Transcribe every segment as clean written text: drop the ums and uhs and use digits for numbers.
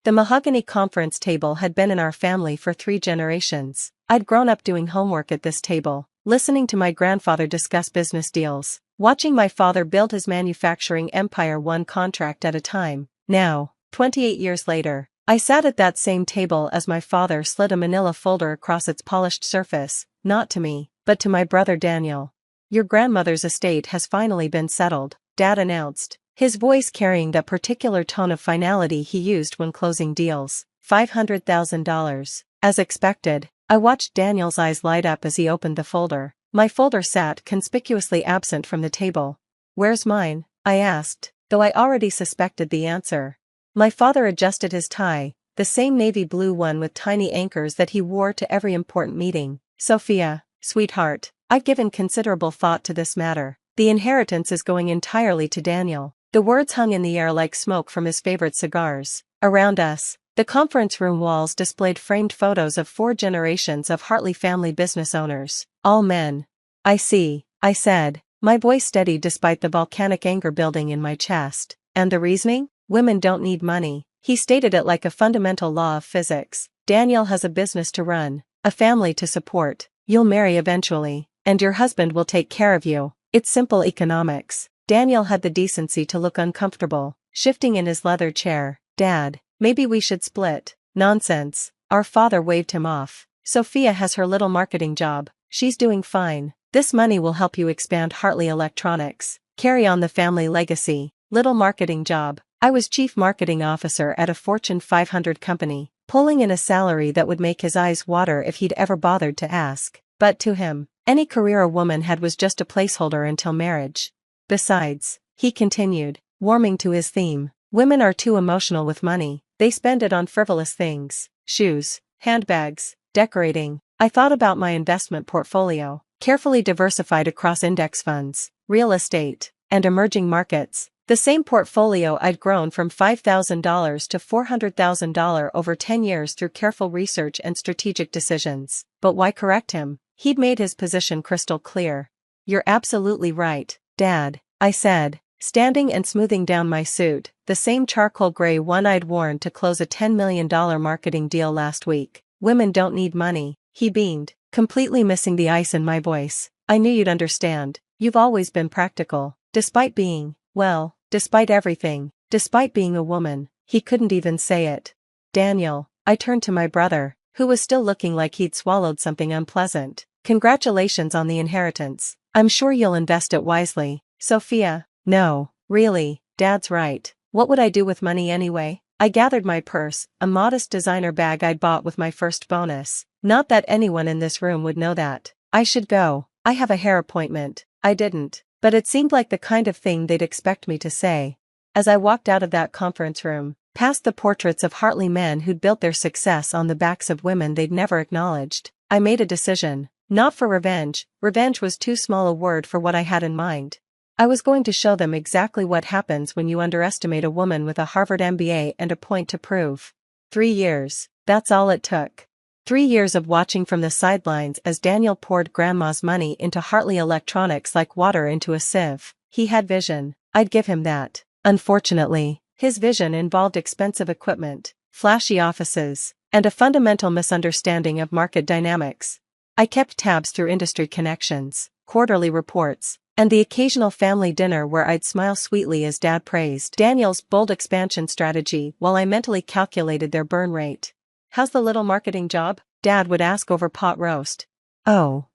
The mahogany conference table had been in our family for 3 generations. I'd grown up doing homework at this table, listening to my grandfather discuss business deals, watching my father build his manufacturing empire one contract at a time. Now, 28 years later, I sat at that same table as my father slid a manila folder across its polished surface, not to me, but to my brother Daniel. "Your grandmother's estate has finally been settled," Dad announced, his voice carrying that particular tone of finality he used when closing deals. $500,000. As expected, I watched Daniel's eyes light up as he opened the folder. My folder sat conspicuously absent from the table. "Where's mine?" I asked, though I already suspected the answer. My father adjusted his tie, the same navy blue one with tiny anchors that he wore to every important meeting. "Sophia, sweetheart, I've given considerable thought to this matter. The inheritance is going entirely to Daniel." The words hung in the air like smoke from his favorite cigars. Around us, the conference room walls displayed framed photos of 4 generations of Hartley family business owners, all men. "I see," I said, my voice steady despite the volcanic anger building in my chest. "And the reasoning? Women don't need money." He stated it like a fundamental law of physics. "Daniel has a business to run, a family to support. You'll marry eventually, and your husband will take care of you. It's simple economics." Daniel had the decency to look uncomfortable, shifting in his leather chair. "Dad, maybe we should split." "Nonsense," our father waved him off. "Sophia has her little marketing job. She's doing fine. This money will help you expand Hartley Electronics, carry on the family legacy." Little marketing job. I was chief marketing officer at a Fortune 500 company, pulling in a salary that would make his eyes water if he'd ever bothered to ask. But to him, any career a woman had was just a placeholder until marriage. "Besides," he continued, warming to his theme, "women are too emotional with money. They spend it on frivolous things, shoes, handbags, decorating." I thought about my investment portfolio, carefully diversified across index funds, real estate, and emerging markets. The same portfolio I'd grown from $5,000 to $400,000 over 10 years through careful research and strategic decisions. But why correct him? He'd made his position crystal clear. "You're absolutely right, Dad," I said, standing and smoothing down my suit, the same charcoal gray one I'd worn to close a $10 million marketing deal last week. "Women don't need money," he beamed, completely missing the ice in my voice. "I knew you'd understand. You've always been practical, despite being, well, despite everything, despite being a woman." He couldn't even say it. "Daniel," I turned to my brother, who was still looking like he'd swallowed something unpleasant. "Congratulations on the inheritance. I'm sure you'll invest it wisely." "Sophia, no, really, Dad's right. What would I do with money anyway?" I gathered my purse, a modest designer bag I'd bought with my first bonus. Not that anyone in this room would know that. "I should go. I have a hair appointment." I didn't, but it seemed like the kind of thing they'd expect me to say. As I walked out of that conference room, past the portraits of Hartley men who'd built their success on the backs of women they'd never acknowledged, I made a decision. Not for revenge. Revenge was too small a word for what I had in mind. I was going to show them exactly what happens when you underestimate a woman with a Harvard MBA and a point to prove. 3 years. That's all it took. 3 years of watching from the sidelines as Daniel poured Grandma's money into Hartley Electronics like water into a sieve. He had vision. I'd give him that. Unfortunately, his vision involved expensive equipment, flashy offices, and a fundamental misunderstanding of market dynamics. I kept tabs through industry connections, quarterly reports, and the occasional family dinner where I'd smile sweetly as Dad praised Daniel's bold expansion strategy while I mentally calculated their burn rate. "How's the little marketing job?" Dad would ask over pot roast. "Oh,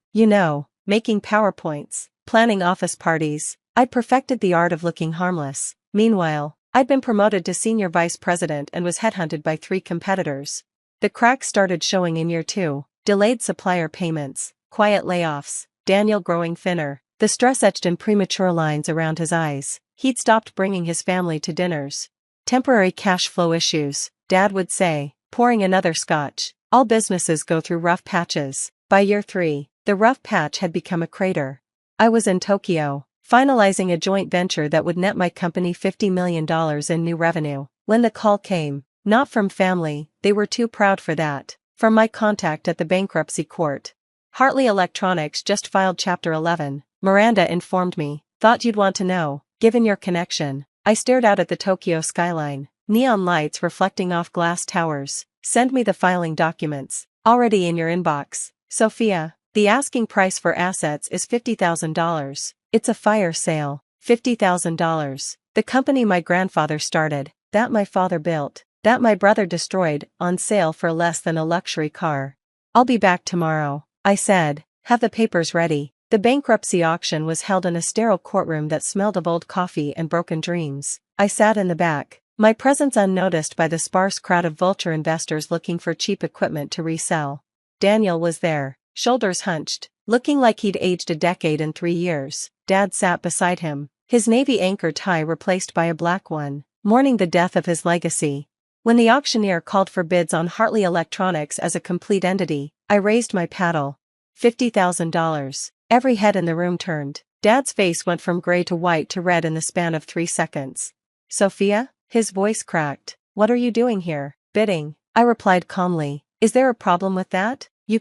making PowerPoints, planning office parties." I'd perfected the art of looking harmless. Meanwhile, I'd been promoted to senior vice president and was headhunted by 3 competitors. The cracks started showing in year 2. Delayed supplier payments, quiet layoffs, Daniel growing thinner, the stress etched in premature lines around his eyes. He'd stopped bringing his family to dinners. "Temporary cash flow issues," Dad would say, pouring another scotch. "All businesses go through rough patches." By year 3, the rough patch had become a crater. I was in Tokyo, finalizing a joint venture that would net my company $50 million in new revenue, when the call came. Not from family, they were too proud for that. From my contact at the bankruptcy court. "Hartley Electronics just filed Chapter 11, Miranda informed me. Thought you'd want to know, given your connection." I stared out at the Tokyo skyline, neon lights reflecting off glass towers. Send me the filing documents. Already in your inbox. Sophia, the asking price for assets is $50,000. It's a fire sale. $50,000. The company my grandfather started, that my father built, that my brother destroyed, on sale for less than a luxury car. I'll be back tomorrow, I said. Have the papers ready. The bankruptcy auction was held in a sterile courtroom that smelled of old coffee and broken dreams. I sat in the back, my presence unnoticed by the sparse crowd of vulture investors looking for cheap equipment to resell. Daniel was there, shoulders hunched, looking like he'd aged a decade in 3 years. Dad sat beside him, his navy anchor tie replaced by a black one, mourning the death of his legacy. When the auctioneer called for bids on Hartley Electronics as a complete entity, I raised my paddle. $50,000. Every head in the room turned. Dad's face went from gray to white to red in the span of 3 seconds. Sophia? His voice cracked. What are you doing here? Bidding, I replied calmly. Is there a problem with that? You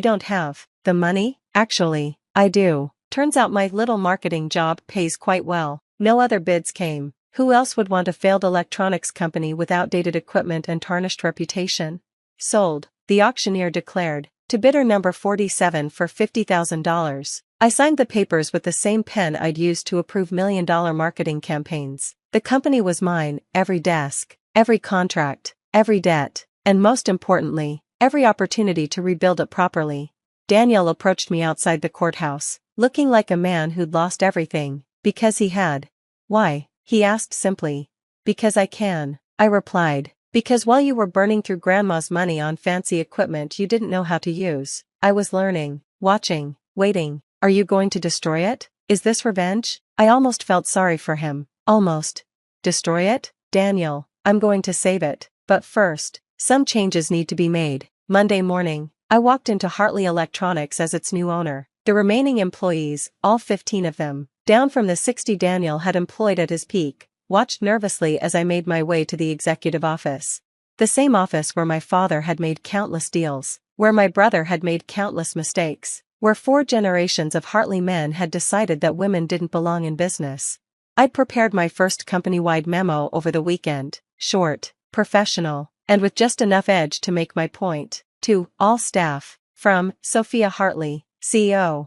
don't have the money? Actually, I do. Turns out my little marketing job pays quite well. No other bids came. Who else would want a failed electronics company with outdated equipment and tarnished reputation? Sold, the auctioneer declared, to bidder number 47 for $50,000. I signed the papers with the same pen I'd used to approve million-dollar marketing campaigns. The company was mine, every desk, every contract, every debt, and most importantly, every opportunity to rebuild it properly. Daniel approached me outside the courthouse, looking like a man who'd lost everything, because he had. Why? He asked simply. Because I can, I replied. Because while you were burning through grandma's money on fancy equipment you didn't know how to use, I was learning, watching, waiting. Are you going to destroy it? Is this revenge? I almost felt sorry for him. Almost. Destroy it? Daniel, I'm going to save it. But first, some changes need to be made. Monday morning, I walked into Hartley Electronics as its new owner. The remaining employees, all 15 of them, down from the 60 Daniel had employed at his peak, watched nervously as I made my way to the executive office. The same office where my father had made countless deals, where my brother had made countless mistakes, where 4 generations of Hartley men had decided that women didn't belong in business. I'd prepared my first company-wide memo over the weekend, short, professional, and with just enough edge to make my point. To all staff, from Sophia Hartley, CEO,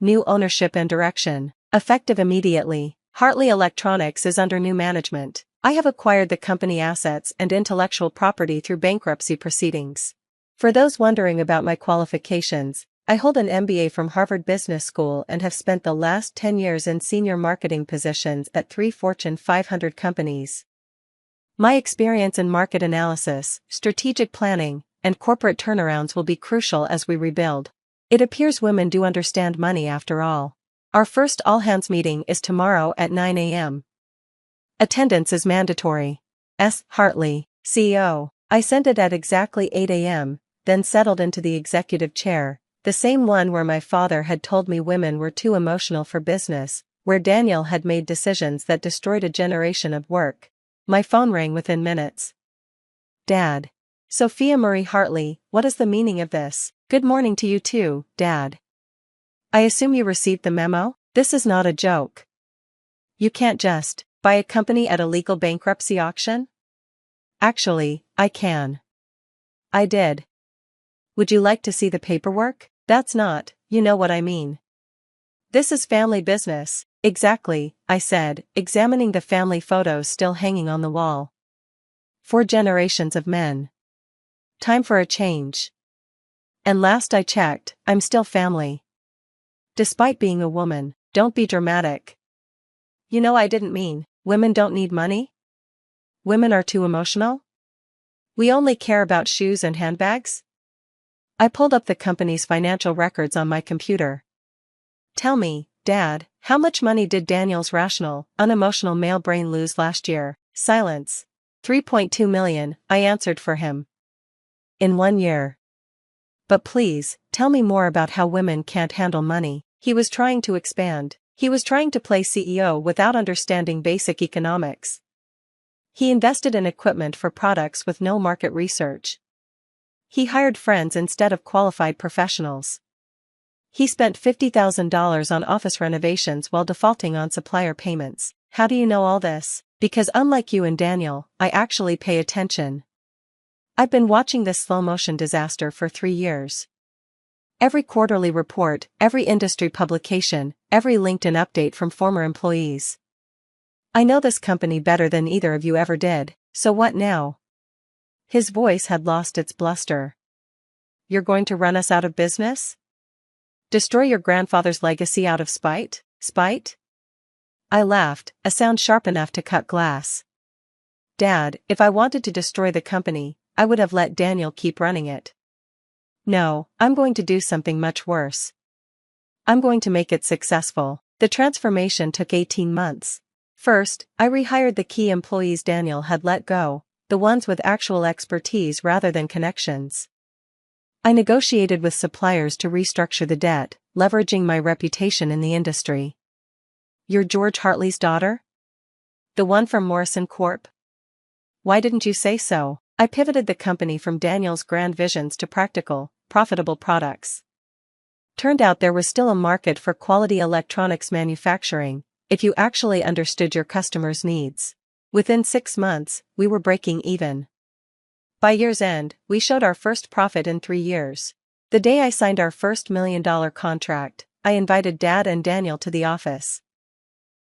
new ownership and direction, effective immediately. Hartley Electronics is under new management. I have acquired the company assets and intellectual property through bankruptcy proceedings. For those wondering about my qualifications, I hold an MBA from Harvard Business School and have spent the last 10 years in senior marketing positions at 3 Fortune 500 companies. My experience in market analysis, strategic planning, and corporate turnarounds will be crucial as we rebuild. It appears women do understand money after all. Our first all-hands meeting is tomorrow at 9 a.m. Attendance is mandatory. S. Hartley, CEO. I sent it at exactly 8 a.m., then settled into the executive chair, the same one where my father had told me women were too emotional for business, where Daniel had made decisions that destroyed a generation of work. My phone rang within minutes. Dad. Sophia Marie Hartley, what is the meaning of this? Good morning to you too, Dad. I assume you received the memo? This is not a joke. You can't just buy a company at a legal bankruptcy auction? Actually, I can. I did. Would you like to see the paperwork? That's not, you know what I mean. This is family business. Exactly, I said, examining the family photos still hanging on the wall. 4 generations of men. Time for a change. And last I checked, I'm still family. Despite being a woman, don't be dramatic. You know I didn't mean, women don't need money? Women are too emotional? We only care about shoes and handbags? I pulled up the company's financial records on my computer. Tell me, Dad, how much money did Daniel's rational, unemotional male brain lose last year? Silence. 3.2 million, I answered for him. In 1 year. But please, tell me more about how women can't handle money. He was trying to expand. He was trying to play CEO without understanding basic economics. He invested in equipment for products with no market research. He hired friends instead of qualified professionals. He spent $50,000 on office renovations while defaulting on supplier payments. How do you know all this? Because unlike you and Daniel, I actually pay attention. I've been watching this slow-motion disaster for 3 years. Every quarterly report, every industry publication, every LinkedIn update from former employees. I know this company better than either of you ever did, so what now? His voice had lost its bluster. You're going to run us out of business? Destroy your grandfather's legacy out of spite? Spite? I laughed, a sound sharp enough to cut glass. Dad, if I wanted to destroy the company, I would have let Daniel keep running it. No, I'm going to do something much worse. I'm going to make it successful. The transformation took 18 months. First, I rehired the key employees Daniel had let go, the ones with actual expertise rather than connections. I negotiated with suppliers to restructure the debt, leveraging my reputation in the industry. You're George Hartley's daughter? The one from Morrison Corp? Why didn't you say so? I pivoted the company from Daniel's grand visions to practical, profitable products. Turned out there was still a market for quality electronics manufacturing, if you actually understood your customers' needs. Within 6 months, we were breaking even. By year's end, we showed our first profit in 3 years. The day I signed our first $1 million contract, I invited Dad and Daniel to the office.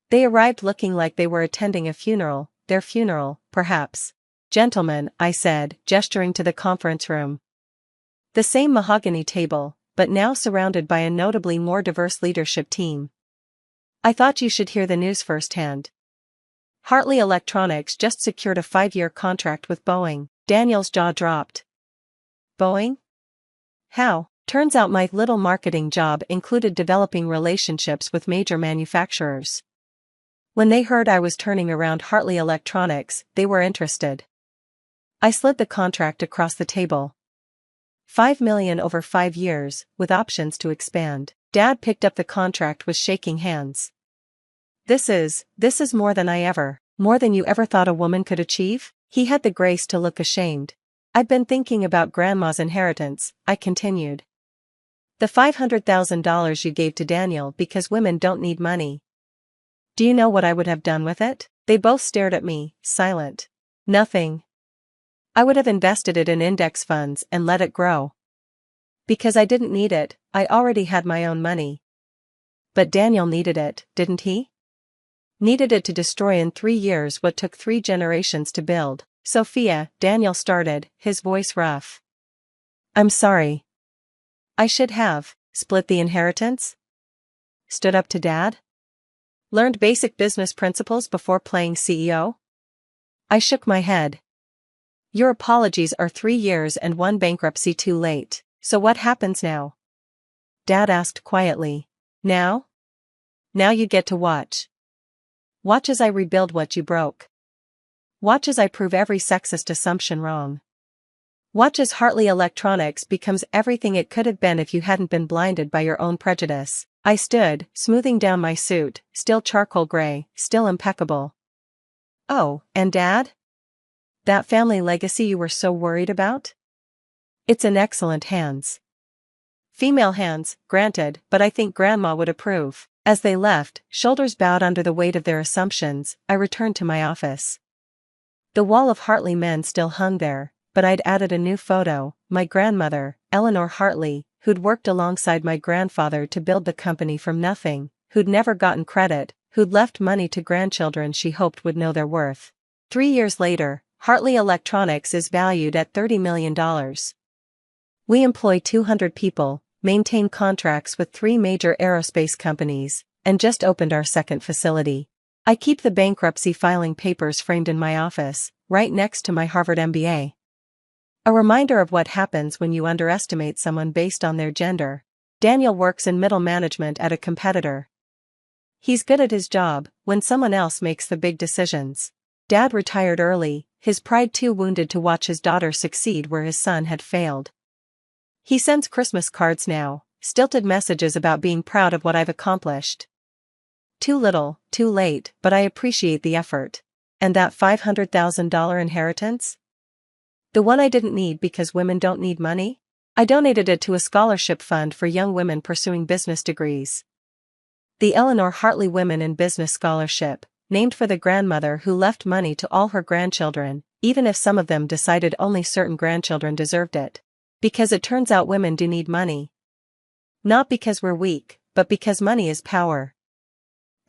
They arrived looking like they were attending a funeral, their funeral, perhaps. Gentlemen, I said, gesturing to the conference room. The same mahogany table, but now surrounded by a notably more diverse leadership team. I thought you should hear the news firsthand. Hartley Electronics just secured a 5-year contract with Boeing. Daniel's jaw dropped. Boeing? How? Turns out my little marketing job included developing relationships with major manufacturers. When they heard I was turning around Hartley Electronics, they were interested. I slid the contract across the table. $5 million over 5 years, with options to expand. Dad picked up the contract with shaking hands. This is more than more than you ever thought a woman could achieve? He had the grace to look ashamed. I've been thinking about Grandma's inheritance, I continued. The $500,000 you gave to Daniel because women don't need money. Do you know what I would have done with it? They both stared at me, silent. Nothing. I would have invested it in index funds and let it grow. Because I didn't need it, I already had my own money. But Daniel needed it, didn't he? Needed it to destroy in 3 years what took 3 generations to build. Sophia, Daniel started, his voice rough. I'm sorry. I should have split the inheritance? Stood up to Dad? Learned basic business principles before playing CEO? I shook my head. Your apologies are 3 years and 1 bankruptcy too late, so what happens now? Dad asked quietly. Now? Now you get to watch. Watch as I rebuild what you broke. Watch as I prove every sexist assumption wrong. Watch as Hartley Electronics becomes everything it could have been if you hadn't been blinded by your own prejudice. I stood, smoothing down my suit, still charcoal gray, still impeccable. Oh, and Dad? That family legacy you were so worried about? It's in excellent hands. Female hands, granted, but I think Grandma would approve. As they left, shoulders bowed under the weight of their assumptions, I returned to my office. The wall of Hartley men still hung there, but I'd added a new photo, my grandmother, Eleanor Hartley, who'd worked alongside my grandfather to build the company from nothing, who'd never gotten credit, who'd left money to grandchildren she hoped would know their worth. 3 years later, Hartley Electronics is valued at $30 million. We employ 200 people, maintain contracts with 3 major aerospace companies, and just opened our second facility. I keep the bankruptcy filing papers framed in my office, right next to my Harvard MBA. A reminder of what happens when you underestimate someone based on their gender. Daniel works in middle management at a competitor. He's good at his job when someone else makes the big decisions. Dad retired early, his pride too wounded to watch his daughter succeed where his son had failed. He sends Christmas cards now, stilted messages about being proud of what I've accomplished. Too little, too late, but I appreciate the effort. And that $500,000 inheritance? The one I didn't need because women don't need money? I donated it to a scholarship fund for young women pursuing business degrees. The Eleanor Hartley Women in Business Scholarship, named for the grandmother who left money to all her grandchildren, even if some of them decided only certain grandchildren deserved it. Because it turns out women do need money. Not because we're weak, but because money is power.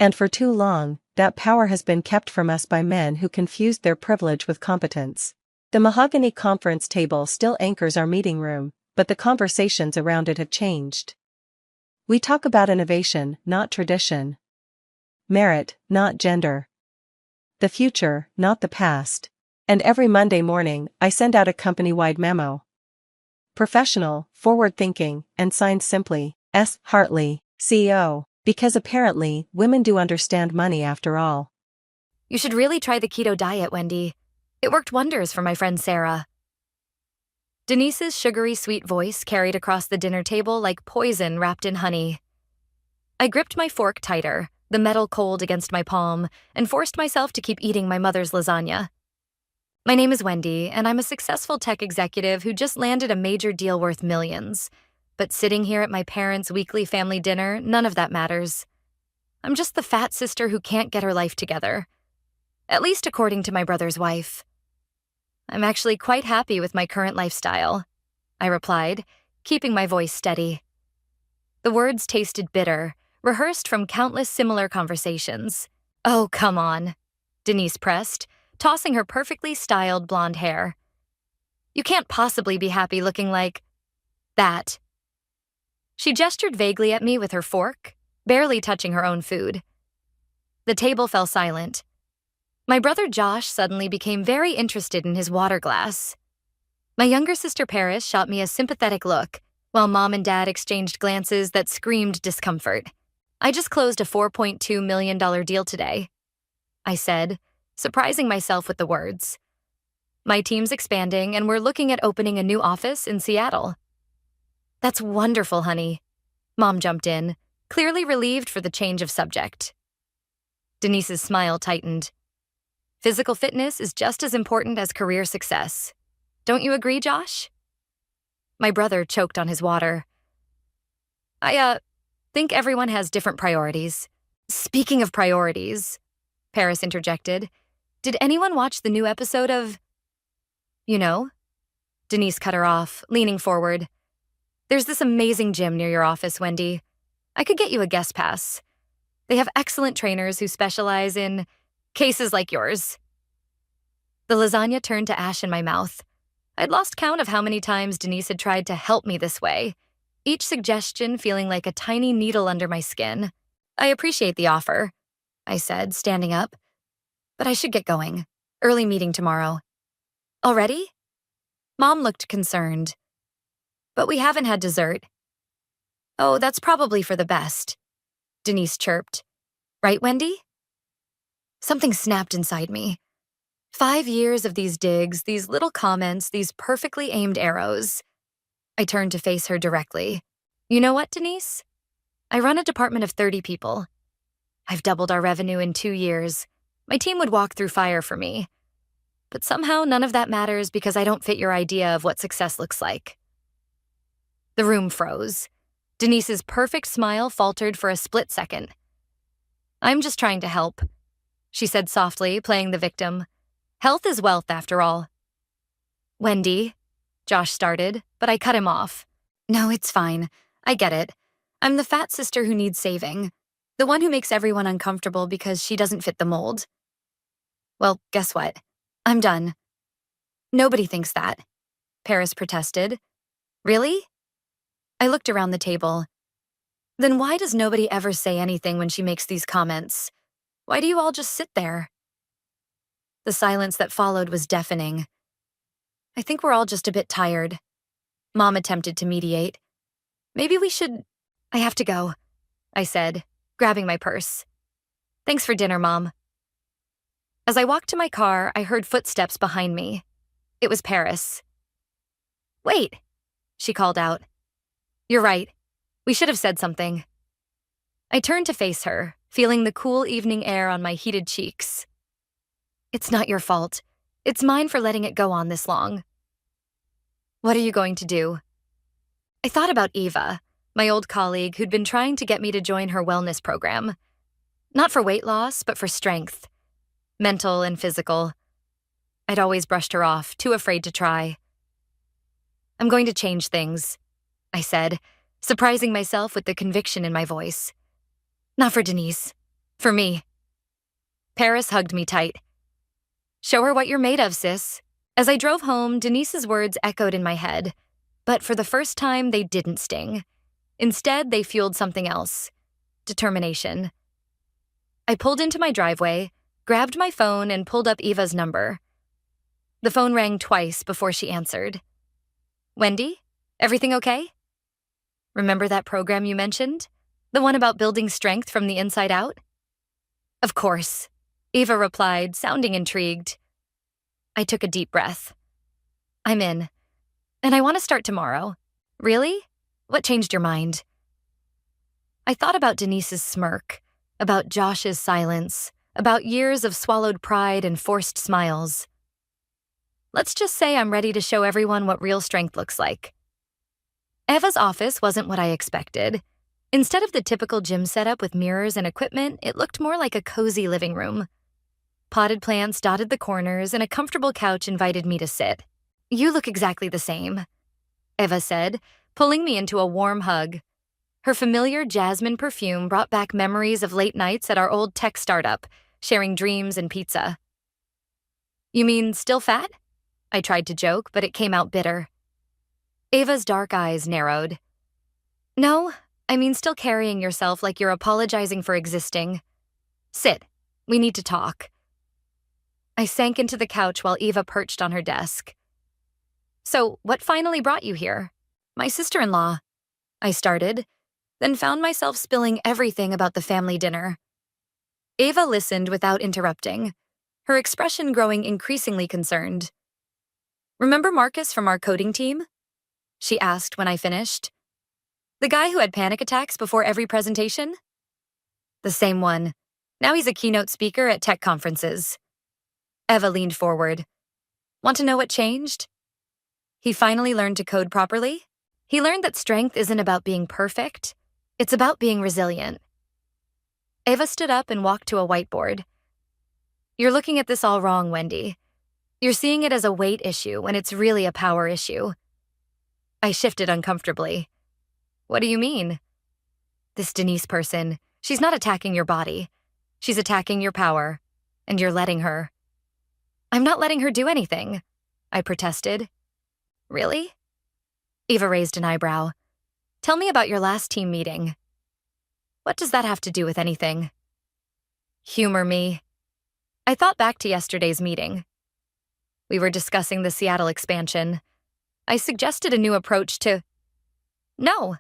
And for too long, that power has been kept from us by men who confused their privilege with competence. The mahogany conference table still anchors our meeting room, but the conversations around it have changed. We talk about innovation, not tradition. Merit, not gender. The future, not the past. And every Monday morning, I send out a company-wide memo. Professional, forward-thinking, and signed simply, S. Hartley, CEO. Because apparently, women do understand money after all. You should really try the keto diet, Wendy. It worked wonders for my friend Sarah. Denise's sugary sweet voice carried across the dinner table like poison wrapped in honey. I gripped my fork tighter, the metal cold against my palm, and forced myself to keep eating my mother's lasagna. My name is Wendy, and I'm a successful tech executive who just landed a major deal worth millions. But sitting here at my parents' weekly family dinner, none of that matters. I'm just the fat sister who can't get her life together. At least according to my brother's wife. I'm actually quite happy with my current lifestyle, I replied, keeping my voice steady. The words tasted bitter, rehearsed from countless similar conversations. Oh, come on, Denise pressed, tossing her perfectly styled blonde hair. You can't possibly be happy looking like that. She gestured vaguely at me with her fork, barely touching her own food. The table fell silent. My brother Josh suddenly became very interested in his water glass. My younger sister Paris shot me a sympathetic look, while Mom and Dad exchanged glances that screamed discomfort. I just closed a $4.2 million deal today, I said, surprising myself with the words. My team's expanding and we're looking at opening a new office in Seattle. That's wonderful, honey. Mom jumped in, clearly relieved for the change of subject. Denise's smile tightened. Physical fitness is just as important as career success. Don't you agree, Josh? My brother choked on his water. I think everyone has different priorities. Speaking of priorities, Paris interjected, did anyone watch the new episode of... You know? Denise cut her off, leaning forward. There's this amazing gym near your office, Wendy. I could get you a guest pass. They have excellent trainers who specialize in cases like yours. The lasagna turned to ash in my mouth. I'd lost count of how many times Denise had tried to help me this way, each suggestion feeling like a tiny needle under my skin. I appreciate the offer, I said, standing up. But I should get going. Early meeting tomorrow. Already? Mom looked concerned. But we haven't had dessert. Oh, that's probably for the best, Denise chirped. Right, Wendy? Something snapped inside me. 5 years of these digs, these little comments, these perfectly aimed arrows. I turned to face her directly. You know what, Denise? I run a department of 30 people. I've doubled our revenue in 2 years. My team would walk through fire for me. But somehow none of that matters because I don't fit your idea of what success looks like. The room froze. Denise's perfect smile faltered for a split second. I'm just trying to help, she said softly, playing the victim. Health is wealth, after all. Wendy, Josh started, but I cut him off. No, it's fine. I get it. I'm the fat sister who needs saving. The one who makes everyone uncomfortable because she doesn't fit the mold. Well, guess what? I'm done. Nobody thinks that, Paris protested. Really? I looked around the table. Then why does nobody ever say anything when she makes these comments? Why do you all just sit there? The silence that followed was deafening. I think we're all just a bit tired. Mom attempted to mediate. Maybe we should... I have to go, I said, grabbing my purse. Thanks for dinner, Mom. As I walked to my car, I heard footsteps behind me. It was Paris. Wait, she called out. You're right. We should have said something. I turned to face her, feeling the cool evening air on my heated cheeks. It's not your fault. It's mine for letting it go on this long. What are you going to do? I thought about Eva, my old colleague who'd been trying to get me to join her wellness program. Not for weight loss, but for strength. mental and physical. I'd always brushed her off, too afraid to try. I'm going to change things, I said, surprising myself with the conviction in my voice. Not for Denise. For me. Paris hugged me tight. Show her what you're made of, sis. As I drove home, Denise's words echoed in my head, but for the first time, they didn't sting. Instead, they fueled something else. Determination. I pulled into my driveway, grabbed my phone, and pulled up Eva's number. The phone rang twice before she answered. Wendy? Everything okay? Remember that program you mentioned? The one about building strength from the inside out? Of course, Eva replied, sounding intrigued. I took a deep breath. I'm in, and I want to start tomorrow. Really? What changed your mind? I thought about Denise's smirk, about Josh's silence, about years of swallowed pride and forced smiles. Let's just say I'm ready to show everyone what real strength looks like. Eva's office wasn't what I expected. Instead of the typical gym setup with mirrors and equipment, it looked more like a cozy living room. Potted plants dotted the corners, and a comfortable couch invited me to sit. You look exactly the same, Eva said, pulling me into a warm hug. Her familiar jasmine perfume brought back memories of late nights at our old tech startup, sharing dreams and pizza. You mean still fat? I tried to joke, but it came out bitter. Eva's dark eyes narrowed. No, I mean still carrying yourself like you're apologizing for existing. Sit. We need to talk. I sank into the couch while Eva perched on her desk. So, what finally brought you here? My sister-in-law. I started, then found myself spilling everything about the family dinner. Eva listened without interrupting, her expression growing increasingly concerned. Remember Marcus from our coding team? She asked when I finished. The guy who had panic attacks before every presentation? The same one. Now he's a keynote speaker at tech conferences. Eva leaned forward. Want to know what changed? He finally learned to code properly. He learned that strength isn't about being perfect. It's about being resilient. Eva stood up and walked to a whiteboard. You're looking at this all wrong, Wendy. You're seeing it as a weight issue when it's really a power issue. I shifted uncomfortably. What do you mean? This Denise person, she's not attacking your body. She's attacking your power, and you're letting her. I'm not letting her do anything, I protested. Really? Eva raised an eyebrow. Tell me about your last team meeting. What does that have to do with anything? Humor me. I thought back to yesterday's meeting. We were discussing the Seattle expansion. I suggested a new approach to... No,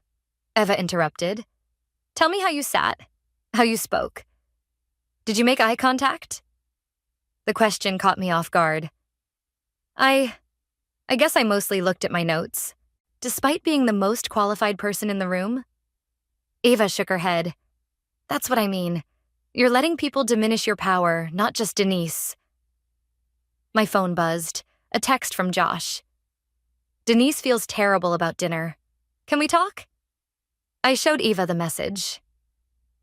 Eva interrupted. Tell me how you sat, how you spoke. Did you make eye contact? The question caught me off guard. I guess I mostly looked at my notes. Despite being the most qualified person in the room? Eva shook her head. That's what I mean. You're letting people diminish your power, not just Denise. My phone buzzed. A text from Josh. Denise feels terrible about dinner. Can we talk? I showed Eva the message.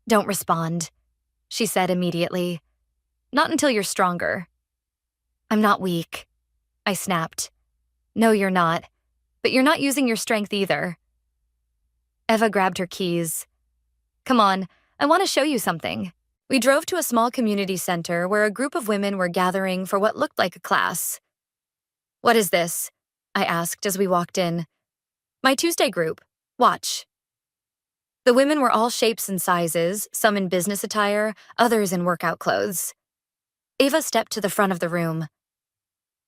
Don't respond, she said immediately. Not until you're stronger. I'm not weak, I snapped. No, you're not. But you're not using your strength either. Eva grabbed her keys. Come on, I want to show you something. We drove to a small community center where a group of women were gathering for what looked like a class. What is this? I asked as we walked in. My Tuesday group. Watch. The women were all shapes and sizes, some in business attire, others in workout clothes. Eva stepped to the front of the room.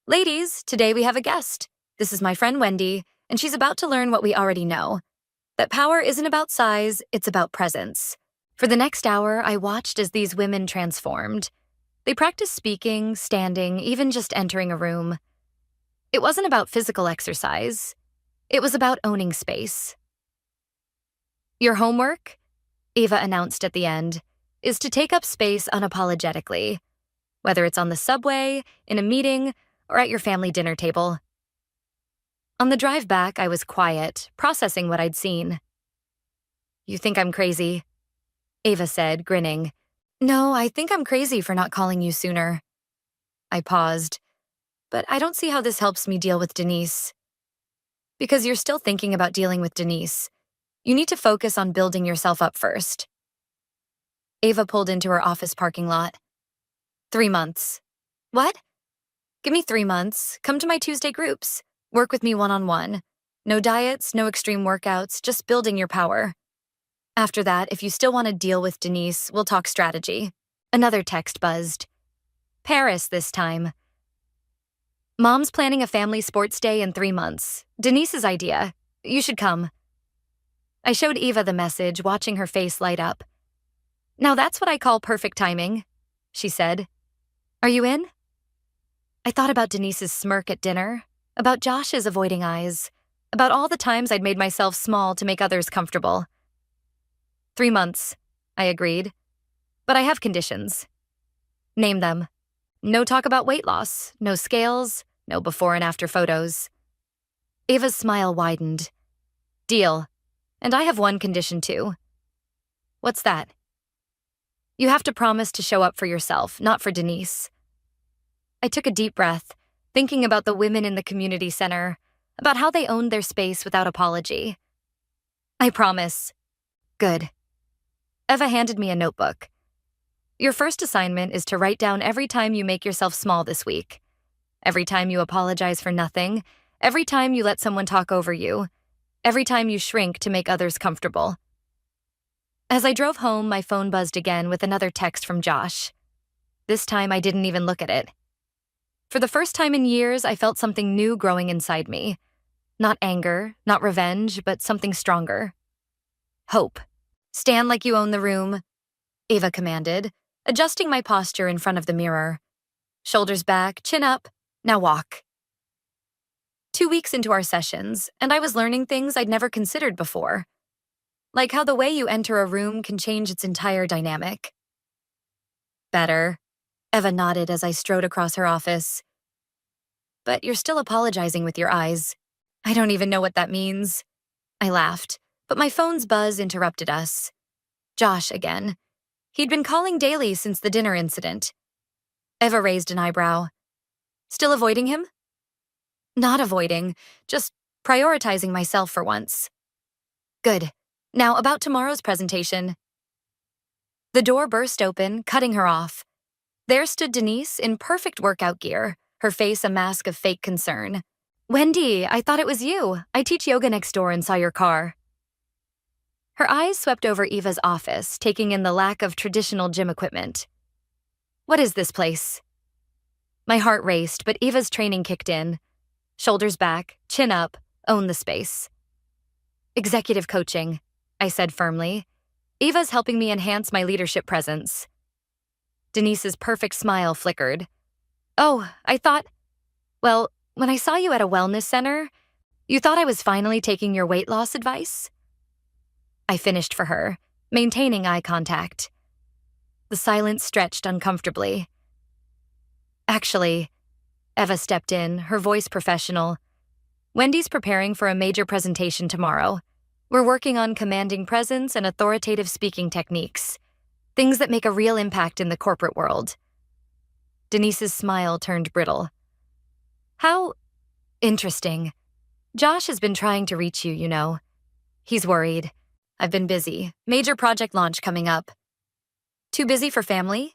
Ladies, today we have a guest. This is my friend Wendy, and she's about to learn what we already know. That power isn't about size, it's about presence. For the next hour, I watched as these women transformed. They practiced speaking, standing, even just entering a room. It wasn't about physical exercise. It was about owning space. Your homework, Eva announced at the end, is to take up space unapologetically, whether it's on the subway, in a meeting, or at your family dinner table. On the drive back, I was quiet, processing what I'd seen. You think I'm crazy? Eva said, grinning. No, I think I'm crazy for not calling you sooner. I paused. But I don't see how this helps me deal with Denise. Because you're still thinking about dealing with Denise. You need to focus on building yourself up first. Ava pulled into her office parking lot. 3 months. What? Give me 3 months. Come to my Tuesday groups. Work with me one-on-one. No diets, no extreme workouts, just building your power. After that, if you still want to deal with Denise, we'll talk strategy. Another text buzzed. Paris this time. Mom's planning a family sports day in 3 months. Denise's idea. You should come. I showed Eva the message, watching her face light up. Now that's what I call perfect timing, she said. Are you in? I thought about Denise's smirk at dinner, about Josh's avoiding eyes, about all the times I'd made myself small to make others comfortable. 3 months, I agreed. But I have conditions. Name them. No talk about weight loss, no scales, no before and after photos. Ava's smile widened. Deal. And I have one condition too. What's that? You have to promise to show up for yourself, not for Denise. I took a deep breath, thinking about the women in the community center, about how they owned their space without apology. I promise. Good. Eva handed me a notebook. Your first assignment is to write down every time you make yourself small this week. Every time you apologize for nothing. Every time you let someone talk over you. Every time you shrink to make others comfortable. As I drove home, my phone buzzed again with another text from Josh. This time I didn't even look at it. For the first time in years, I felt something new growing inside me. Not anger, not revenge, but something stronger. Hope. Stand like you own the room, Ava commanded, adjusting my posture in front of the mirror. Shoulders back, chin up, now walk. 2 weeks into our sessions, and I was learning things I'd never considered before. Like how the way you enter a room can change its entire dynamic. Better, Eva nodded as I strode across her office. But you're still apologizing with your eyes. I don't even know what that means. I laughed, but my phone's buzz interrupted us. Josh again. He'd been calling daily since the dinner incident. Eva raised an eyebrow. Still avoiding him? Not avoiding, just prioritizing myself for once. Good. Now, about tomorrow's presentation. The door burst open, cutting her off. There stood Denise in perfect workout gear, her face a mask of fake concern. Wendy, I thought it was you. I teach yoga next door and saw your car. Her eyes swept over Eva's office, taking in the lack of traditional gym equipment. What is this place? My heart raced, but Eva's training kicked in. Shoulders back, chin up, own the space. Executive coaching, I said firmly. Eva's helping me enhance my leadership presence. Denise's perfect smile flickered. Oh, I thought... Well, when I saw you at a wellness center, you thought I was finally taking your weight loss advice? I finished for her, maintaining eye contact. The silence stretched uncomfortably. Actually, Eva stepped in, her voice professional. Wendy's preparing for a major presentation tomorrow. We're working on commanding presence and authoritative speaking techniques, things that make a real impact in the corporate world. Denise's smile turned brittle. How interesting. Josh has been trying to reach you, you know. He's worried. I've been busy. Major project launch coming up. Too busy for family?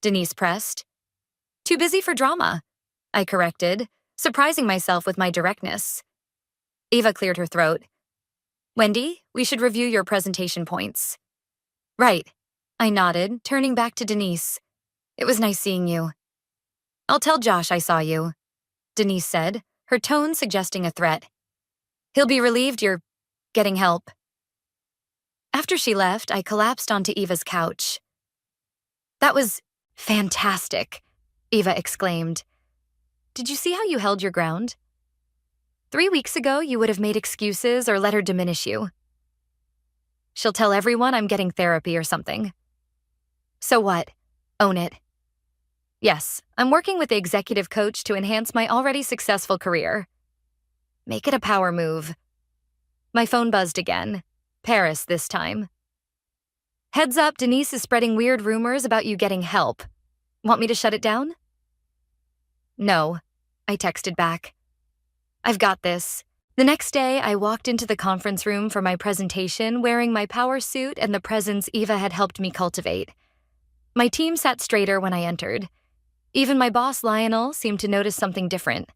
Denise pressed. Too busy for drama, I corrected, surprising myself with my directness. Eva cleared her throat. Wendy, we should review your presentation points. Right, I nodded, turning back to Denise. It was nice seeing you. I'll tell Josh I saw you, Denise said, her tone suggesting a threat. He'll be relieved you're getting help. After she left, I collapsed onto Eva's couch. That was fantastic, Eva exclaimed. Did you see how you held your ground? 3 weeks ago, you would have made excuses or let her diminish you. She'll tell everyone I'm getting therapy or something. So what? Own it. Yes, I'm working with the executive coach to enhance my already successful career. Make it a power move. My phone buzzed again. Paris this time. Heads up, Denise is spreading weird rumors about you getting help. Want me to shut it down? No, I texted back. I've got this. The next day, I walked into the conference room for my presentation wearing my power suit and the presence Eva had helped me cultivate. My team sat straighter when I entered. Even my boss, Lionel, seemed to notice something different.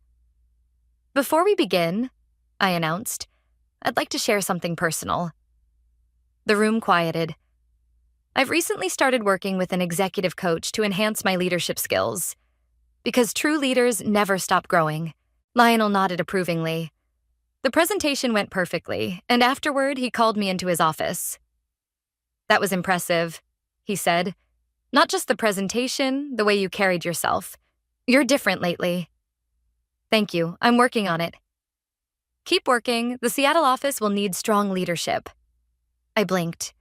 Before we begin, I announced, I'd like to share something personal. The room quieted. I've recently started working with an executive coach to enhance my leadership skills. Because true leaders never stop growing. Lionel nodded approvingly. The presentation went perfectly, and afterward he called me into his office. That was impressive, he said. Not just the presentation, the way you carried yourself. You're different lately. Thank you, I'm working on it. Keep working, the Seattle office will need strong leadership. I blinked.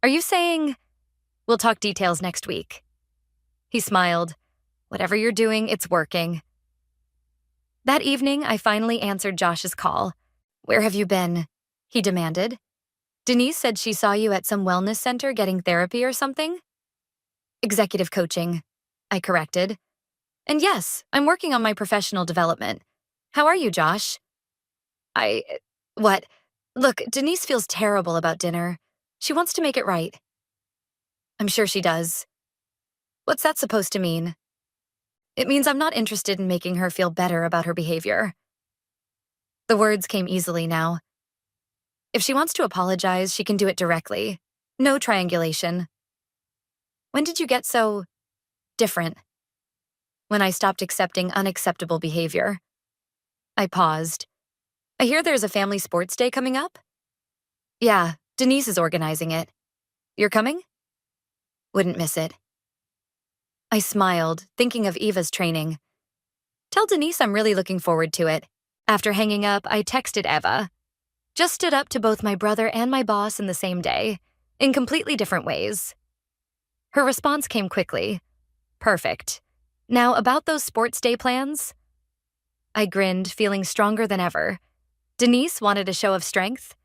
Are you saying, we'll talk details next week? He smiled. Whatever you're doing, it's working. That evening, I finally answered Josh's call. Where have you been? He demanded. Denise said she saw you at some wellness center getting therapy or something? Executive coaching, I corrected. And yes, I'm working on my professional development. How are you, Josh? What? Look, Denise feels terrible about dinner. She wants to make it right. I'm sure she does. What's that supposed to mean? It means I'm not interested in making her feel better about her behavior. The words came easily now. If she wants to apologize, she can do it directly. No triangulation. When did you get so different? When I stopped accepting unacceptable behavior. I paused. I hear there's a family sports day coming up? Yeah, Denise is organizing it. You're coming? Wouldn't miss it. I smiled, thinking of Eva's training. Tell Denise I'm really looking forward to it. After hanging up, I texted Eva. Just stood up to both my brother and my boss in the same day, in completely different ways. Her response came quickly. Perfect. Now, about those sports day plans? I grinned, feeling stronger than ever. Denise wanted a show of strength.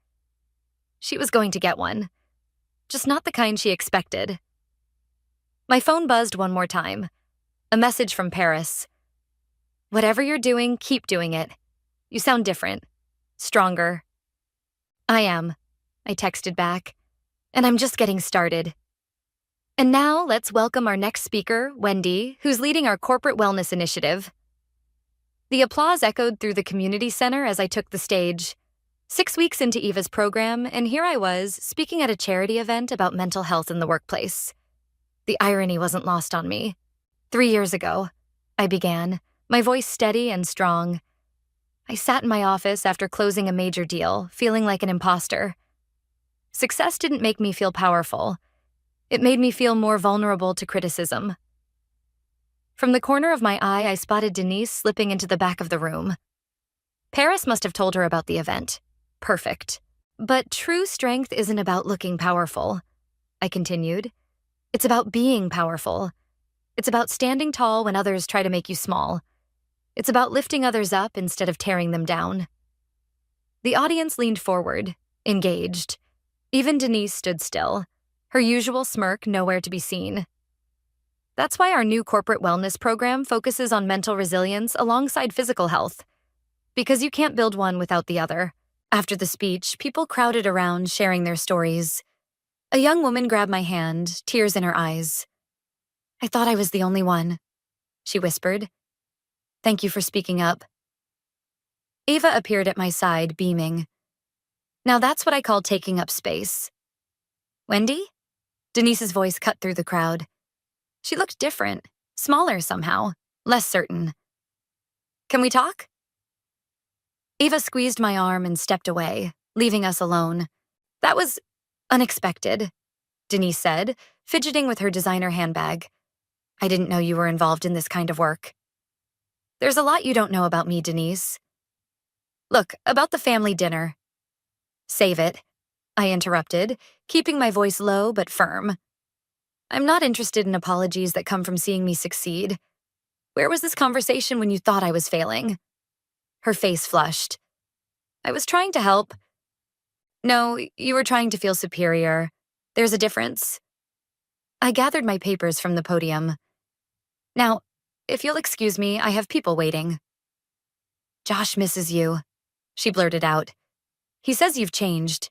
She was going to get one. Just not the kind she expected. My phone buzzed one more time. A message from Paris. Whatever you're doing, keep doing it. You sound different. Stronger. I am, I texted back. And I'm just getting started. And now, let's welcome our next speaker, Wendy, who's leading our corporate wellness initiative. The applause echoed through the community center as I took the stage. 6 weeks into Eva's program, and here I was, speaking at a charity event about mental health in the workplace. The irony wasn't lost on me. 3 years ago, I began, my voice steady and strong. I sat in my office after closing a major deal, feeling like an imposter. Success didn't make me feel powerful. It made me feel more vulnerable to criticism. From the corner of my eye, I spotted Denise slipping into the back of the room. Paris must have told her about the event. Perfect. But true strength isn't about looking powerful, I continued. It's about being powerful. It's about standing tall when others try to make you small. It's about lifting others up instead of tearing them down. The audience leaned forward, engaged. Even Denise stood still, her usual smirk nowhere to be seen. That's why our new corporate wellness program focuses on mental resilience alongside physical health. Because you can't build one without the other. After the speech, people crowded around, sharing their stories. A young woman grabbed my hand, tears in her eyes. I thought I was the only one, she whispered. Thank you for speaking up. Eva appeared at my side, beaming. Now that's what I call taking up space. Wendy? Denise's voice cut through the crowd. She looked different, smaller somehow, less certain. Can we talk? Eva squeezed my arm and stepped away, leaving us alone. That was unexpected, Denise said, fidgeting with her designer handbag. I didn't know you were involved in this kind of work. There's a lot you don't know about me, Denise. Look, about the family dinner. Save it, I interrupted, keeping my voice low but firm. I'm not interested in apologies that come from seeing me succeed. Where was this conversation when you thought I was failing? Her face flushed. I was trying to help. No, you were trying to feel superior. There's a difference. I gathered my papers from the podium. Now, If you'll excuse me, I have people waiting. Josh misses you, she blurted out. He says you've changed.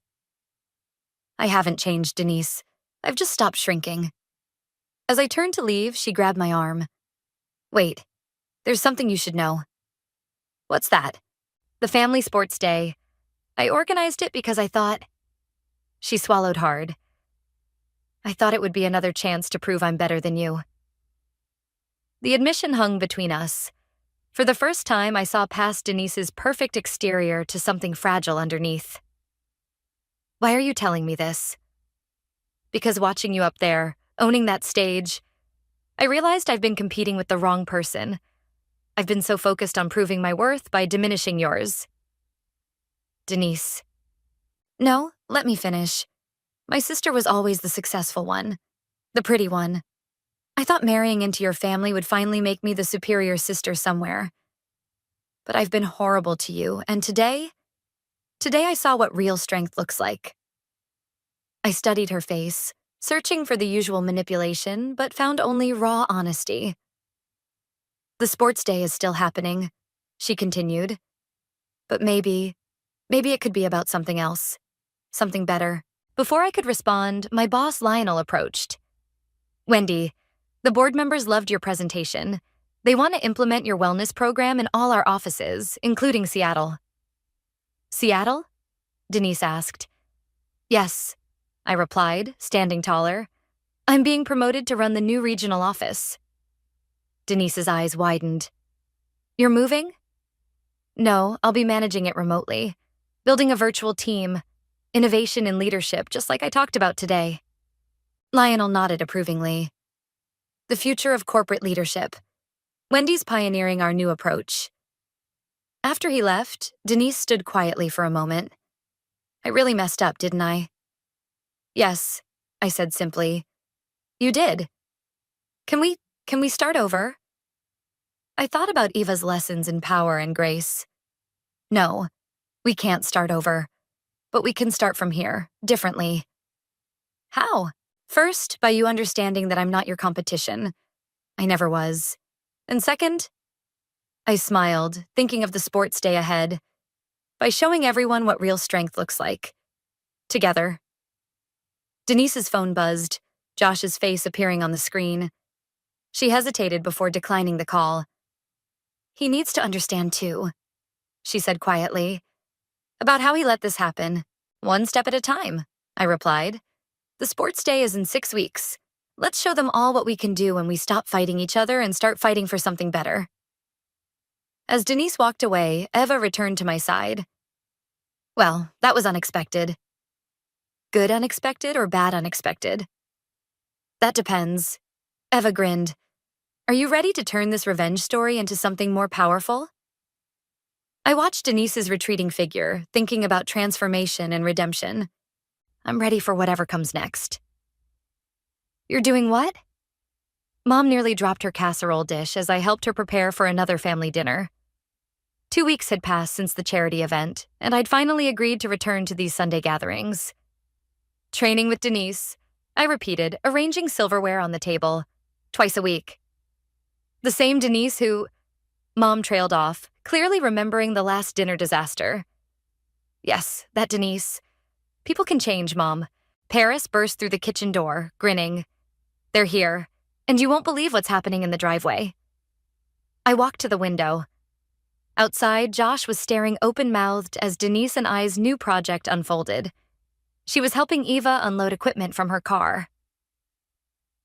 I haven't changed, Denise. I've just stopped shrinking. As I turned to leave, she grabbed my arm. Wait, there's something you should know. What's that? The family sports day. I organized it because I thought... She swallowed hard. I thought it would be another chance to prove I'm better than you. The admission hung between us. For the first time, I saw past Denise's perfect exterior to something fragile underneath. Why are you telling me this? Because watching you up there, owning that stage, I realized I've been competing with the wrong person. I've been so focused on proving my worth by diminishing yours. Denise. No, let me finish. My sister was always the successful one, the pretty one. I thought marrying into your family would finally make me the superior sister somewhere. But I've been horrible to you, and today I saw what real strength looks like. I studied her face, searching for the usual manipulation, but found only raw honesty. The sports day is still happening, she continued. But maybe it could be about something else, something better. Before I could respond, my boss Lionel approached. Wendy, the board members loved your presentation. They want to implement your wellness program in all our offices, including Seattle. Seattle? Denise asked. Yes, I replied, standing taller. I'm being promoted to run the new regional office. Denise's eyes widened. You're moving? No, I'll be managing it remotely, building a virtual team, innovation and leadership, just like I talked about today. Lionel nodded approvingly. The future of corporate leadership. Wendy's pioneering our new approach. After he left, Denise stood quietly for a moment. I really messed up, didn't I? Yes, I said simply. You did. Can we start over? I thought about Eva's lessons in power and grace. No, we can't start over. But we can start from here, differently. How? First, by you understanding that I'm not your competition. I never was. And second, I smiled, thinking of the sports day ahead, by showing everyone what real strength looks like. Together. Denise's phone buzzed, Josh's face appearing on the screen. She hesitated before declining the call. He needs to understand too, she said quietly. About how he let this happen. One step at a time, I replied. The sports day is in 6 weeks. Let's show them all what we can do when we stop fighting each other and start fighting for something better. As Denise walked away, Eva returned to my side. Well, that was unexpected. Good unexpected or bad unexpected? That depends. Eva grinned. Are you ready to turn this revenge story into something more powerful? I watched Denise's retreating figure, thinking about transformation and redemption. I'm ready for whatever comes next. You're doing what? Mom nearly dropped her casserole dish as I helped her prepare for another family dinner. 2 weeks had passed since the charity event, and I'd finally agreed to return to these Sunday gatherings. Training with Denise, I repeated, arranging silverware on the table, twice a week. The same Denise who... Mom trailed off, clearly remembering the last dinner disaster. Yes, that Denise. People can change, Mom. Paris burst through the kitchen door, grinning. They're here, and you won't believe what's happening in the driveway. I walked to the window. Outside, Josh was staring open-mouthed as Denise and I's new project unfolded. She was helping Eva unload equipment from her car.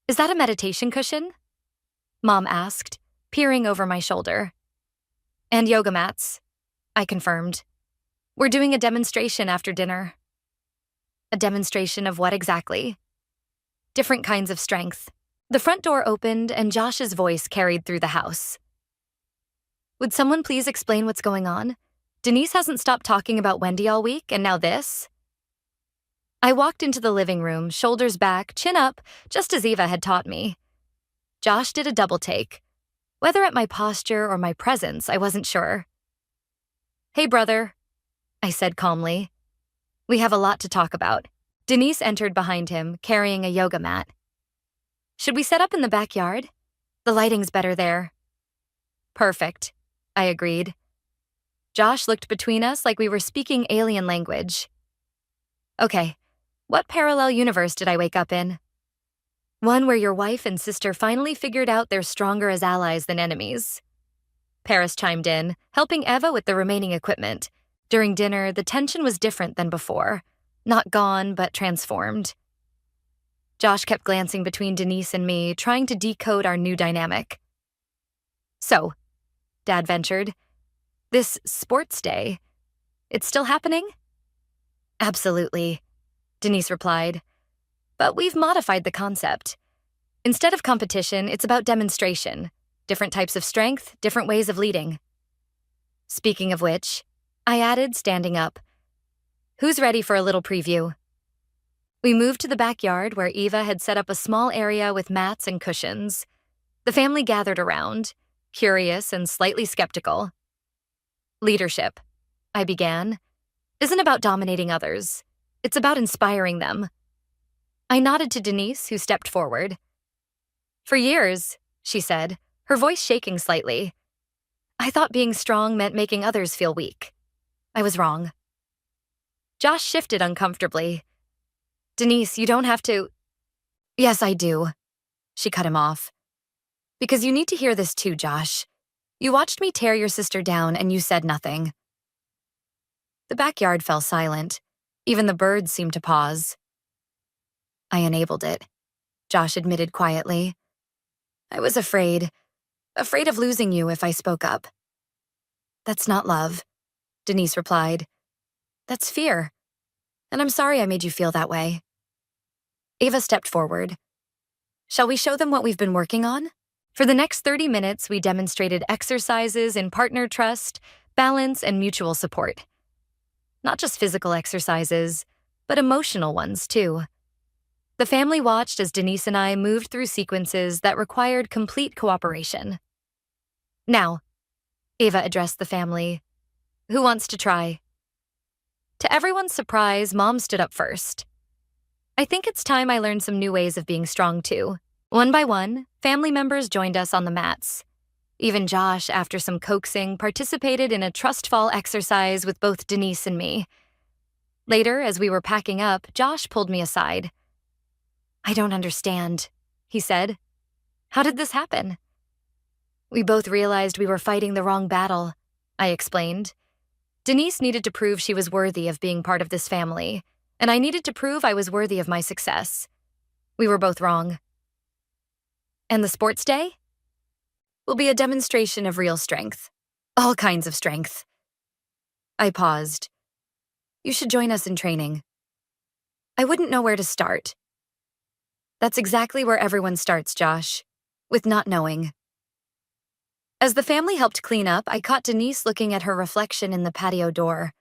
Is that a meditation cushion? Mom asked, peering over my shoulder. And yoga mats, I confirmed. We're doing a demonstration after dinner. A demonstration of what exactly? Different kinds of strength. The front door opened and Josh's voice carried through the house. Would someone please explain what's going on? Denise hasn't stopped talking about Wendy all week, and now this? I walked into the living room, shoulders back, chin up, just as Eva had taught me. Josh did a double take. Whether at my posture or my presence, I wasn't sure. Hey, brother, I said calmly. We have a lot to talk about. Denise entered behind him, carrying a yoga mat. Should we set up in the backyard? The lighting's better there. Perfect, I agreed. Josh looked between us like we were speaking alien language. Okay, what parallel universe did I wake up in? One where your wife and sister finally figured out they're stronger as allies than enemies. Paris chimed in, helping Eva with the remaining equipment. During dinner, the tension was different than before. Not gone, but transformed. Josh kept glancing between Denise and me, trying to decode our new dynamic. So, Dad ventured, this sports day, it's still happening? Absolutely, Denise replied. But we've modified the concept. Instead of competition, it's about demonstration. Different types of strength, different ways of leading. Speaking of which, I added, standing up. Who's ready for a little preview? We moved to the backyard where Eva had set up a small area with mats and cushions. The family gathered around, curious and slightly skeptical. Leadership, I began, isn't about dominating others. It's about inspiring them. I nodded to Denise, who stepped forward. For years, she said, her voice shaking slightly, I thought being strong meant making others feel weak. I was wrong. Josh shifted uncomfortably. Denise, you don't have to. Yes, I do. She cut him off. Because you need to hear this too, Josh. You watched me tear your sister down and you said nothing. The backyard fell silent. Even the birds seemed to pause. I enabled it, Josh admitted quietly. I was afraid of losing you if I spoke up. That's not love, Denise replied. That's fear. And I'm sorry I made you feel that way. Eva stepped forward. Shall we show them what we've been working on? For the next 30 minutes, we demonstrated exercises in partner trust, balance, and mutual support. Not just physical exercises, but emotional ones, too. The family watched as Denise and I moved through sequences that required complete cooperation. Now, Eva addressed the family. Who wants to try? To everyone's surprise, Mom stood up first. I think it's time I learned some new ways of being strong, too. One by one, family members joined us on the mats. Even Josh, after some coaxing, participated in a trust fall exercise with both Denise and me. Later, as we were packing up, Josh pulled me aside. I don't understand, he said. How did this happen? We both realized we were fighting the wrong battle, I explained. Denise needed to prove she was worthy of being part of this family, and I needed to prove I was worthy of my success. We were both wrong. And the sports day? Will be a demonstration of real strength. All kinds of strength. I paused. You should join us in training. I wouldn't know where to start. That's exactly where everyone starts, Josh, with not knowing. As the family helped clean up, I caught Denise looking at her reflection in the patio door.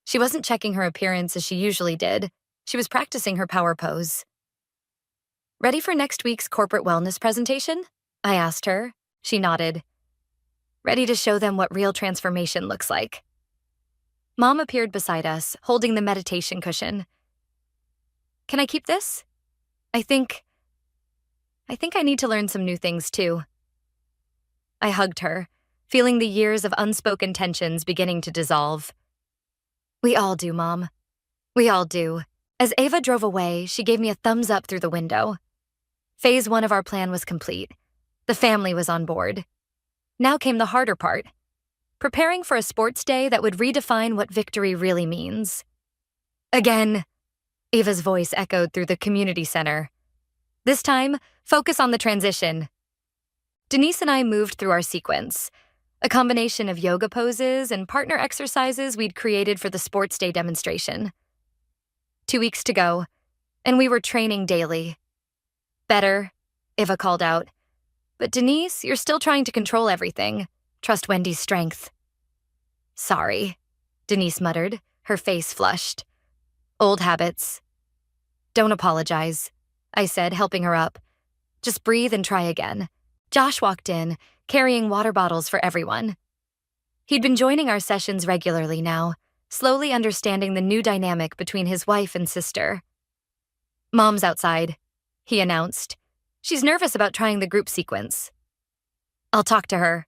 She wasn't checking her appearance as she usually did. She was practicing her power pose. Ready for next week's corporate wellness presentation? I asked her. She nodded. Ready to show them what real transformation looks like. Mom appeared beside us, holding the meditation cushion. Can I keep this? I think I need to learn some new things too. I hugged her, feeling the years of unspoken tensions beginning to dissolve. We all do, Mom. We all do. As Eva drove away, she gave me a thumbs up through the window. Phase 1 of our plan was complete. The family was on board. Now came the harder part. Preparing for a sports day that would redefine what victory really means. Again, Eva's voice echoed through the community center. This time, focus on the transition. Denise and I moved through our sequence, a combination of yoga poses and partner exercises we'd created for the sports day demonstration. 2 weeks to go, and we were training daily. Better, Eva called out. But Denise, you're still trying to control everything. Trust Wendy's strength. Sorry, Denise muttered, her face flushed. Old habits. Don't apologize, I said, helping her up. Just breathe and try again. Josh walked in, carrying water bottles for everyone. He'd been joining our sessions regularly now, slowly understanding the new dynamic between his wife and sister. Mom's outside, he announced. She's nervous about trying the group sequence. I'll talk to her.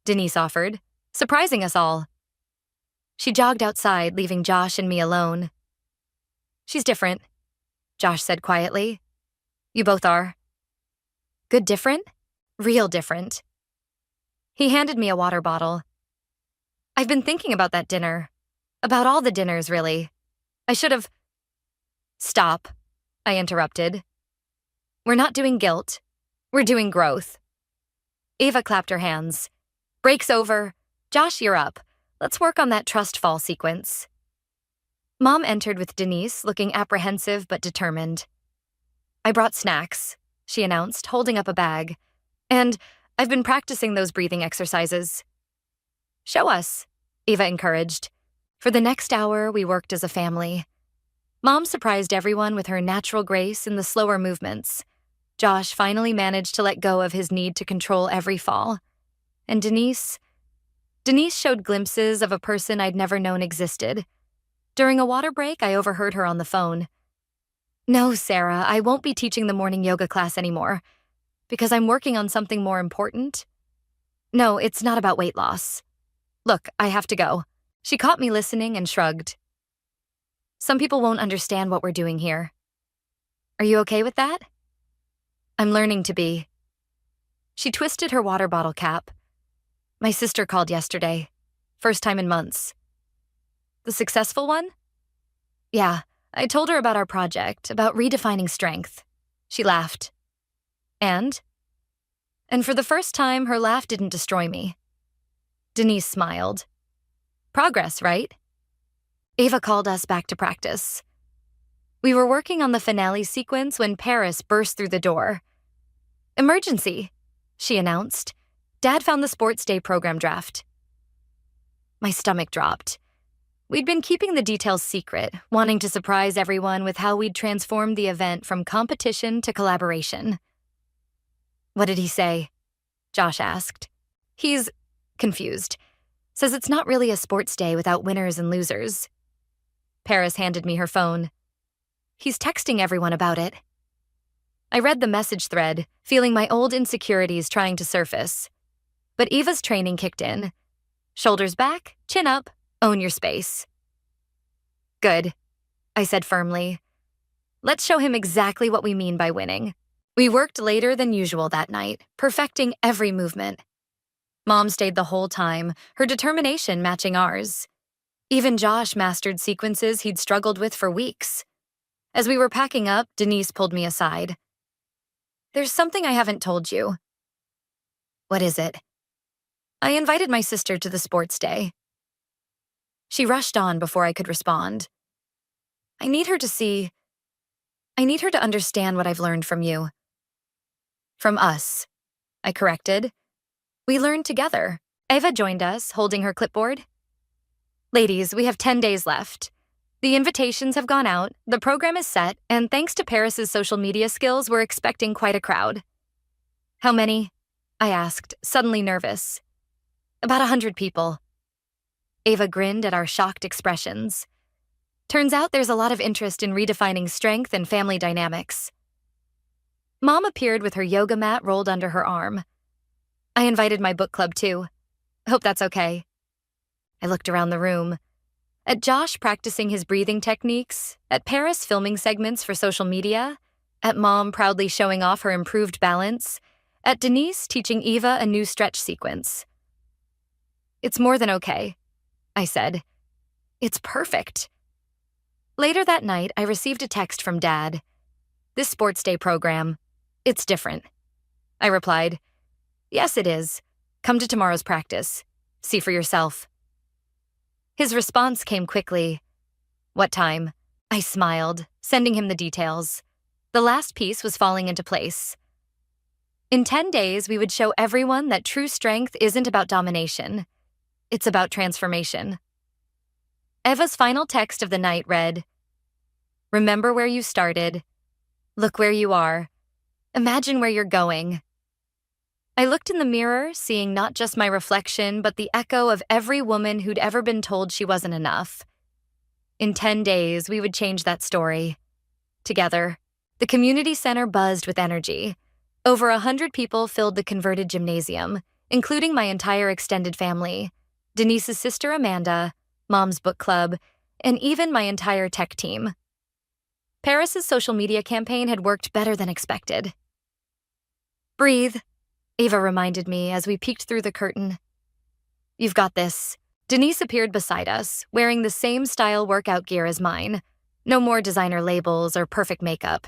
Denise offered, surprising us all. She jogged outside, leaving Josh and me alone. She's different, Josh said quietly. You both are. Good different? Real different. He handed me a water bottle. I've been thinking about that dinner. About all the dinners, really. I should have... Stop, I interrupted. We're not doing guilt. We're doing growth. Ava clapped her hands. Break's over. Josh, you're up. Let's work on that trust fall sequence. Mom entered with Denise, looking apprehensive but determined. I brought snacks, she announced, holding up a bag. And I've been practicing those breathing exercises. Show us, Ava encouraged. For the next hour, we worked as a family. Mom surprised everyone with her natural grace in the slower movements. Josh finally managed to let go of his need to control every fall. And Denise showed glimpses of a person I'd never known existed. During a water break, I overheard her on the phone. No, Sarah, I won't be teaching the morning yoga class anymore. Because I'm working on something more important. No, it's not about weight loss. Look, I have to go. She caught me listening and shrugged. Some people won't understand what we're doing here. Are you okay with that? I'm learning to be. She twisted her water bottle cap. My sister called yesterday. First time in months. The successful one? Yeah, I told her about our project, about redefining strength. She laughed. And for the first time, her laugh didn't destroy me. Denise smiled. Progress, right? Ava called us back to practice. We were working on the finale sequence when Paris burst through the door. Emergency, she announced. Dad found the sports day program draft. My stomach dropped. We'd been keeping the details secret, wanting to surprise everyone with how we'd transformed the event from competition to collaboration. What did he say? Josh asked. He's confused. Says it's not really a sports day without winners and losers. Paris handed me her phone. He's texting everyone about it. I read the message thread, feeling my old insecurities trying to surface. But Eva's training kicked in. Shoulders back, chin up, own your space. Good, I said firmly. Let's show him exactly what we mean by winning. We worked later than usual that night, perfecting every movement. Mom stayed the whole time, her determination matching ours. Even Josh mastered sequences he'd struggled with for weeks. As we were packing up, Denise pulled me aside. There's something I haven't told you. What is it? I invited my sister to the sports day. She rushed on before I could respond. I need her to understand what I've learned from you. From us, I corrected. We learned together. Ava joined us, holding her clipboard. Ladies, we have 10 days left. The invitations have gone out, the program is set, and thanks to Paris's social media skills, we're expecting quite a crowd. How many? I asked, suddenly nervous. About 100 people. Ava grinned at our shocked expressions. Turns out there's a lot of interest in redefining strength and family dynamics. Mom appeared with her yoga mat rolled under her arm. I invited my book club too. Hope that's okay. I looked around the room. At Josh practicing his breathing techniques, at Paris filming segments for social media, at Mom proudly showing off her improved balance, at Denise teaching Eva a new stretch sequence. It's more than okay, I said. It's perfect. Later that night, I received a text from Dad. This sports day program, it's different. I replied, Yes, it is. Come to tomorrow's practice. See for yourself. His response came quickly. What time? I smiled, sending him the details. The last piece was falling into place. In 10 days, we would show everyone that true strength isn't about domination. It's about transformation. Eva's final text of the night read, Remember where you started. Look where you are. Imagine where you're going. I looked in the mirror, seeing not just my reflection, but the echo of every woman who'd ever been told she wasn't enough. In 10 days, we would change that story. Together, the community center buzzed with energy. Over 100 people filled the converted gymnasium, including my entire extended family, Denise's sister Amanda, Mom's book club, and even my entire tech team. Paris's social media campaign had worked better than expected. "Breathe," Ava reminded me as we peeked through the curtain. "You've got this." Denise appeared beside us, wearing the same style workout gear as mine. No more designer labels or perfect makeup.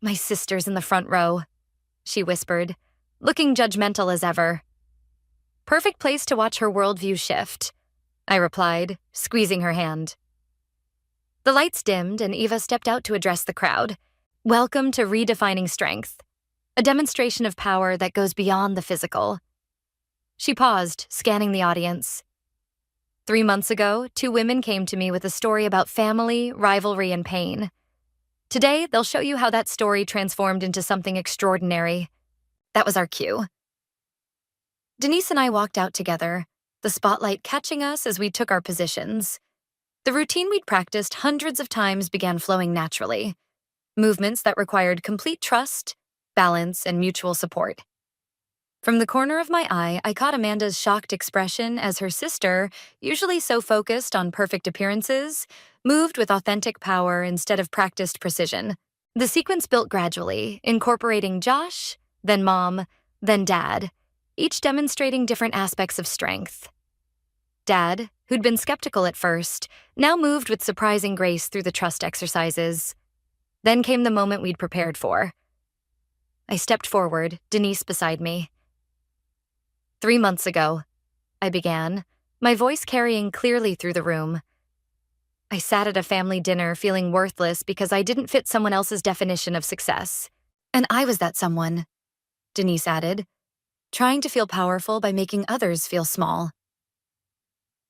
"My sister's in the front row," she whispered, looking judgmental as ever. "Perfect place to watch her worldview shift," I replied, squeezing her hand. The lights dimmed and Eva stepped out to address the crowd. "Welcome to Redefining Strength, a demonstration of power that goes beyond the physical." She paused, scanning the audience. 3 months ago, 2 women came to me with a story about family, rivalry, and pain. Today, they'll show you how that story transformed into something extraordinary. That was our cue. Denise and I walked out together, the spotlight catching us as we took our positions. The routine we'd practiced hundreds of times began flowing naturally. Movements that required complete trust, balance, and mutual support. From the corner of my eye, I caught Amanda's shocked expression as her sister, usually so focused on perfect appearances, moved with authentic power instead of practiced precision. The sequence built gradually, incorporating Josh, then Mom, then Dad, each demonstrating different aspects of strength. Dad, who'd been skeptical at first, now moved with surprising grace through the trust exercises. Then came the moment we'd prepared for. I stepped forward, Denise beside me. 3 months ago, I began, my voice carrying clearly through the room. I sat at a family dinner feeling worthless because I didn't fit someone else's definition of success. And I was that someone, Denise added, trying to feel powerful by making others feel small.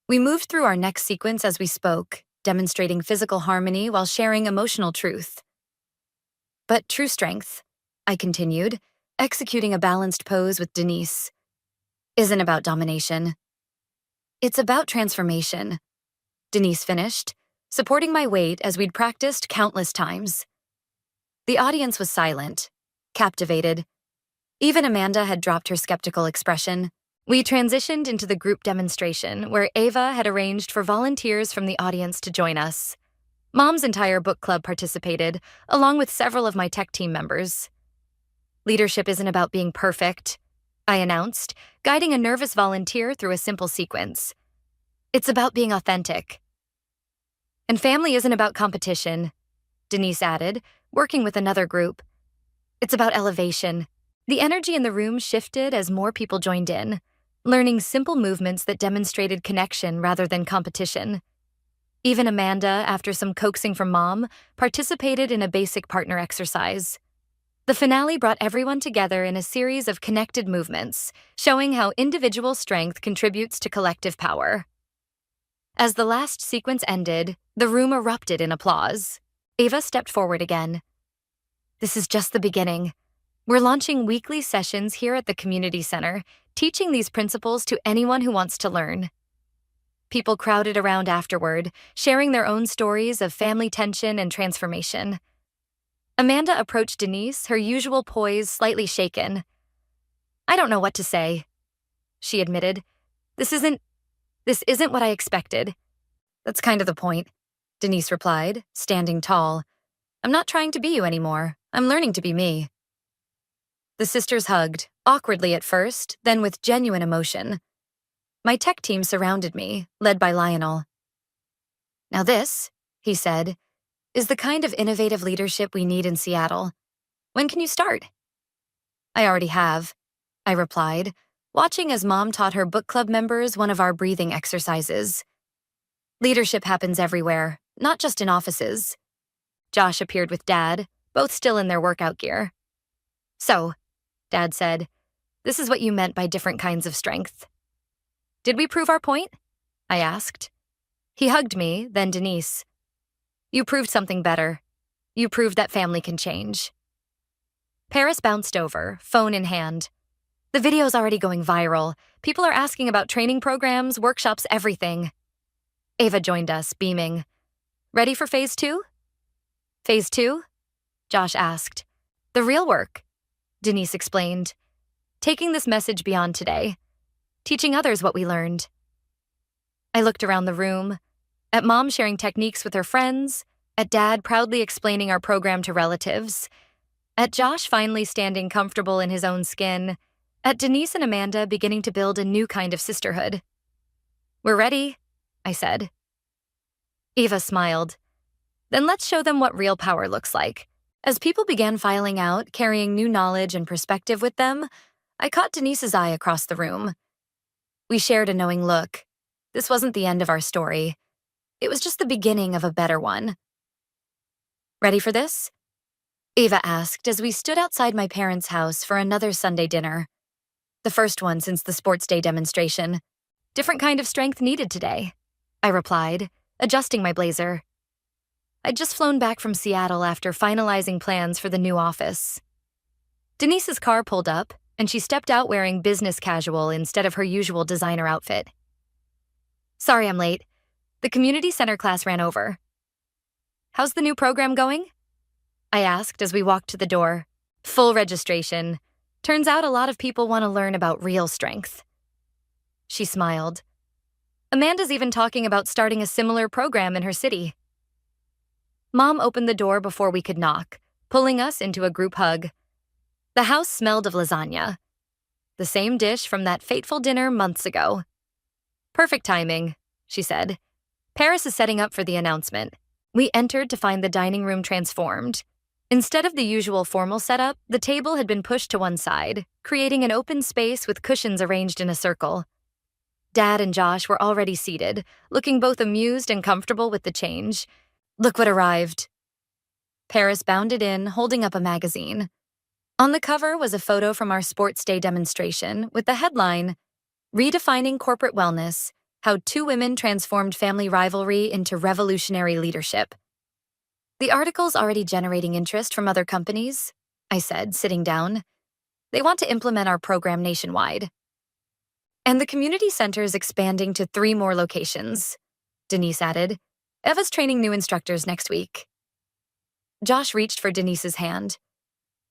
We moved through our next sequence as we spoke, demonstrating physical harmony while sharing emotional truth. But true strength, I continued, executing a balanced pose with Denise, isn't about domination. It's about transformation, Denise finished, supporting my weight as we'd practiced countless times. The audience was silent, captivated. Even Amanda had dropped her skeptical expression. We transitioned into the group demonstration, where Ava had arranged for volunteers from the audience to join us. Mom's entire book club participated, along with several of my tech team members. "Leadership isn't about being perfect," I announced, guiding a nervous volunteer through a simple sequence. "It's about being authentic." "And family isn't about competition," Denise added, working with another group. "It's about elevation." The energy in the room shifted as more people joined in, learning simple movements that demonstrated connection rather than competition. Even Amanda, after some coaxing from Mom, participated in a basic partner exercise. The finale brought everyone together in a series of connected movements, showing how individual strength contributes to collective power. As the last sequence ended, the room erupted in applause. Ava stepped forward again. "This is just the beginning. We're launching weekly sessions here at the community center, teaching these principles to anyone who wants to learn." People crowded around afterward, sharing their own stories of family tension and transformation. Amanda approached Denise, her usual poise slightly shaken. "I don't know what to say," she admitted. This isn't what I expected." "That's kind of the point," Denise replied, standing tall. "I'm not trying to be you anymore. I'm learning to be me." The sisters hugged, awkwardly at first, then with genuine emotion. My tech team surrounded me, led by Lionel. "Now this," he said, "is the kind of innovative leadership we need in Seattle. When can you start?" "I already have," I replied, watching as Mom taught her book club members one of our breathing exercises. Leadership happens everywhere, not just in offices. Josh appeared with Dad, both still in their workout gear. "So," Dad said, "this is what you meant by different kinds of strength." "Did we prove our point?" I asked. He hugged me, then Denise. "You proved something better. You proved that family can change." Paris bounced over, phone in hand. "The video's already going viral. People are asking about training programs, workshops, everything." Ava joined us, beaming. "Ready for phase 2? "Phase 2? Josh asked. "The real work," Denise explained. taking this message beyond today, teaching others what we learned. I looked around the room, at Mom sharing techniques with her friends, at Dad proudly explaining our program to relatives, at Josh finally standing comfortable in his own skin, at Denise and Amanda beginning to build a new kind of sisterhood. "We're ready," I said. Eva smiled. "Then let's show them what real power looks like." As people began filing out, carrying new knowledge and perspective with them, I caught Denise's eye across the room. We shared a knowing look. This wasn't the end of our story. It was just the beginning of a better one. "Ready for this?" Eva asked as we stood outside my parents' house for another Sunday dinner. The first one since the sports day demonstration. "Different kind of strength needed today," I replied, adjusting my blazer. I'd just flown back from Seattle after finalizing plans for the new office. Denise's car pulled up, and she stepped out wearing business casual instead of her usual designer outfit. "Sorry I'm late. The community center class ran over." "How's the new program going?" I asked as we walked to the door. "Full registration. Turns out a lot of people want to learn about real strength." She smiled. "Amanda's even talking about starting a similar program in her city." Mom opened the door before we could knock, pulling us into a group hug. The house smelled of lasagna, the same dish from that fateful dinner months ago. "Perfect timing," she said. "Paris is setting up for the announcement." We entered to find the dining room transformed. Instead of the usual formal setup, the table had been pushed to one side, creating an open space with cushions arranged in a circle. Dad and Josh were already seated, looking both amused and comfortable with the change. "Look what arrived." Paris bounded in, holding up a magazine. On the cover was a photo from our sports day demonstration with the headline, "Redefining Corporate Wellness, How Two Women Transformed Family Rivalry into Revolutionary Leadership." "The article's already generating interest from other companies," I said, sitting down. "They want to implement our program nationwide." "And the community center is expanding to 3 more locations," Denise added. "Eva's training new instructors next week." Josh reached for Denise's hand.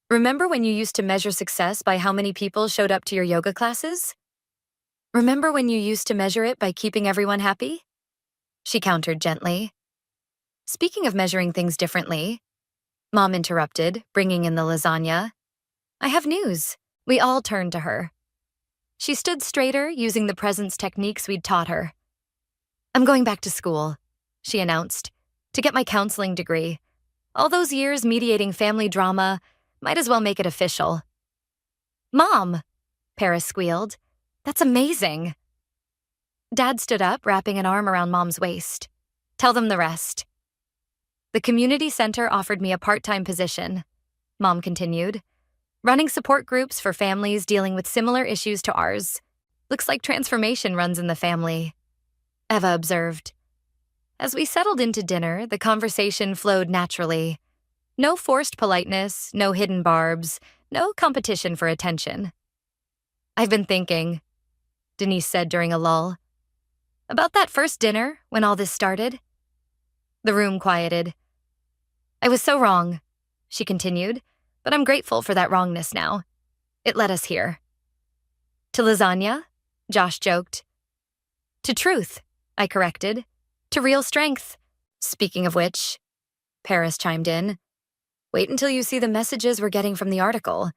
"Remember when you used to measure success by how many people showed up to your yoga classes? Remember when you used to measure it by keeping everyone happy?" She countered gently. "Speaking of measuring things differently," Mom interrupted, bringing in the lasagna, "I have news." We all turned to her. She stood straighter, using the presence techniques we'd taught her. "I'm going back to school," she announced, "to get my counseling degree. All those years mediating family drama, might as well make it official." "Mom," Paris squealed, "that's amazing." Dad stood up, wrapping an arm around Mom's waist. "Tell them the rest." "The community center offered me a part-time position," Mom continued, "running support groups for families dealing with similar issues to ours. Looks like transformation runs in the family," Eva observed. As we settled into dinner, the conversation flowed naturally. No forced politeness, no hidden barbs, no competition for attention. "I've been thinking," Denise said during a lull, "about that first dinner when all this started." The room quieted. "I was so wrong," she continued, "but I'm grateful for that wrongness now. It led us here." "To lasagna?" Josh joked. "To truth," I corrected. "To real strength." "Speaking of which," Paris chimed in, "wait until you see the messages we're getting from the article.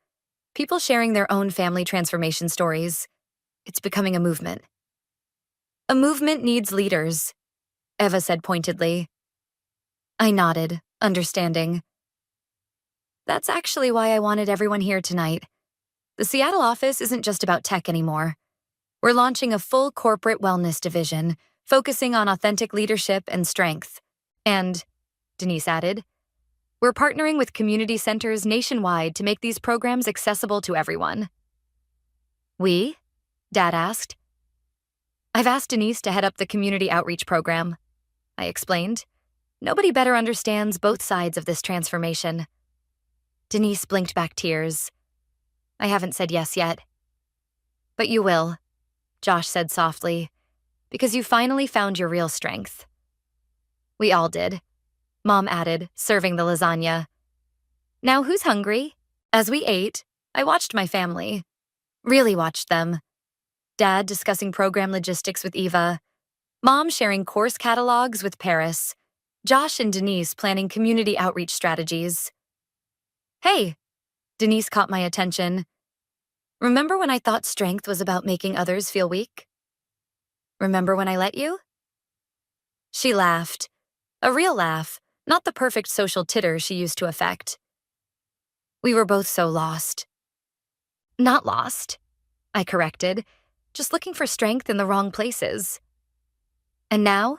People sharing their own family transformation stories. It's becoming a movement." "A movement needs leaders," Eva said pointedly. I nodded, understanding. "That's actually why I wanted everyone here tonight. The Seattle office isn't just about tech anymore. We're launching a full corporate wellness division, focusing on authentic leadership and strength. And," Denise added, "we're partnering with community centers nationwide to make these programs accessible to everyone." "We?" Dad asked. "I've asked Denise to head up the community outreach program," I explained. "Nobody better understands both sides of this transformation." Denise blinked back tears. "I haven't said yes yet." "But you will," Josh said softly, "because you finally found your real strength." We all did, Mom added, serving the lasagna. "Now who's hungry?" As we ate, I watched my family. Really watched them. Dad discussing program logistics with Eva, Mom sharing course catalogs with Paris, Josh and Denise planning community outreach strategies. Hey, Denise caught my attention. Remember when I thought strength was about making others feel weak? Remember when I let you? She laughed. A real laugh, not the perfect social titter she used to affect. We were both so lost. Not lost, I corrected, just looking for strength in the wrong places. And now?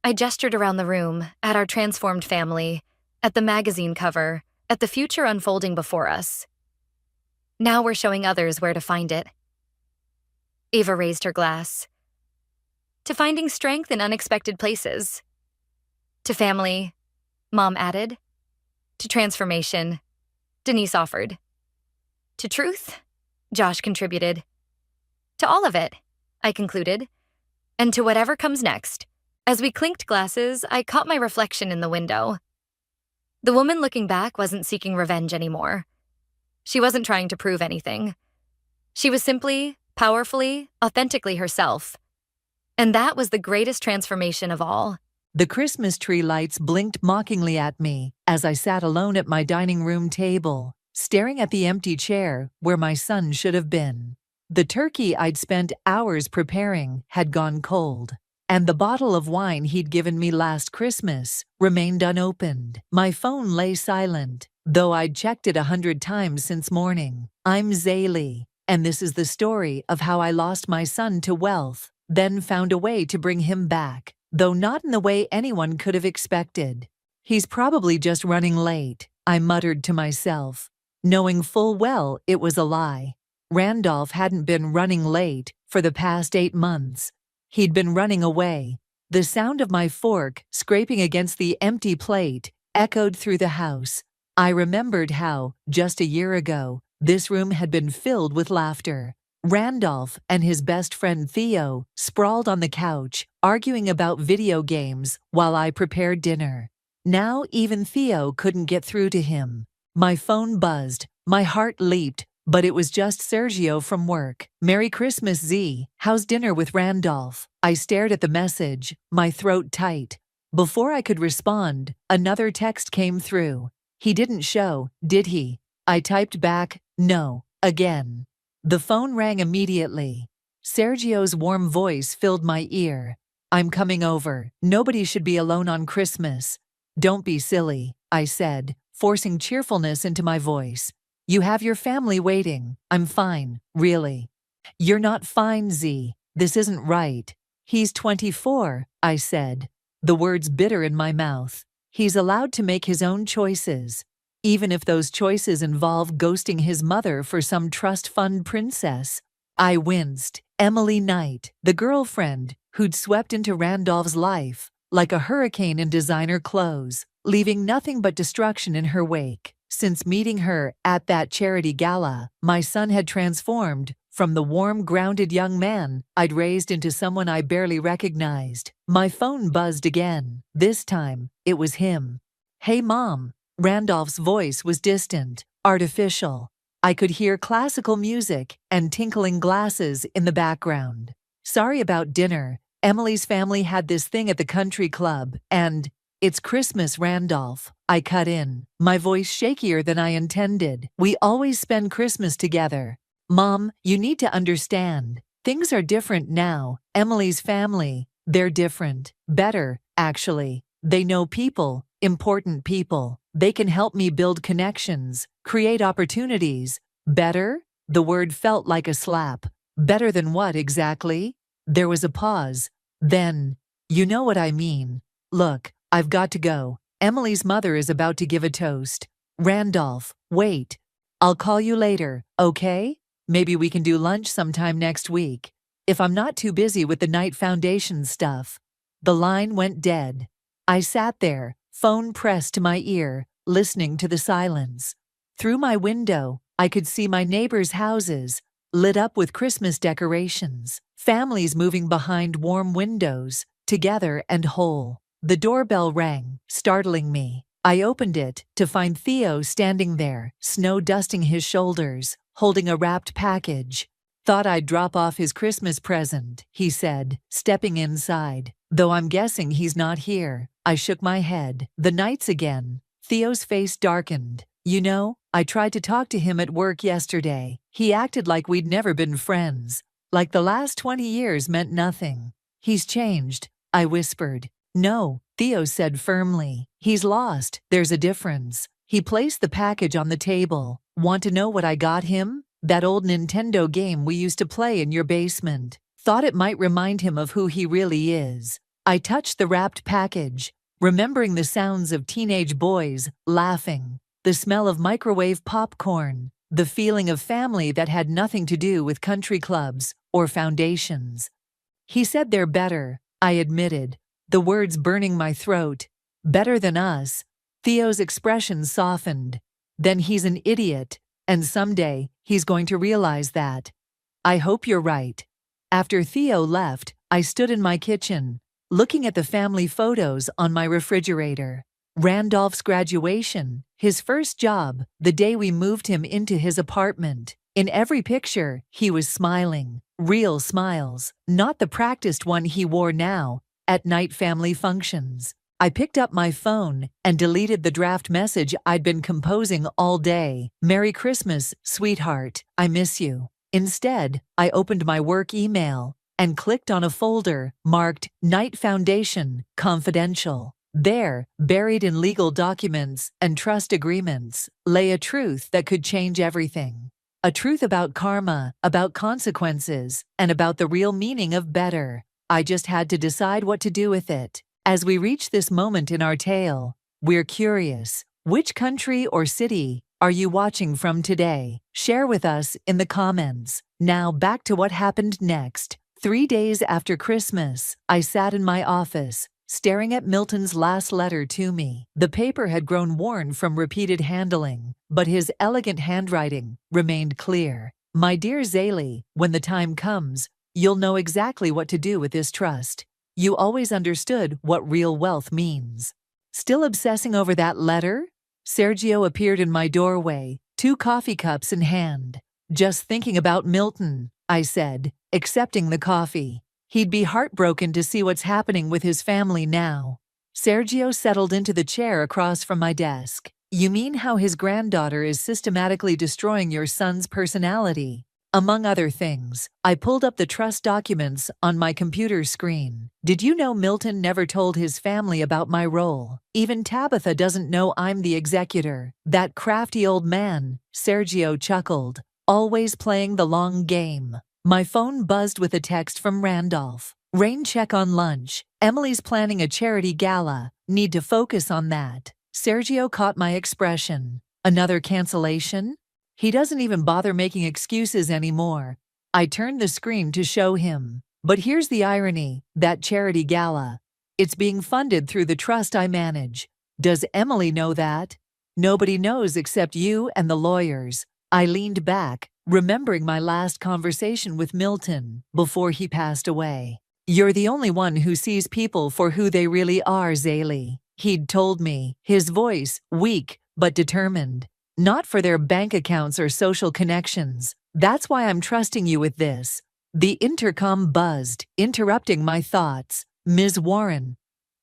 I gestured around the room, at our transformed family, at the magazine cover, at the future unfolding before us. Now we're showing others where to find it. Eva raised her glass. To finding strength in unexpected places. To family, Mom added. To transformation, Denise offered. To truth, Josh contributed. To all of it, I concluded. And to whatever comes next. As we clinked glasses, I caught my reflection in the window. The woman looking back wasn't seeking revenge anymore. She wasn't trying to prove anything. She was simply, powerfully, authentically herself. And that was the greatest transformation of all. The Christmas tree lights blinked mockingly at me as I sat alone at my dining room table, staring at the empty chair where my son should have been. The turkey I'd spent hours preparing had gone cold, and the bottle of wine he'd given me last Christmas remained unopened. My phone lay silent, though I'd checked it 100 times since morning. I'm Zaylee, and this is the story of how I lost my son to wealth, then found a way to bring him back, though not in the way anyone could have expected. He's probably just running late, I muttered to myself, knowing full well it was a lie. Randolph hadn't been running late for the past 8 months. He'd been running away. The sound of my fork scraping against the empty plate echoed through the house. I remembered how, just a year ago, this room had been filled with laughter. Randolph and his best friend Theo sprawled on the couch, arguing about video games while I prepared dinner. Now even Theo couldn't get through to him. My phone buzzed, my heart leaped, but it was just Sergio from work. "Merry Christmas, Z. How's dinner with Randolph?" I stared at the message, my throat tight. Before I could respond, another text came through. "He didn't show, did he?" I typed back, "No," again. The phone rang immediately. Sergio's warm voice filled my ear. "I'm coming over. Nobody should be alone on Christmas." "Don't be silly," I said, forcing cheerfulness into my voice. "You have your family waiting. I'm fine, really." "You're not fine, Z. This isn't right." "He's 24, I said, the words bitter in my mouth. "He's allowed to make his own choices, even if those choices involve ghosting his mother for some trust fund princess." I winced. Emily Knight, the girlfriend who'd swept into Randolph's life like a hurricane in designer clothes, leaving nothing but destruction in her wake. Since meeting her at that charity gala, my son had transformed from the warm, grounded young man I'd raised into someone I barely recognized. My phone buzzed again. This time, it was him. "Hey, Mom." Randolph's voice was distant, artificial. I could hear classical music and tinkling glasses in the background. "Sorry about dinner. Emily's family had this thing at the country club, and it's Christmas, Randolph." I cut in, my voice shakier than I intended. "We always spend Christmas together. Mom, you need to understand. Things are different now. Emily's family, they're different. Better, actually. They know people, important people. They can help me build connections, create opportunities." "Better?" The word felt like a slap. "Better than what exactly?" There was a pause. Then, "You know what I mean. Look, I've got to go. Emily's mother is about to give a toast." "Randolph, wait. I'll call you later, okay? Maybe we can do lunch sometime next week, if I'm not too busy with the Knight Foundation stuff." The line went dead. I sat there, phone pressed to my ear, listening to the silence. Through my window, I could see my neighbors' houses, lit up with Christmas decorations, families moving behind warm windows, together and whole. The doorbell rang, startling me. I opened it to find Theo standing there, snow dusting his shoulders, holding a wrapped package. "Thought I'd drop off his Christmas present," he said, stepping inside. "Though I'm guessing he's not here." I shook my head. "The nights again." Theo's face darkened. "You know, I tried to talk to him at work yesterday. He acted like we'd never been friends. Like the last 20 years meant nothing." "He's changed," I whispered. "No," Theo said firmly. "He's lost. There's a difference." He placed the package on the table. "Want to know what I got him? That old Nintendo game we used to play in your basement. Thought it might remind him of who he really is." I touched the wrapped package, remembering the sounds of teenage boys laughing, the smell of microwave popcorn, the feeling of family that had nothing to do with country clubs or foundations. "He said they're better," I admitted, the words burning my throat. "Better than us." Theo's expression softened. "Then he's an idiot, and someday he's going to realize that." "I hope you're right." After Theo left, I stood in my kitchen, looking at the family photos on my refrigerator. Randolph's graduation, his first job, the day we moved him into his apartment. In every picture, he was smiling. Real smiles, not the practiced one he wore now at night family functions. I picked up my phone and deleted the draft message I'd been composing all day. "Merry Christmas, sweetheart. I miss you." Instead, I opened my work email and clicked on a folder marked Night Foundation, Confidential. There, buried in legal documents and trust agreements, lay a truth that could change everything. A truth about karma, about consequences, and about the real meaning of better. I just had to decide what to do with it. As we reach this moment in our tale, we're curious. Which country or city are you watching from today? Share with us in the comments. Now back to what happened next. 3 days after Christmas, I sat in my office, staring at Milton's last letter to me. The paper had grown worn from repeated handling, but his elegant handwriting remained clear. "My dear Zaylee, when the time comes, you'll know exactly what to do with this trust. You always understood what real wealth means." Still obsessing over that letter? Sergio appeared in my doorway, 2 coffee cups in hand. "Just thinking about Milton," I said, accepting the coffee. "He'd be heartbroken to see what's happening with his family now." Sergio settled into the chair across from my desk. "You mean how his granddaughter is systematically destroying your son's personality?" "Among other things." I pulled up the trust documents on my computer screen. "Did you know Milton never told his family about my role? Even Tabitha doesn't know I'm the executor." "That crafty old man," Sergio chuckled. "Always playing the long game." My phone buzzed with a text from Randolph. "Rain check on lunch. Emily's planning a charity gala. Need to focus on that." Sergio caught my expression. "Another cancellation?" He doesn't even bother making excuses anymore. I turned the screen to show him. "But here's the irony, that charity gala. It's being funded through the trust I manage. Does Emily know that?" "Nobody knows except you and the lawyers." I leaned back, remembering my last conversation with Milton before he passed away. "You're the only one who sees people for who they really are, Zaylee," he'd told me, his voice weak but determined. "Not for their bank accounts or social connections. That's why I'm trusting you with this." The intercom buzzed, interrupting my thoughts. "Ms. Warren,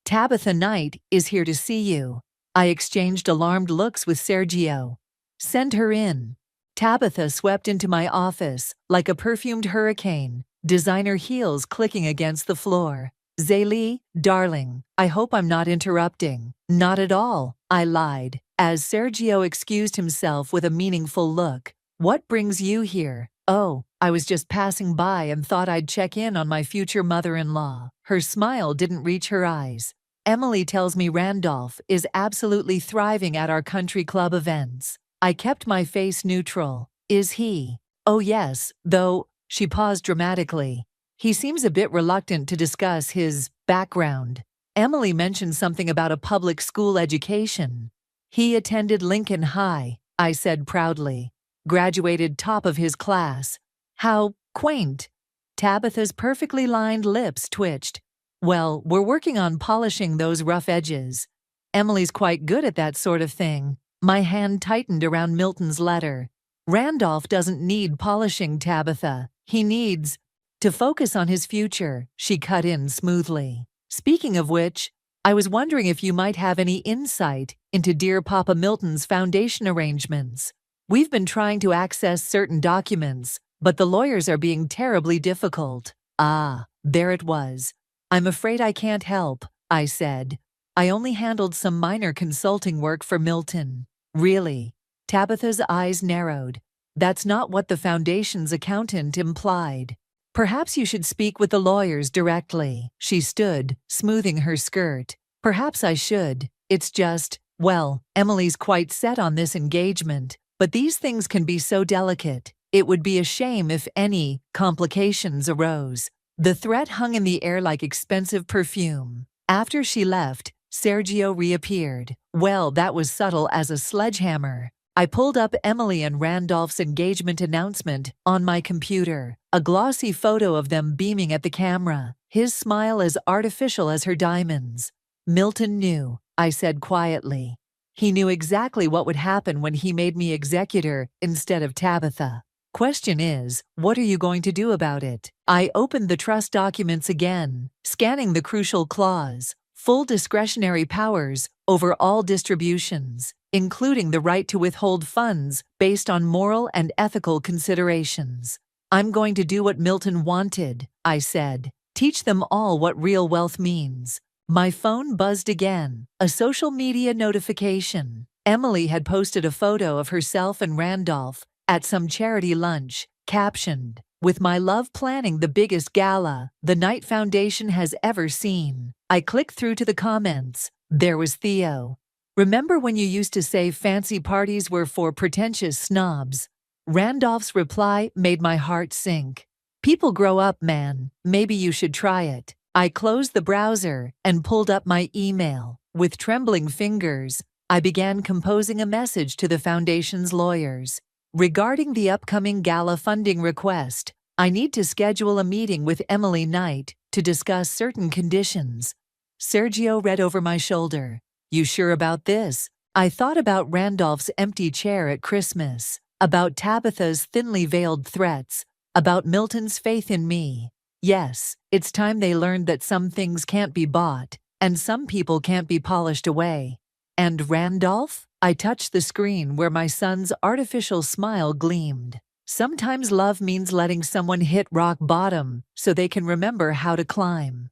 Tabitha Knight is here to see you." I exchanged alarmed looks with Sergio. "Send her in." Tabitha swept into my office like a perfumed hurricane, designer heels clicking against the floor. "Zaylee, darling, I hope I'm not interrupting." "Not at all," I lied, as Sergio excused himself with a meaningful look. "What brings you here?" "Oh, I was just passing by and thought I'd check in on my future mother-in-law." Her smile didn't reach her eyes. "Emily tells me Randolph is absolutely thriving at our country club events." I kept my face neutral. "Is he?" "Oh yes, though," she paused dramatically. "He seems a bit reluctant to discuss his background." Emily mentioned something about a public school education. "He attended Lincoln High," I said proudly. "Graduated top of his class." "How quaint." Tabitha's perfectly lined lips twitched. "Well, we're working on polishing those rough edges. Emily's quite good at that sort of thing." My hand tightened around Milton's letter. Randolph doesn't need polishing, Tabitha. He needs to focus on his future, she cut in smoothly. Speaking of which, I was wondering if you might have any insight into dear Papa Milton's foundation arrangements. We've been trying to access certain documents, but the lawyers are being terribly difficult. Ah, there it was. I'm afraid I can't help, I said. I only handled some minor consulting work for Milton. Really? Tabitha's eyes narrowed. That's not what the foundation's accountant implied. Perhaps you should speak with the lawyers directly. She stood, smoothing her skirt. Perhaps I should. It's just, well, Emily's quite set on this engagement, but these things can be so delicate. It would be a shame if any complications arose. The threat hung in the air like expensive perfume. After she left, Sergio reappeared. Well, that was subtle as a sledgehammer. I pulled up Emily and Randolph's engagement announcement on my computer, a glossy photo of them beaming at the camera, his smile as artificial as her diamonds. Milton knew, I said quietly. He knew exactly what would happen when he made me executor instead of Tabitha. Question is, what are you going to do about it? I opened the trust documents again, scanning the crucial clause, full discretionary powers over all distributions, including the right to withhold funds based on moral and ethical considerations. I'm going to do what Milton wanted, I said. Teach them all what real wealth means. My phone buzzed again, a social media notification. Emily had posted a photo of herself and Randolph at some charity lunch, captioned, "With my love planning the biggest gala the Knight Foundation has ever seen." I clicked through to the comments. There was Theo. "Remember when you used to say fancy parties were for pretentious snobs?" Randolph's reply made my heart sink. "People grow up, man. Maybe you should try it." I closed the browser and pulled up my email. With trembling fingers, I began composing a message to the foundation's lawyers. Regarding the upcoming gala funding request, I need to schedule a meeting with Emily Knight to discuss certain conditions. Sergio read over my shoulder. "You sure about this?" I thought about Randolph's empty chair at Christmas, about Tabitha's thinly veiled threats, about Milton's faith in me. Yes, it's time they learned that some things can't be bought, and some people can't be polished away. And Randolph? I touched the screen where my son's artificial smile gleamed. Sometimes love means letting someone hit rock bottom so they can remember how to climb.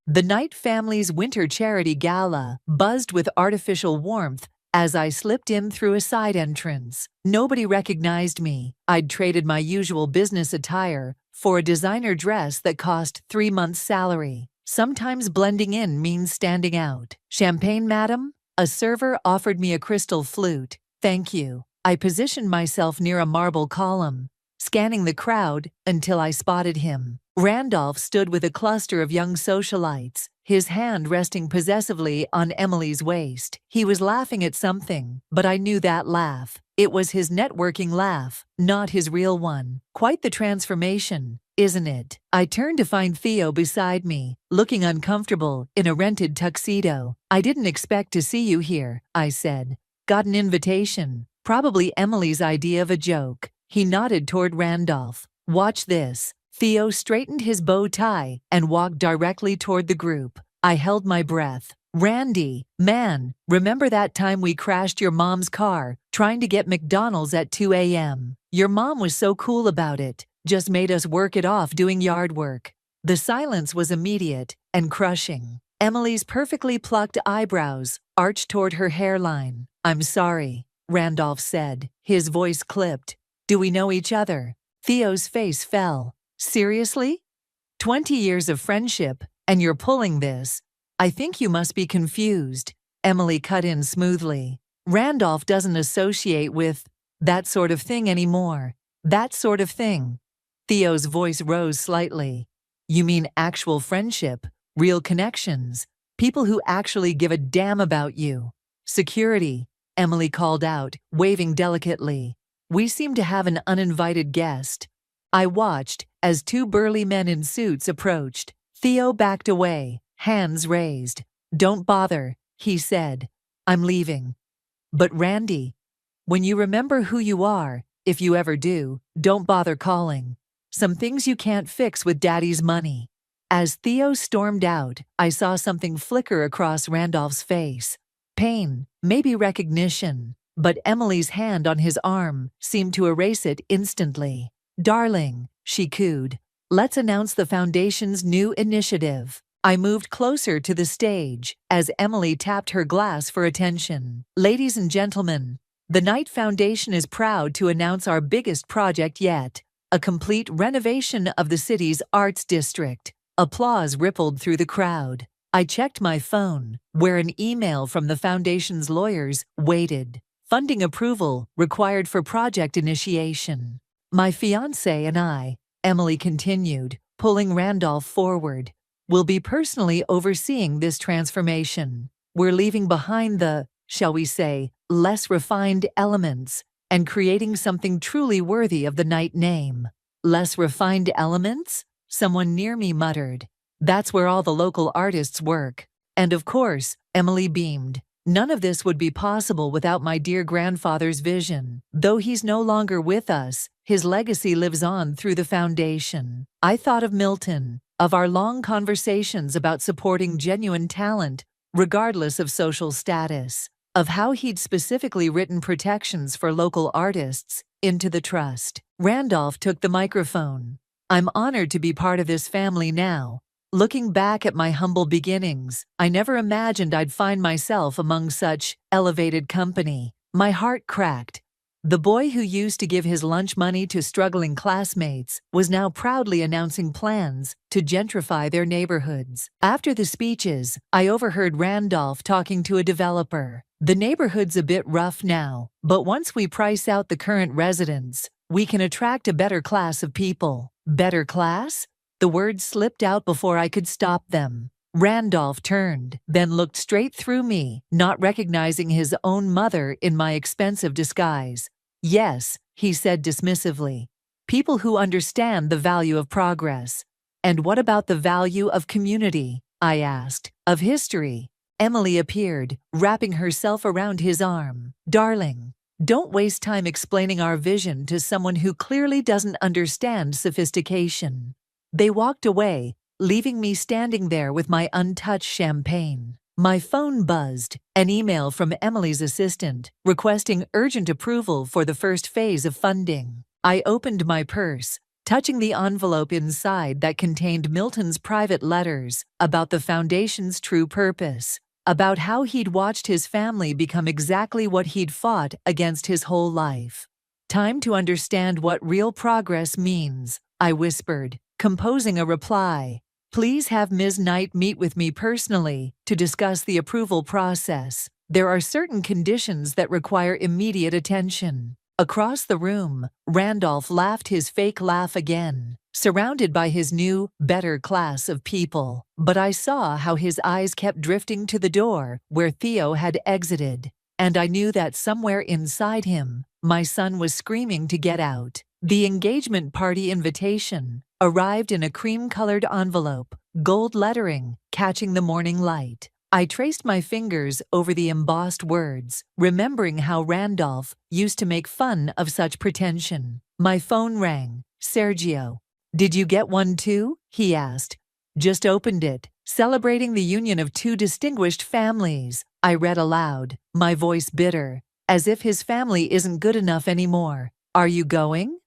The Knight family's winter charity gala buzzed with artificial warmth as I slipped in through a side entrance. Nobody recognized me. I'd traded my usual business attire for a designer dress that cost 3 months' salary. Sometimes blending in means standing out. "Champagne, madam?" A server offered me a crystal flute. "Thank you." I positioned myself near a marble column, scanning the crowd until I spotted him. Randolph stood with a cluster of young socialites, his hand resting possessively on Emily's waist. He was laughing at something, but I knew that laugh. It was his networking laugh, not his real one. Quite the transformation, isn't it? I turned to find Theo beside me, looking uncomfortable in a rented tuxedo. "I didn't expect to see you here," I said. "Got an invitation. Probably Emily's idea of a joke." He nodded toward Randolph. "Watch this." Theo straightened his bow tie and walked directly toward the group. I held my breath. "Randy, man, remember that time we crashed your mom's car trying to get McDonald's at 2 a.m.? Your mom was so cool about it, just made us work it off doing yard work." The silence was immediate and crushing. Emily's perfectly plucked eyebrows arched toward her hairline. "I'm sorry," Randolph said, his voice clipped. "Do we know each other?" Theo's face fell. "Seriously? 20 years of friendship, and you're pulling this? I think you must be confused." Emily cut in smoothly. "Randolph doesn't associate with that sort of thing anymore." "That sort of thing?" Theo's voice rose slightly. "You mean actual friendship, real connections, people who actually give a damn about you." "Security," Emily called out, waving delicately. "We seem to have an uninvited guest." I watched as 2 burly men in suits approached. Theo backed away, hands raised. "Don't bother," he said. "I'm leaving." "But Randy, when you remember who you are, If you ever do, don't bother calling. Some things you can't fix with Daddy's money. As Theo stormed out, I saw something flicker across Randolph's face. Pain, maybe recognition, but Emily's hand on his arm seemed to erase it instantly. "Darling," she cooed, "let's announce the Foundation's new initiative." I moved closer to the stage as Emily tapped her glass for attention. "Ladies and gentlemen, the Knight Foundation is proud to announce our biggest project yet, a complete renovation of the city's arts district." Applause rippled through the crowd. I checked my phone, where an email from the Foundation's lawyers waited. "Funding approval required for project initiation. My fiancé and I," Emily continued, pulling Randolph forward, "will be personally overseeing this transformation. We're leaving behind the, shall we say, less refined elements and creating something truly worthy of the Knight name." "Less refined elements?" someone near me muttered. "That's where all the local artists work." And of course, Emily beamed. "None of this would be possible without my dear grandfather's vision. Though he's no longer with us, his legacy lives on through the Foundation." I thought of Milton, of our long conversations about supporting genuine talent, regardless of social status, of how he'd specifically written protections for local artists into the trust. Randolph took the microphone. "I'm honored to be part of this family now. Looking back at my humble beginnings, I never imagined I'd find myself among such elevated company." My heart cracked. The boy who used to give his lunch money to struggling classmates was now proudly announcing plans to gentrify their neighborhoods. After the speeches, I overheard Randolph talking to a developer. "The neighborhood's a bit rough now, but once we price out the current residents, we can attract a better class of people." "Better class?" The words slipped out before I could stop them. Randolph turned, then looked straight through me, not recognizing his own mother in my expensive disguise. "Yes," he said dismissively. "People who understand the value of progress." "And what about the value of community?" I asked. "Of history?" Emily appeared, wrapping herself around his arm. "Darling, don't waste time explaining our vision to someone who clearly doesn't understand sophistication." They walked away, leaving me standing there with my untouched champagne. My phone buzzed, an email from Emily's assistant, requesting urgent approval for the first phase of funding. I opened my purse, touching the envelope inside that contained Milton's private letters about the Foundation's true purpose, about how he'd watched his family become exactly what he'd fought against his whole life. "Time to understand what real progress means," I whispered, composing a reply. "Please have Ms. Knight meet with me personally to discuss the approval process. There are certain conditions that require immediate attention." Across the room, Randolph laughed his fake laugh again, surrounded by his new, better class of people. But I saw how his eyes kept drifting to the door where Theo had exited, and I knew that somewhere inside him, my son was screaming to get out. The engagement party invitation arrived in a cream-colored envelope, gold lettering catching the morning light. I traced my fingers over the embossed words, remembering how Randolph used to make fun of such pretension. My phone rang. "Sergio, did you get one too?" he asked. "Just opened it. Celebrating the union of two distinguished families," I read aloud, my voice bitter, as if his family isn't good enough anymore. "Are you going?"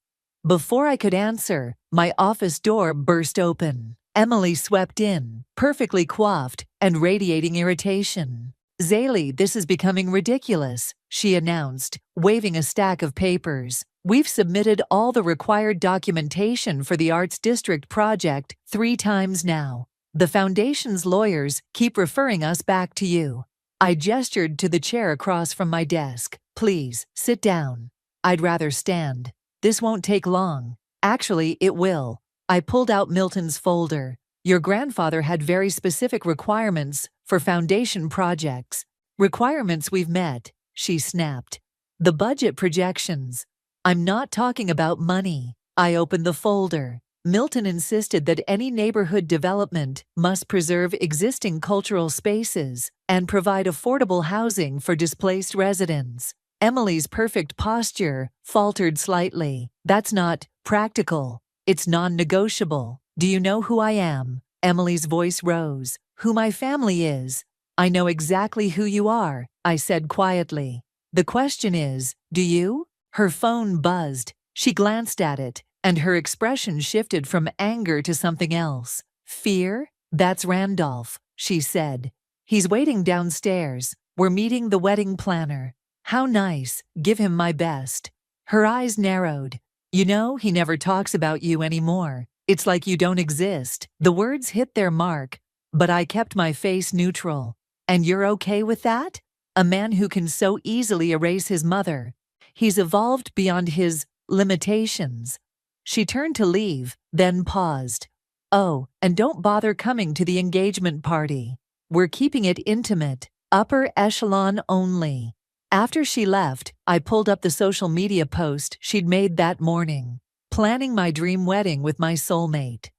Before I could answer, my office door burst open. Emily swept in, perfectly coiffed and radiating irritation. "Zaylee, this is becoming ridiculous," she announced, waving a stack of papers. "We've submitted all the required documentation for the Arts District project 3 times now. The Foundation's lawyers keep referring us back to you." I gestured to the chair across from my desk. "Please, sit down." "I'd rather stand. This won't take long." "Actually, it will." I pulled out Milton's folder. "Your grandfather had very specific requirements for Foundation projects." "Requirements we've met," she snapped. "The budget projections." "I'm not talking about money." I opened the folder. Milton insisted that any neighborhood development must preserve existing cultural spaces and provide affordable housing for displaced residents. Emily's perfect posture faltered slightly. That's not practical. It's non-negotiable. Do you know who I am? Emily's voice rose. Who my family is? I know exactly who you are, I said quietly. The question is, do you? Her phone buzzed. She glanced at it, and her expression shifted from anger to something else. Fear? That's Randolph, she said. He's waiting downstairs. We're meeting the wedding planner. How nice. Give him my best. Her eyes narrowed. You know, he never talks about you anymore. It's like you don't exist. The words hit their mark, but I kept my face neutral. And you're okay with that? A man who can so easily erase his mother. He's evolved beyond his limitations. She turned to leave, then paused. Oh, and don't bother coming to the engagement party. We're keeping it intimate, upper echelon only. After she left, I pulled up the social media post she'd made that morning. Planning my dream wedding with my soulmate.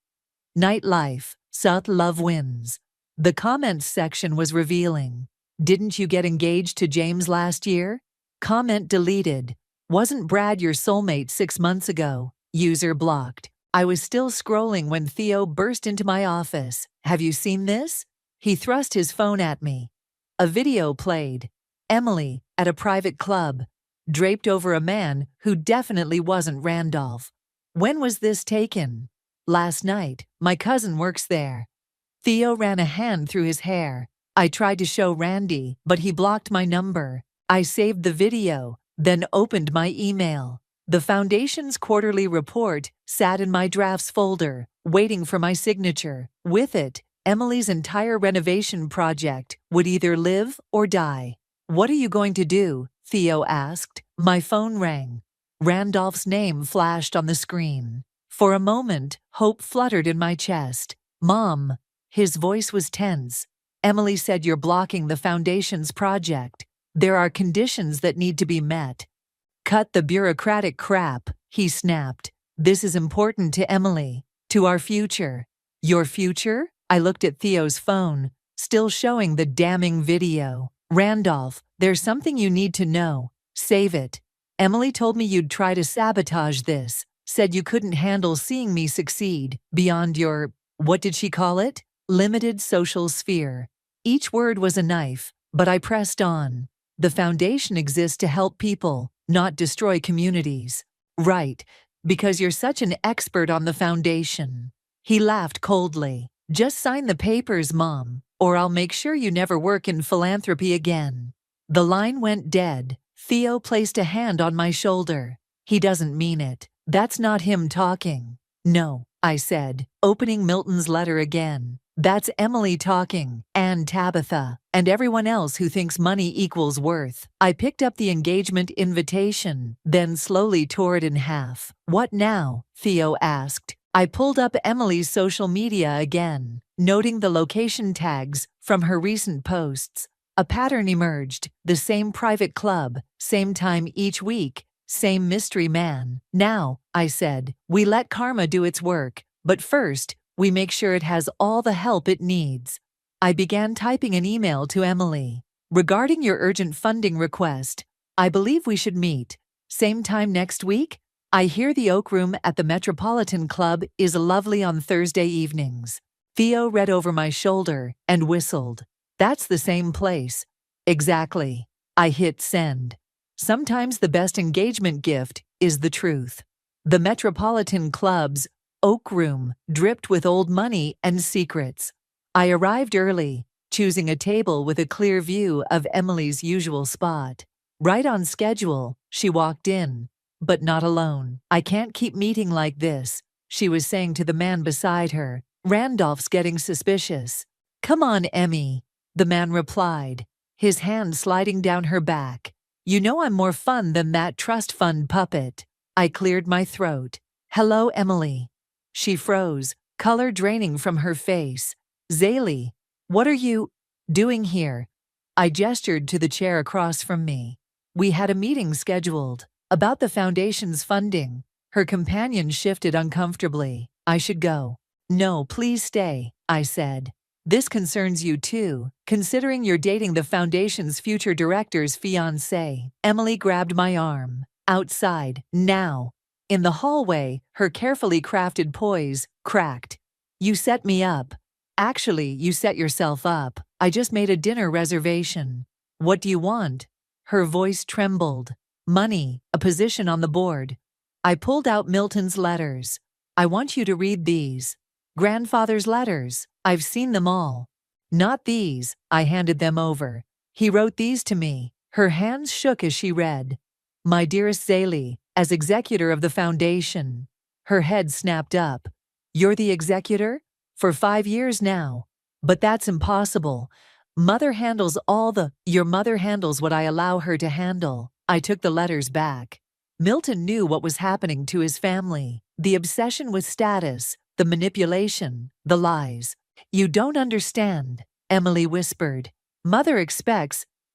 Nightlife, South love wins. The comments section was revealing. Didn't you get engaged to James last year? Comment deleted. Wasn't Brad your soulmate 6 months ago? User blocked. I was still scrolling when Theo burst into my office. Have you seen this? He thrust his phone at me. A video played. Emily, at a private club, draped over a man who definitely wasn't Randolph. When was this taken? Last night. My cousin works there. Theo ran a hand through his hair. I tried to show Randy, but he blocked my number. I saved the video, then opened my email. The foundation's quarterly report sat in my drafts folder, waiting for my signature. With it, Emily's entire renovation project would either live or die. What are you going to do? Theo asked. My phone rang. Randolph's name flashed on the screen. For a moment, hope fluttered in my chest. Mom. His voice was tense. Emily said you're blocking the foundation's project. There are conditions that need to be met. Cut the bureaucratic crap, he snapped. This is important to Emily, to our future. Your future? I looked at Theo's phone, still showing the damning video. Randolph, there's something you need to know. Save it. Emily told me you'd try to sabotage this, said you couldn't handle seeing me succeed beyond your, what did she call it? Limited social sphere. Each word was a knife, but I pressed on. The foundation exists to help people, not destroy communities. Right, because you're such an expert on the foundation. He laughed coldly. Just sign the papers, Mom, or I'll make sure you never work in philanthropy again. The line went dead. Theo placed a hand on my shoulder. He doesn't mean it. That's not him talking. No, I said, opening Milton's letter again. That's Emily talking, and Tabitha, and everyone else who thinks money equals worth. I picked up the engagement invitation, then slowly tore it in half. What now? Theo asked. I pulled up Emily's social media again, noting the location tags from her recent posts. A pattern emerged, the same private club, same time each week, same mystery man. Now, I said, we let karma do its work, but first, we make sure it has all the help it needs. I began typing an email to Emily. Regarding your urgent funding request, I believe we should meet. Same time next week? I hear the Oak Room at the Metropolitan Club is lovely on Thursday evenings. Theo read over my shoulder and whistled. That's the same place. Exactly. I hit send. Sometimes the best engagement gift is the truth. The Metropolitan Club's Oak Room dripped with old money and secrets. I arrived early, choosing a table with a clear view of Emily's usual spot. Right on schedule, she walked in, but not alone. I can't keep meeting like this, she was saying to the man beside her. Randolph's getting suspicious. Come on, Emmy, the man replied, his hand sliding down her back. You know I'm more fun than that trust fund puppet. I cleared my throat. Hello, Emily. She froze, color draining from her face. Zaylee, what are you doing here? I gestured to the chair across from me. We had a meeting scheduled about the foundation's funding. Her companion shifted uncomfortably. I should go. No, please stay, I said. This concerns you too, considering you're dating the foundation's future director's fiancé. Emily grabbed my arm. Outside, now. In the hallway, her carefully crafted poise cracked. You set me up. Actually, you set yourself up. I just made a dinner reservation. What do you want? Her voice trembled. Money, a position on the board. I pulled out Milton's letters. I want you to read these. Grandfather's letters. I've seen them all. Not these. I handed them over. He wrote these to me. Her hands shook as she read. My dearest Zaylee, as executor of the foundation. Her head snapped up. You're the executor? For 5 years now. But that's impossible. Your mother handles what I allow her to handle. I took the letters back. Milton knew what was happening to his family. The obsession with status, the manipulation, the lies. You don't understand, Emily whispered.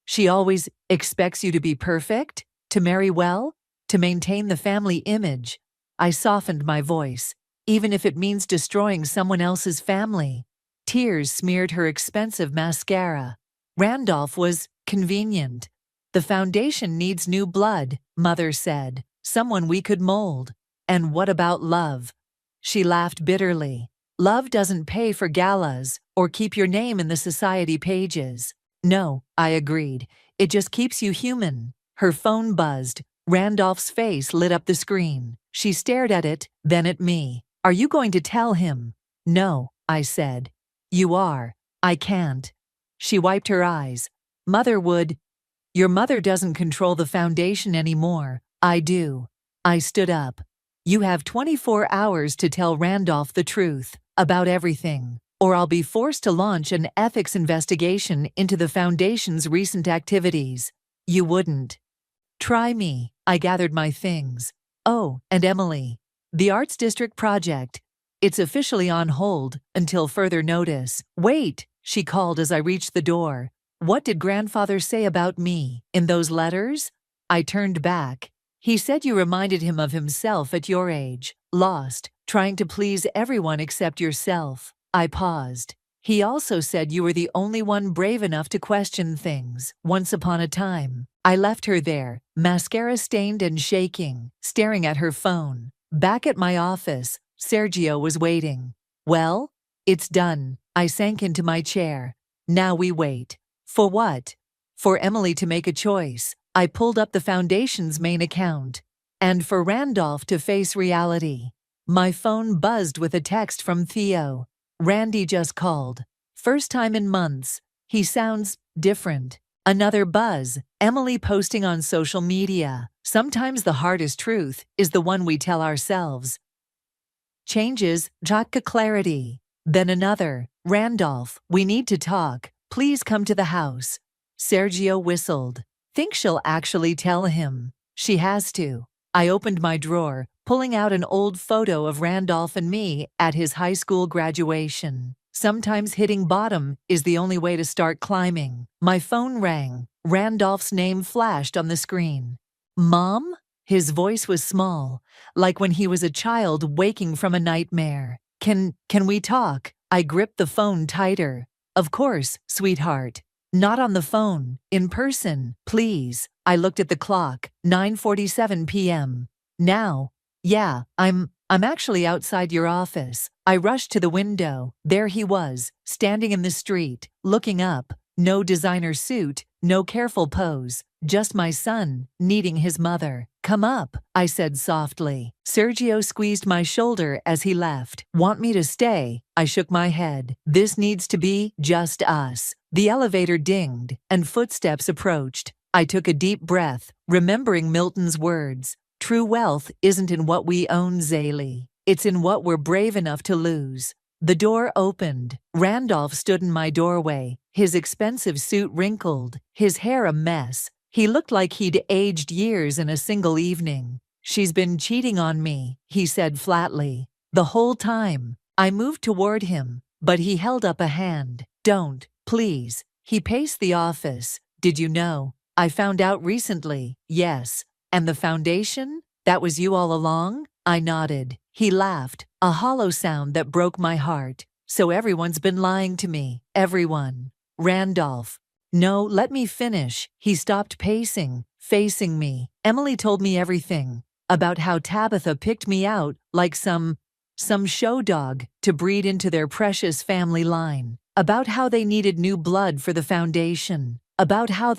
She always expects you to be perfect, to marry well, to maintain the family image. I softened my voice, even if it means destroying someone else's family. Tears smeared her expensive mascara. Randolph was convenient. The foundation needs new blood, Mother said. Someone we could mold. And what about love? She laughed bitterly. Love doesn't pay for galas or keep your name in the society pages. No, I agreed. It just keeps you human. Her phone buzzed. Randolph's face lit up the screen. She stared at it, then at me. Are you going to tell him? No, I said. You are. I can't. She wiped her eyes. Mother would. Your mother doesn't control the foundation anymore. I do. I stood up. You have 24 hours to tell Randolph the truth about everything, or I'll be forced to launch an ethics investigation into the foundation's recent activities. You wouldn't. Try me. I gathered my things. Oh, and Emily. The Arts District project. It's officially on hold until further notice. Wait, she called as I reached the door. What did Grandfather say about me in those letters? I turned back. He said you reminded him of himself at your age, lost, trying to please everyone except yourself. I paused. He also said you were the only one brave enough to question things, once upon a time. I left her there, mascara stained and shaking, staring at her phone. Back at my office, Sergio was waiting. Well, it's done. I sank into my chair. Now we wait. For what? For Emily to make a choice. I pulled up the foundation's main account. And for Randolph to face reality. My phone buzzed with a text from Theo. Randy just called. First time in months. He sounds different. Another buzz. Emily posting on social media. Sometimes the hardest truth is the one we tell ourselves. Changes, Jaka clarity. Then another. Randolph, we need to talk. Please come to the house. Sergio whistled. Think she'll actually tell him. She has to. I opened my drawer, pulling out an old photo of Randolph and me at his high school graduation. Sometimes hitting bottom is the only way to start climbing. My phone rang. Randolph's name flashed on the screen. Mom? His voice was small, like when he was a child waking from a nightmare. Can we talk? I gripped the phone tighter. Of course, sweetheart. Not on the phone. In person, please. I looked at the clock. 9:47 p.m. Now? Yeah, I'm actually outside your office. I rushed to the window. There he was, standing in the street, looking up. No designer suit, no careful pose. Just my son, needing his mother. Come up, I said softly. Sergio squeezed my shoulder as he left. Want me to stay? I shook my head. This needs to be just us. The elevator dinged, and footsteps approached. I took a deep breath, remembering Milton's words. True wealth isn't in what we own, Zaylee. It's in what we're brave enough to lose. The door opened. Randolph stood in my doorway, his expensive suit wrinkled, his hair a mess. He looked like he'd aged years in a single evening. She's been cheating on me, he said flatly. The whole time. I moved toward him, but he held up a hand. Don't, please. He paced the office. Did you know? I found out recently. Yes. And the foundation? That was you all along? I nodded. He laughed, a hollow sound that broke my heart. So everyone's been lying to me. Everyone. Randolph. No, let me finish. He stopped pacing, facing me. Emily told me everything. About how Tabitha picked me out like some show dog to breed into their precious family line. About how they needed new blood for the foundation. About how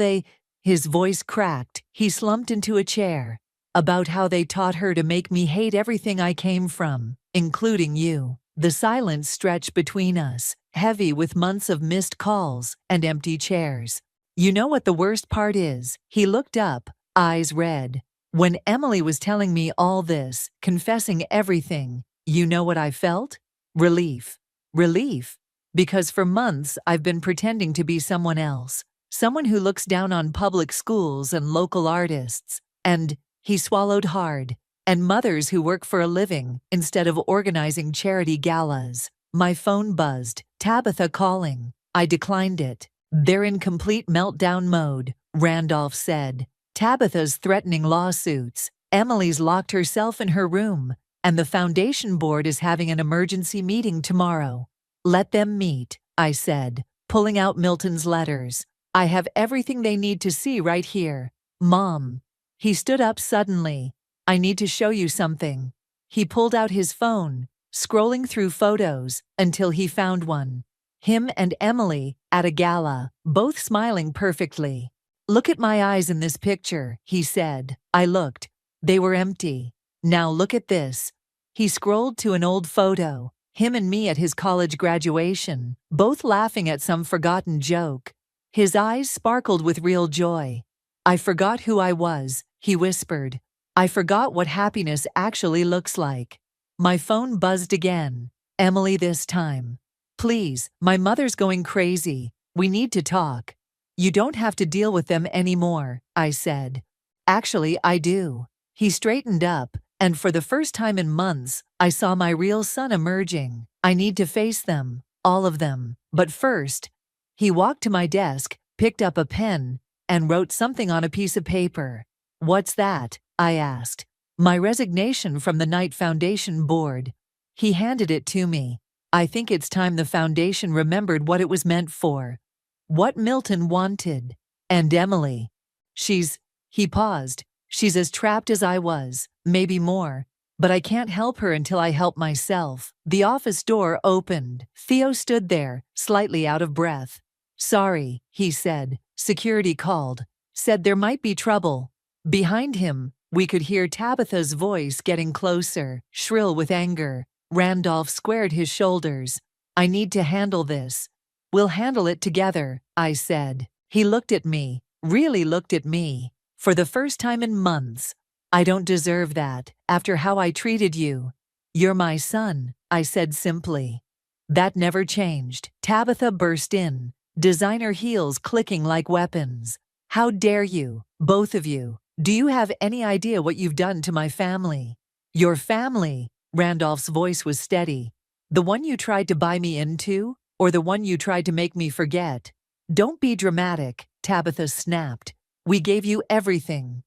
his voice cracked. He slumped into a chair. About how they taught her to make me hate everything I came from, including you. The silence stretched between us, heavy with months of missed calls and empty chairs. You know what the worst part is? He looked up, eyes red. When Emily was telling me all this, confessing everything, you know what I felt? Relief. Relief. Because for months I've been pretending to be someone else. Someone who looks down on public schools and local artists. And he swallowed hard. And mothers who work for a living instead of organizing charity galas. My phone buzzed. Tabitha calling. I declined it. They're in complete meltdown mode, Randolph said. Tabitha's threatening lawsuits. Emily's locked herself in her room. And the foundation board is having an emergency meeting tomorrow. Let them meet, I said, pulling out Milton's letters. I have everything they need to see right here. Mom. He stood up suddenly. I need to show you something. He pulled out his phone, scrolling through photos until he found one. Him and Emily at a gala, both smiling perfectly. Look at my eyes in this picture, he said. I looked. They were empty. Now look at this. He scrolled to an old photo, him and me at his college graduation, both laughing at some forgotten joke. His eyes sparkled with real joy. I forgot who I was, he whispered. I forgot what happiness actually looks like. My phone buzzed again. Emily this time. Please, my mother's going crazy. We need to talk. You don't have to deal with them anymore, I said. Actually, I do. He straightened up, and for the first time in months, I saw my real son emerging. I need to face them, all of them. But first, he walked to my desk, picked up a pen, and wrote something on a piece of paper. What's that? I asked. My resignation from the Knight Foundation board. He handed it to me. I think it's time the foundation remembered what it was meant for. What Milton wanted. And Emily. He paused. She's as trapped as I was, maybe more. But I can't help her until I help myself. The office door opened. Theo stood there, slightly out of breath. Sorry, he said. Security called. Said there might be trouble. Behind him, we could hear Tabitha's voice getting closer, shrill with anger. Randolph squared his shoulders. I need to handle this. We'll handle it together, I said. He looked at me, really looked at me. For the first time in months. I don't deserve that, after how I treated you. You're my son, I said simply. That never changed. Tabitha burst in, designer heels clicking like weapons. How dare you, both of you? Do you have any idea what you've done to my family? Your family, Randolph's voice was steady. The one you tried to buy me into, or the one you tried to make me forget? Don't be dramatic, Tabitha snapped. We gave you everything.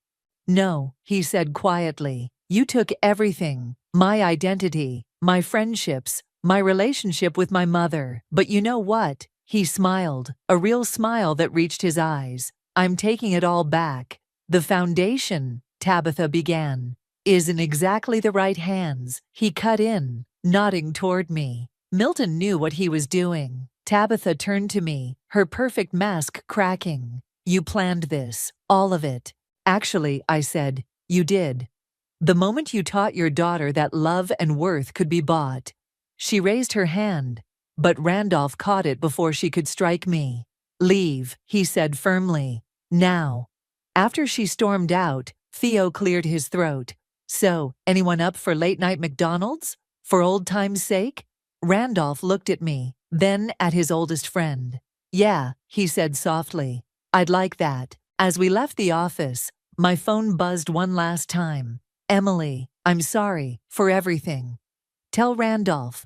No, he said quietly. You took everything. My identity, my friendships, my relationship with my mother. But you know what? He smiled, a real smile that reached his eyes. I'm taking it all back. The foundation, Tabitha began, is in exactly the right hands. He cut in, nodding toward me. Milton knew what he was doing. Tabitha turned to me, her perfect mask cracking. You planned this, all of it. Actually, I said, you did. The moment you taught your daughter that love and worth could be bought. She raised her hand, but Randolph caught it before she could strike me. Leave, he said firmly. Now. After she stormed out, Theo cleared his throat. So, anyone up for late-night McDonald's? For old time's sake? Randolph looked at me, then at his oldest friend. Yeah, he said softly. I'd like that. As we left the office, my phone buzzed one last time. Emily, I'm sorry for everything. Tell Randolph.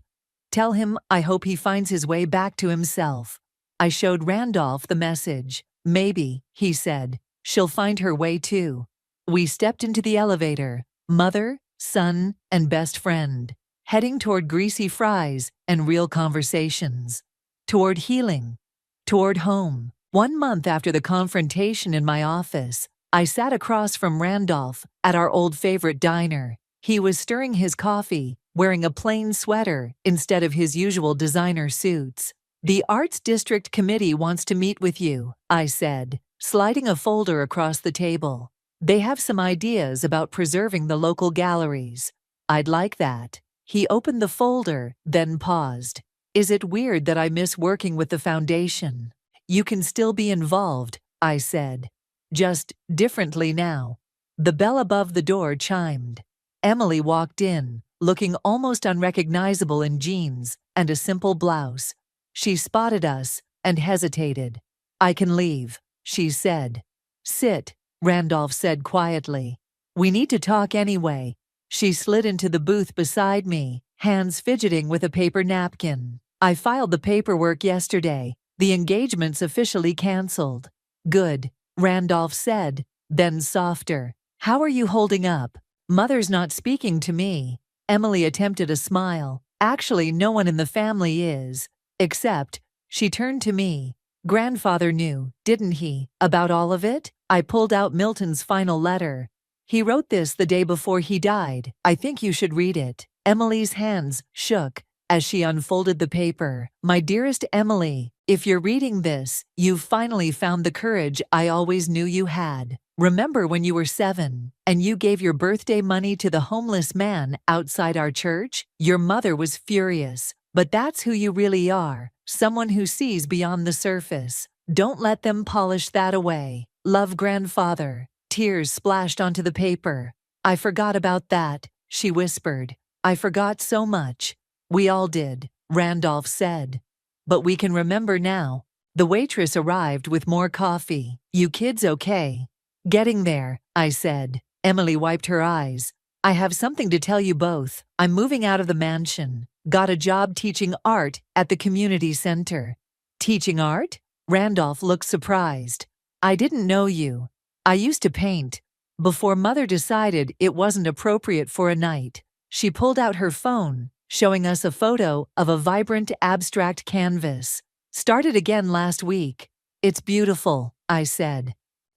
Tell him I hope he finds his way back to himself. I showed Randolph the message. Maybe, he said, she'll find her way too. We stepped into the elevator, mother, son, and best friend. heading toward greasy fries and real conversations. Toward healing. Toward home. 1 month after the confrontation in my office, I sat across from Randolph at our old favorite diner. He was stirring his coffee, wearing a plain sweater instead of his usual designer suits. "The Arts District Committee wants to meet with you," I said, sliding a folder across the table. "They have some ideas about preserving the local galleries. I'd like that." He opened the folder, then paused. "Is it weird that I miss working with the foundation?" "You can still be involved," I said. "Just differently now." The bell above the door chimed. Emily walked in, looking almost unrecognizable in jeans and a simple blouse. She spotted us and hesitated. "I can leave," she said. "Sit," Randolph said quietly. "We need to talk anyway." She slid into the booth beside me, hands fidgeting with a paper napkin. "I filed the paperwork yesterday. The engagement's officially canceled." "Good," Randolph said, then softer. "How are you holding up?" "Mother's not speaking to me." Emily attempted a smile. "Actually, no one in the family is. Except," she turned to me. "Grandfather knew, didn't he, about all of it?" I pulled out Milton's final letter. "He wrote this the day before he died. I think you should read it." Emily's hands shook as she unfolded the paper. "My dearest Emily, if you're reading this, you've finally found the courage I always knew you had. Remember when you were 7 and you gave your birthday money to the homeless man outside our church? Your mother was furious, but that's who you really are, someone who sees beyond the surface. Don't let them polish that away. Love, Grandfather." Tears splashed onto the paper. "I forgot about that," she whispered. "I forgot so much." "We all did," Randolph said. "But we can remember now." The waitress arrived with more coffee. "You kids okay?" "Getting there," I said. Emily wiped her eyes. "I have something to tell you both. I'm moving out of the mansion. Got a job teaching art at the community center." "Teaching art?" Randolph looked surprised. "I didn't know you. I used to paint. Before Mother decided it wasn't appropriate for a night." She pulled out her phone, showing us a photo of a vibrant abstract canvas. "Started again last week. It's beautiful," I said.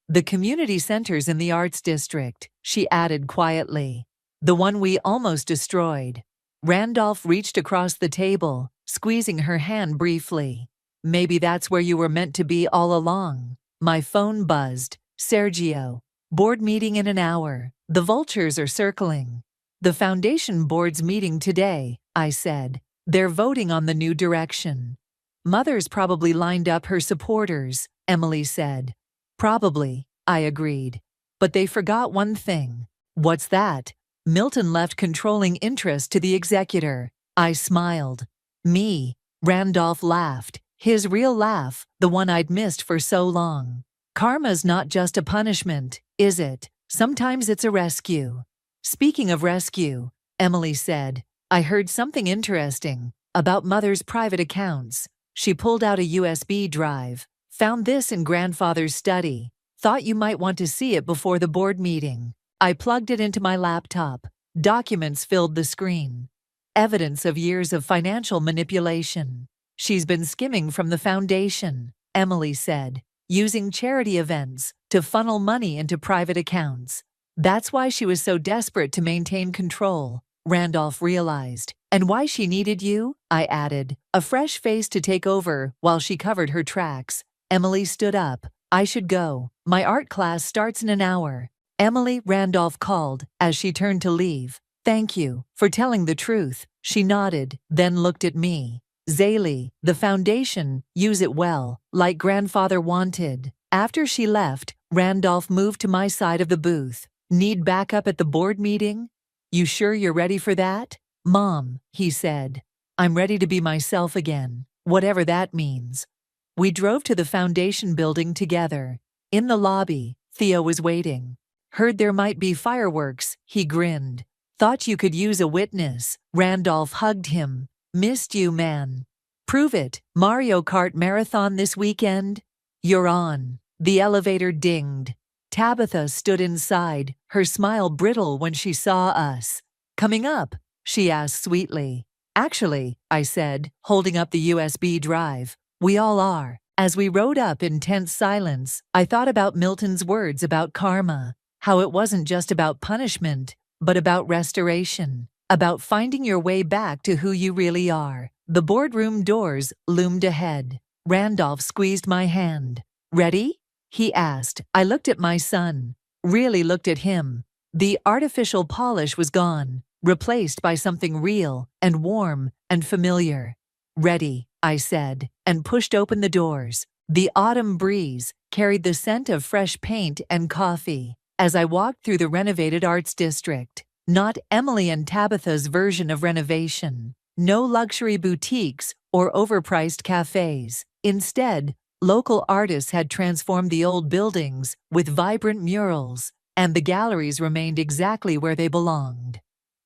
"The community center's in the Arts District," she added quietly. "The one we almost destroyed." Randolph reached across the table, squeezing her hand briefly. "Maybe that's where you were meant to be all along." My phone buzzed. "Sergio. Board meeting in an hour. The vultures are circling." "The foundation board's meeting today," I said. "They're voting on the new direction." "Mother's probably lined up her supporters," Emily said. "Probably," I agreed. "But they forgot one thing." "What's that?" "Milton left controlling interest to the executor." I smiled. "Me?" Randolph laughed, his real laugh, the one I'd missed for so long. "Karma's not just a punishment, is it? Sometimes it's a rescue." "Speaking of rescue," Emily said, "I heard something interesting about Mother's private accounts." She pulled out a USB drive. "Found this in Grandfather's study. Thought you might want to see it before the board meeting." I plugged it into my laptop. Documents filled the screen. Evidence of years of financial manipulation. "She's been skimming from the foundation," Emily said, "using charity events to funnel money into private accounts. That's why she was so desperate to maintain control," Randolph realized. "And why she needed you," I added, a fresh face to take over while she covered her tracks. Emily stood up. "I should go. My art class starts in an hour." "Emily," Randolph called as she turned to leave. "Thank you for telling the truth." She nodded, then looked at me. "Zaylee, the foundation, use it well, like Grandfather wanted." After she left, Randolph moved to my side of the booth. "Need backup at the board meeting?" "You sure you're ready for that?" "Mom," he said, "I'm ready to be myself again, whatever that means." We drove to the foundation building together. In the lobby, Theo was waiting. "Heard there might be fireworks," he grinned. "Thought you could use a witness." Randolph hugged him. "Missed you, man." "Prove it. Mario Kart marathon this weekend?" "You're on." The elevator dinged. Tabitha stood inside, her smile brittle when she saw us. "Coming up," she asked sweetly. Actually, I said, holding up the USB drive, we all are. As we rode up in tense silence, I thought about Milton's words about karma, how it wasn't just about punishment, but about restoration, about finding your way back to who you really are. The boardroom doors loomed ahead. Randolph squeezed my hand. Ready? He asked. I looked at my son, really looked at him. The artificial polish was gone, replaced by something real and warm and familiar. Ready, I said, and pushed open the doors. The autumn breeze carried the scent of fresh paint and coffee as I walked through the renovated arts district. Not Emily and Tabitha's version of renovation. No luxury boutiques or overpriced cafes. Instead, local artists had transformed the old buildings with vibrant murals, and the galleries remained exactly where they belonged.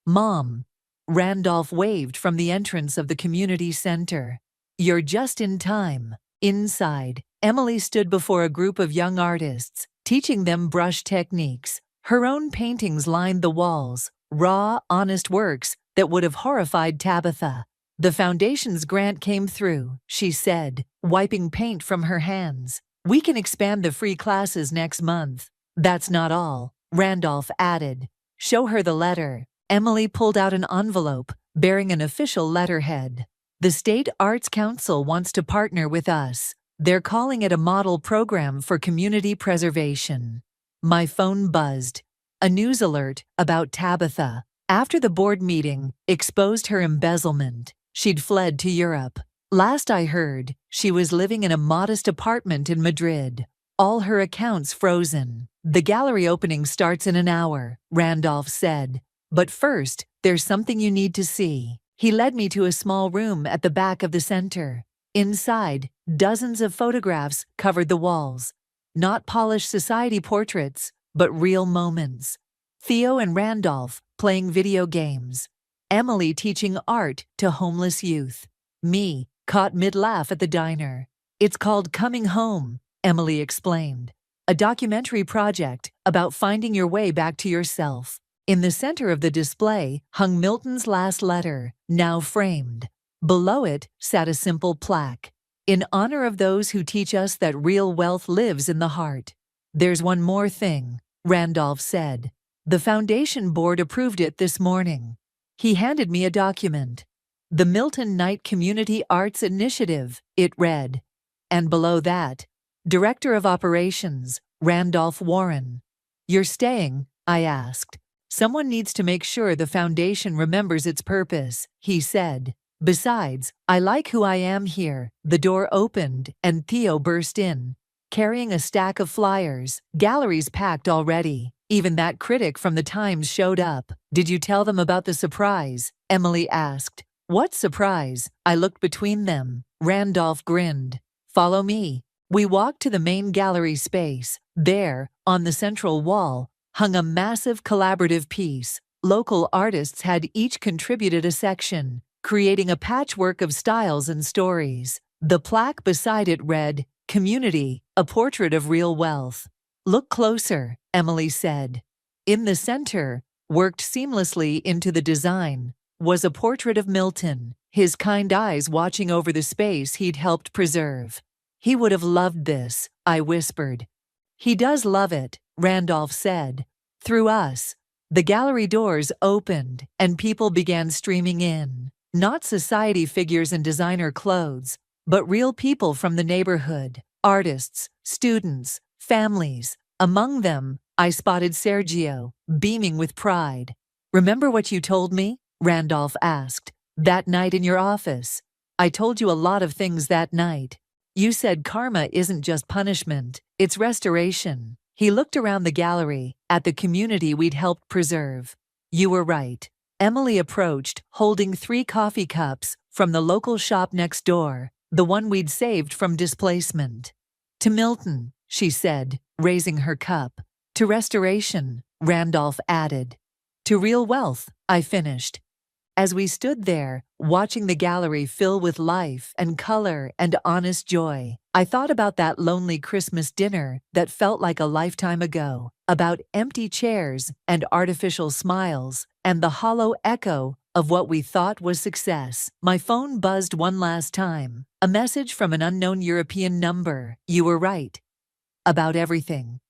Mom, Randolph waved from the entrance of the community center. You're just in time. Inside, Emily stood before a group of young artists, teaching them brush techniques. Her own paintings lined the walls, raw, honest works that would have horrified Tabitha. The foundation's grant came through, she said, wiping paint from her hands. We can expand the free classes next month. That's not all, Randolph added. Show her the letter. Emily pulled out an envelope bearing an official letterhead. The State Arts Council wants to partner with us. They're calling it a model program for community preservation. My phone buzzed. A news alert about Tabitha. After the board meeting exposed her embezzlement, she'd fled to Europe. Last I heard, she was living in a modest apartment in Madrid. All her accounts frozen. The gallery opening starts in an hour, Randolph said. But first, there's something you need to see. He led me to a small room at the back of the center. Inside, dozens of photographs covered the walls. Not polished society portraits, but real moments. Theo and Randolph playing video games. Emily teaching art to homeless youth. Me, caught mid-laugh at the diner. It's called Coming Home, Emily explained. A documentary project about finding your way back to yourself. In the center of the display hung Milton's last letter, now framed. Below it sat a simple plaque. In honor of those who teach us that real wealth lives in the heart. There's one more thing, Randolph said. The foundation board approved it this morning. He handed me a document. The Milton Knight Community Arts Initiative, it read. And below that, Director of Operations, Randolph Warren. You're staying? I asked. Someone needs to make sure the foundation remembers its purpose, he said. Besides, I like who I am here. The door opened, and Theo burst in, carrying a stack of flyers. Galleries packed already. Even that critic from the Times showed up. Did you tell them about the surprise? Emily asked. What surprise? I looked between them. Randolph grinned. Follow me. We walked to the main gallery space. There, on the central wall, hung a massive collaborative piece. Local artists had each contributed a section, creating a patchwork of styles and stories. The plaque beside it read, Community, a portrait of real wealth. Look closer, Emily said. In the center, worked seamlessly into the design, was a portrait of Milton, his kind eyes watching over the space he'd helped preserve. He would have loved this, I whispered. He does love it, Randolph said. Through us, the gallery doors opened and people began streaming in. Not society figures in designer clothes, but real people from the neighborhood. Artists, students, families. Among them, I spotted Sergio, beaming with pride. Remember what you told me? Randolph asked. That night in your office. I told you a lot of things that night. You said karma isn't just punishment, it's restoration. He looked around the gallery, at the community we'd helped preserve. You were right. Emily approached, holding 3 coffee cups from the local shop next door, the one we'd saved from displacement. To Milton, she said, raising her cup. To restoration, Randolph added. To real wealth, I finished. As we stood there, watching the gallery fill with life and color and honest joy, I thought about that lonely Christmas dinner that felt like a lifetime ago, about empty chairs and artificial smiles, and the hollow echo of what we thought was success. My phone buzzed one last time. A message from an unknown European number. You were right. About everything.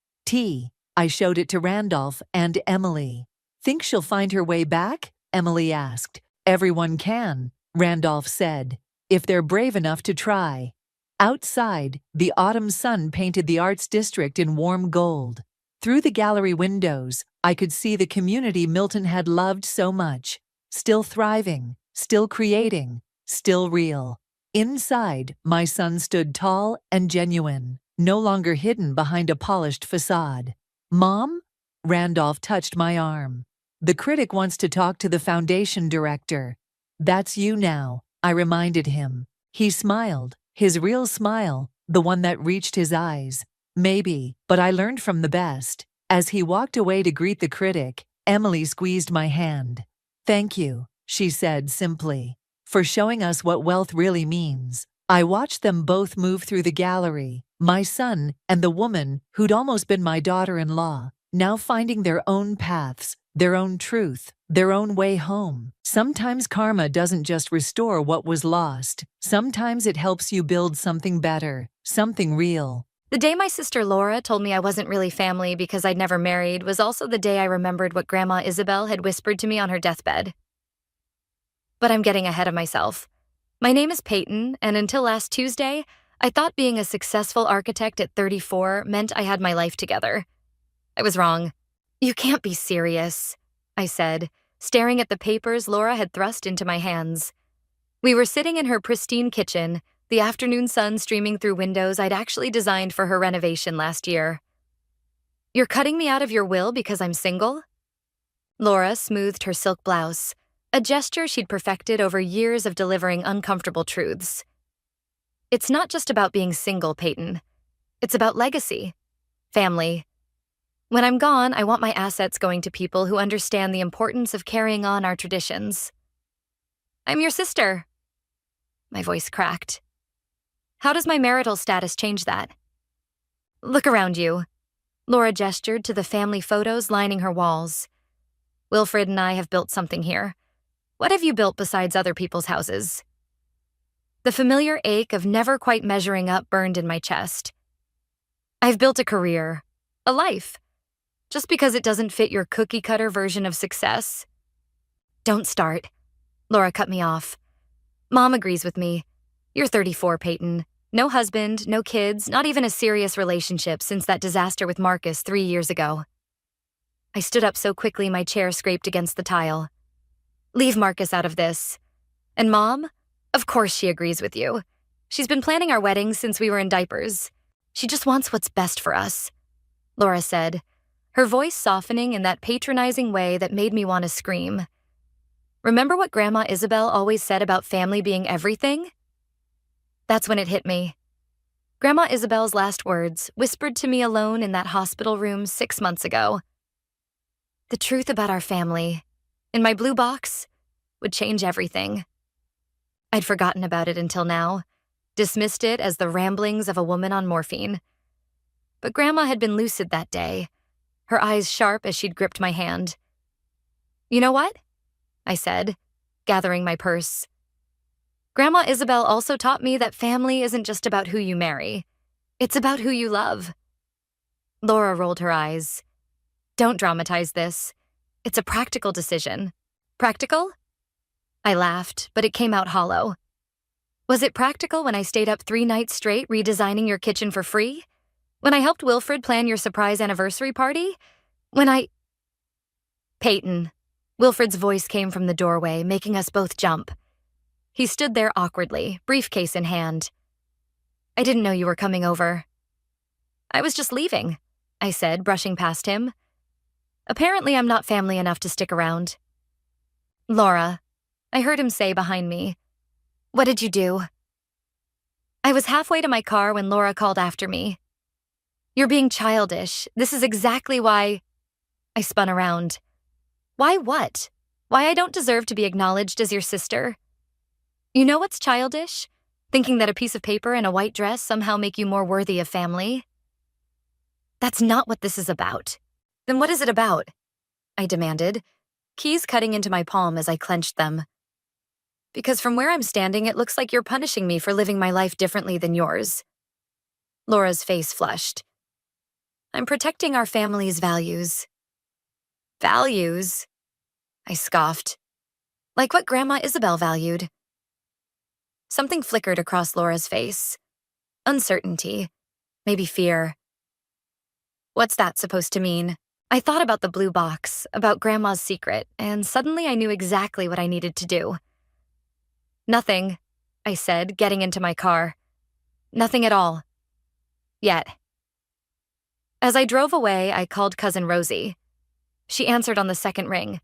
I showed it to Randolph and Emily. Think she'll find her way back? Emily asked. Everyone can, Randolph said, if they're brave enough to try. Outside, the autumn sun painted the arts district in warm gold. Through the gallery windows, I could see the community Milton had loved so much. Still thriving, still creating, still real. Inside, my son stood tall and genuine, no longer hidden behind a polished facade. Mom? Randolph touched my arm. The critic wants to talk to the foundation director. That's you now, I reminded him. He smiled, his real smile, the one that reached his eyes. Maybe, but I learned from the best. As he walked away to greet the critic, Emily squeezed my hand. Thank you, she said simply, for showing us what wealth really means. I watched them both move through the gallery, my son and the woman who'd almost been my daughter-in-law, now finding their own paths, their own truth, their own way home. Sometimes karma doesn't just restore what was lost. Sometimes it helps you build something better, something real. The day my sister Laura told me I wasn't really family because I'd never married was also the day I remembered what Grandma Isabel had whispered to me on her deathbed. But I'm getting ahead of myself. My name is Peyton, and until last Tuesday, I thought being a successful architect at 34 meant I had my life together. I was wrong. You can't be serious, I said, staring at the papers Laura had thrust into my hands. We were sitting in her pristine kitchen, the afternoon sun streaming through windows I'd actually designed for her renovation last year. You're cutting me out of your will because I'm single? Laura smoothed her silk blouse, a gesture she'd perfected over years of delivering uncomfortable truths. It's not just about being single, Peyton. It's about legacy, family. When I'm gone, I want my assets going to people who understand the importance of carrying on our traditions. I'm your sister. My voice cracked. How does my marital status change that? Look around you. Laura gestured to the family photos lining her walls. Wilfred and I have built something here. What have you built besides other people's houses? The familiar ache of never quite measuring up burned in my chest. I've built a career, a life. Just because it doesn't fit your cookie-cutter version of success. Don't start. Laura cut me off. Mom agrees with me. You're 34, Peyton. No husband, no kids, not even a serious relationship since that disaster with Marcus 3 years ago. I stood up so quickly my chair scraped against the tile. Leave Marcus out of this. And Mom? Of course she agrees with you. She's been planning our wedding since we were in diapers. She just wants what's best for us, Laura said, her voice softening in that patronizing way that made me want to scream. Remember what Grandma Isabel always said about family being everything? That's when it hit me. Grandma Isabel's last words, whispered to me alone in that hospital room 6 months ago. The truth about our family, in my blue box, would change everything. I'd forgotten about it until now, dismissed it as the ramblings of a woman on morphine. But Grandma had been lucid that day, her eyes sharp as she'd gripped my hand. You know what? I said, gathering my purse. Grandma Isabel also taught me that family isn't just about who you marry. It's about who you love. Laura rolled her eyes. Don't dramatize this. It's a practical decision. Practical? I laughed, but it came out hollow. Was it practical when I stayed up 3 nights straight redesigning your kitchen for free? When I helped Wilfred plan your surprise anniversary party? Peyton. Wilfred's voice came from the doorway, making us both jump. He stood there awkwardly, briefcase in hand. I didn't know you were coming over. I was just leaving, I said, brushing past him. Apparently I'm not family enough to stick around. Laura, I heard him say behind me. What did you do? I was halfway to my car when Laura called after me. You're being childish. This is exactly why... I spun around. Why what? Why I don't deserve to be acknowledged as your sister? You know what's childish? Thinking that a piece of paper and a white dress somehow make you more worthy of family? That's not what this is about. Then what is it about? I demanded. keys cutting into my palm as I clenched them. Because from where I'm standing, it looks like you're punishing me for living my life differently than yours. Laura's face flushed. I'm protecting our family's values. Values? I scoffed. Like what Grandma Isabel valued. Something flickered across Laura's face. Uncertainty. Maybe fear. What's that supposed to mean? I thought about the blue box, about Grandma's secret, and suddenly I knew exactly what I needed to do. Nothing, I said, getting into my car. Nothing at all. Yet. As I drove away, I called Cousin Rosie. She answered on the second ring.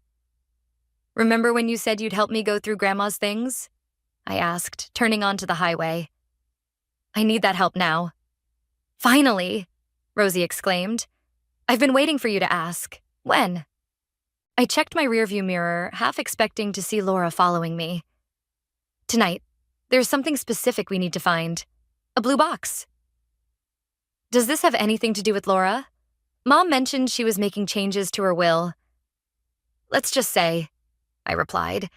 Remember when you said you'd help me go through Grandma's things? I asked, turning onto the highway. I need that help now. Finally, Rosie exclaimed. I've been waiting for you to ask. When? I checked my rearview mirror, half expecting to see Laura following me. Tonight, there's something specific we need to find. A blue box. Does this have anything to do with Laura? Mom mentioned she was making changes to her will. Let's just say, I replied,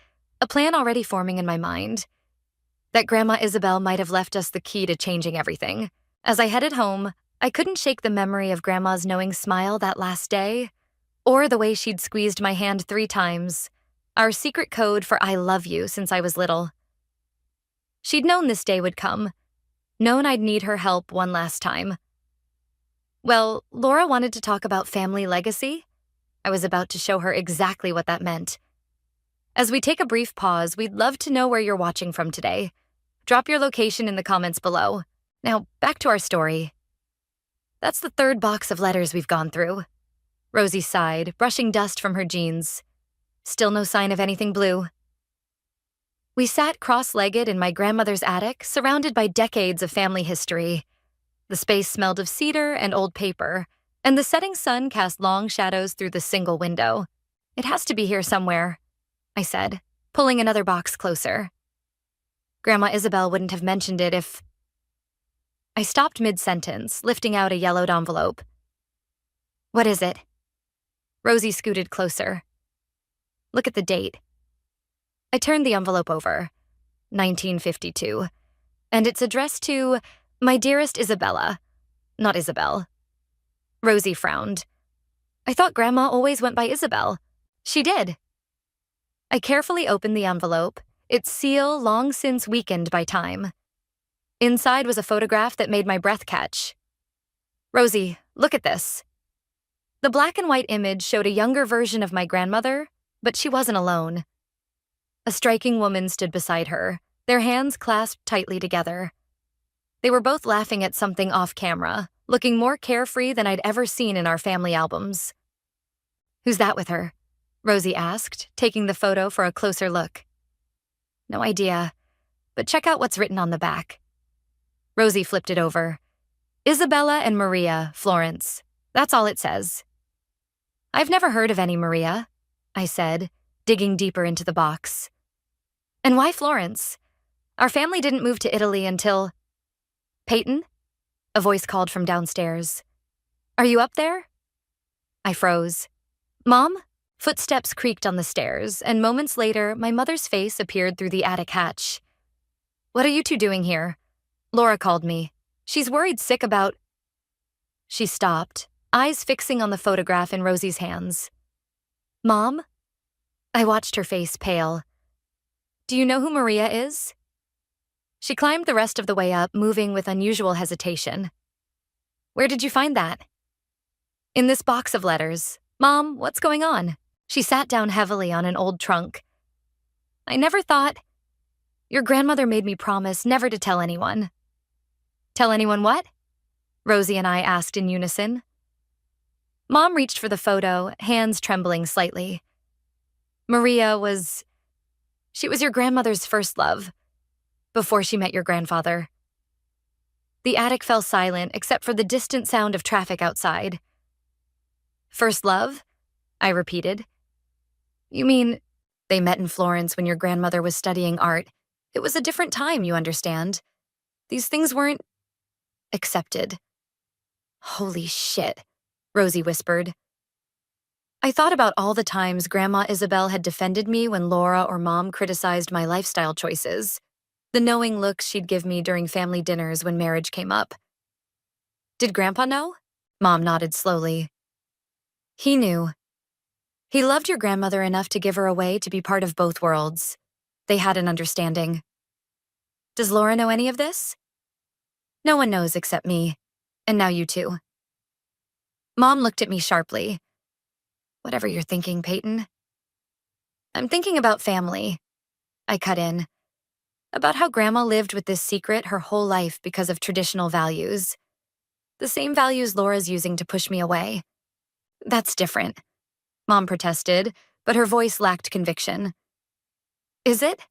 a plan already forming in my mind, that Grandma Isabel might have left us the key to changing everything. As I headed home, I couldn't shake the memory of Grandma's knowing smile that last day, or the way she'd squeezed my hand 3 times, our secret code for I love you since I was little. She'd known this day would come, known I'd need her help one last time. Well, Laura wanted to talk about family legacy. I was about to show her exactly what that meant. As we take a brief pause, we'd love to know where you're watching from today. Drop your location in the comments below. Now, back to our story. That's the 3rd box of letters we've gone through. Rosie sighed, brushing dust from her jeans. Still no sign of anything blue. We sat cross-legged in my grandmother's attic, surrounded by decades of family history. The space smelled of cedar and old paper, and the setting sun cast long shadows through the single window. It has to be here somewhere, I said, pulling another box closer. Grandma Isabel wouldn't have mentioned it if... I stopped mid-sentence, lifting out a yellowed envelope. What is it? Rosie scooted closer. Look at the date. I turned the envelope over. 1952. And it's addressed to my dearest Isabella, not Isabel. Rosie frowned. I thought Grandma always went by Isabel. She did. I carefully opened the envelope, its seal long since weakened by time. Inside was a photograph that made my breath catch. Rosie, look at this. The black and white image showed a younger version of my grandmother, but she wasn't alone. A striking woman stood beside her, their hands clasped tightly together. They were both laughing at something off camera, looking more carefree than I'd ever seen in our family albums. Who's that with her? Rosie asked, taking the photo for a closer look. No idea, but check out what's written on the back. Rosie flipped it over. Isabella and Maria, Florence. That's all it says. I've never heard of any Maria, I said, digging deeper into the box. And why Florence? Our family didn't move to Italy until... Peyton? A voice called from downstairs. Are you up there? I froze. Mom? Footsteps creaked on the stairs, and moments later, my mother's face appeared through the attic hatch. What are you two doing here? Laura called me. She's worried sick about... She stopped, eyes fixing on the photograph in Rosie's hands. Mom? I watched her face pale. Do you know who Maria is? She climbed the rest of the way up, moving with unusual hesitation. Where did you find that? In this box of letters. Mom, what's going on? She sat down heavily on an old trunk. I never thought... Your grandmother made me promise never to tell anyone. Tell anyone what? Rosie and I asked in unison. Mom reached for the photo, hands trembling slightly. Maria was... She was your grandmother's first love, before she met your grandfather. The attic fell silent except for the distant sound of traffic outside. First love? I repeated. You mean, they met in Florence when your grandmother was studying art. It was a different time, you understand. These things weren't accepted. Holy shit, Rosie whispered. I thought about all the times Grandma Isabel had defended me when Laura or Mom criticized my lifestyle choices, the knowing looks she'd give me during family dinners when marriage came up. Did Grandpa know? Mom nodded slowly. He knew. He loved your grandmother enough to give her away to be part of both worlds. They had an understanding. Does Laura know any of this? No one knows except me. And now you too. Mom looked at me sharply. Whatever you're thinking, Peyton. I'm thinking about family. I cut in. About how Grandma lived with this secret her whole life because of traditional values. The same values Laura's using to push me away. That's different. Mom protested, but her voice lacked conviction. Is it?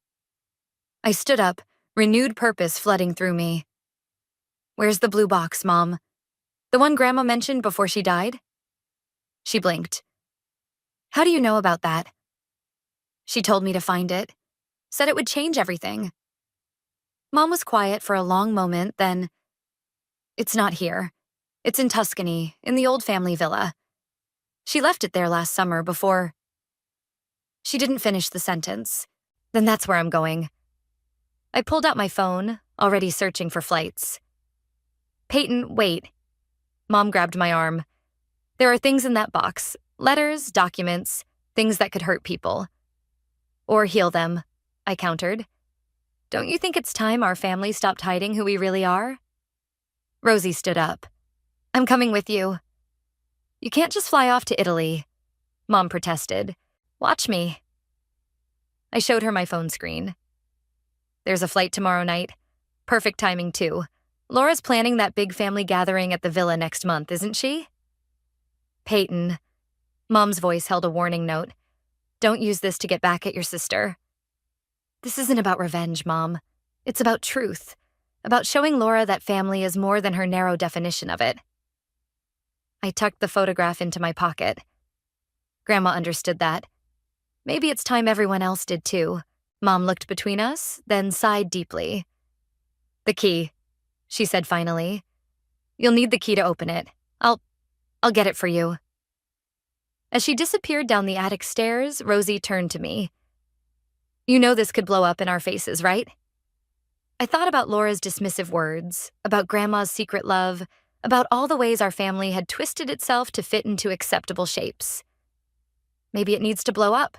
I stood up, renewed purpose flooding through me. Where's the blue box, Mom? The one Grandma mentioned before she died? She blinked. How do you know about that? She told me to find it. Said it would change everything. Mom was quiet for a long moment, then, it's not here. It's in Tuscany, in the old family villa. She left it there last summer before. She didn't finish the sentence. Then that's where I'm going. I pulled out my phone, already searching for flights. Peyton, wait. Mom grabbed my arm. There are things in that box. Letters, documents, things that could hurt people. Or heal them, I countered. Don't you think it's time our family stopped hiding who we really are? Rosie stood up. I'm coming with you. You can't just fly off to Italy, Mom protested. Watch me. I showed her my phone screen. There's a flight tomorrow night. Perfect timing, too. Laura's planning that big family gathering at the villa next month, isn't she? Peyton. Mom's voice held a warning note. Don't use this to get back at your sister. This isn't about revenge, Mom. It's about truth. About showing Laura that family is more than her narrow definition of it. I tucked the photograph into my pocket. Grandma understood that. Maybe it's time everyone else did too. Mom looked between us, then sighed deeply. The key, she said finally. You'll need the key to open it. I'll get it for you. As she disappeared down the attic stairs, Rosie turned to me. You know this could blow up in our faces, right? I thought about Laura's dismissive words, about Grandma's secret love, about all the ways our family had twisted itself to fit into acceptable shapes. Maybe it needs to blow up,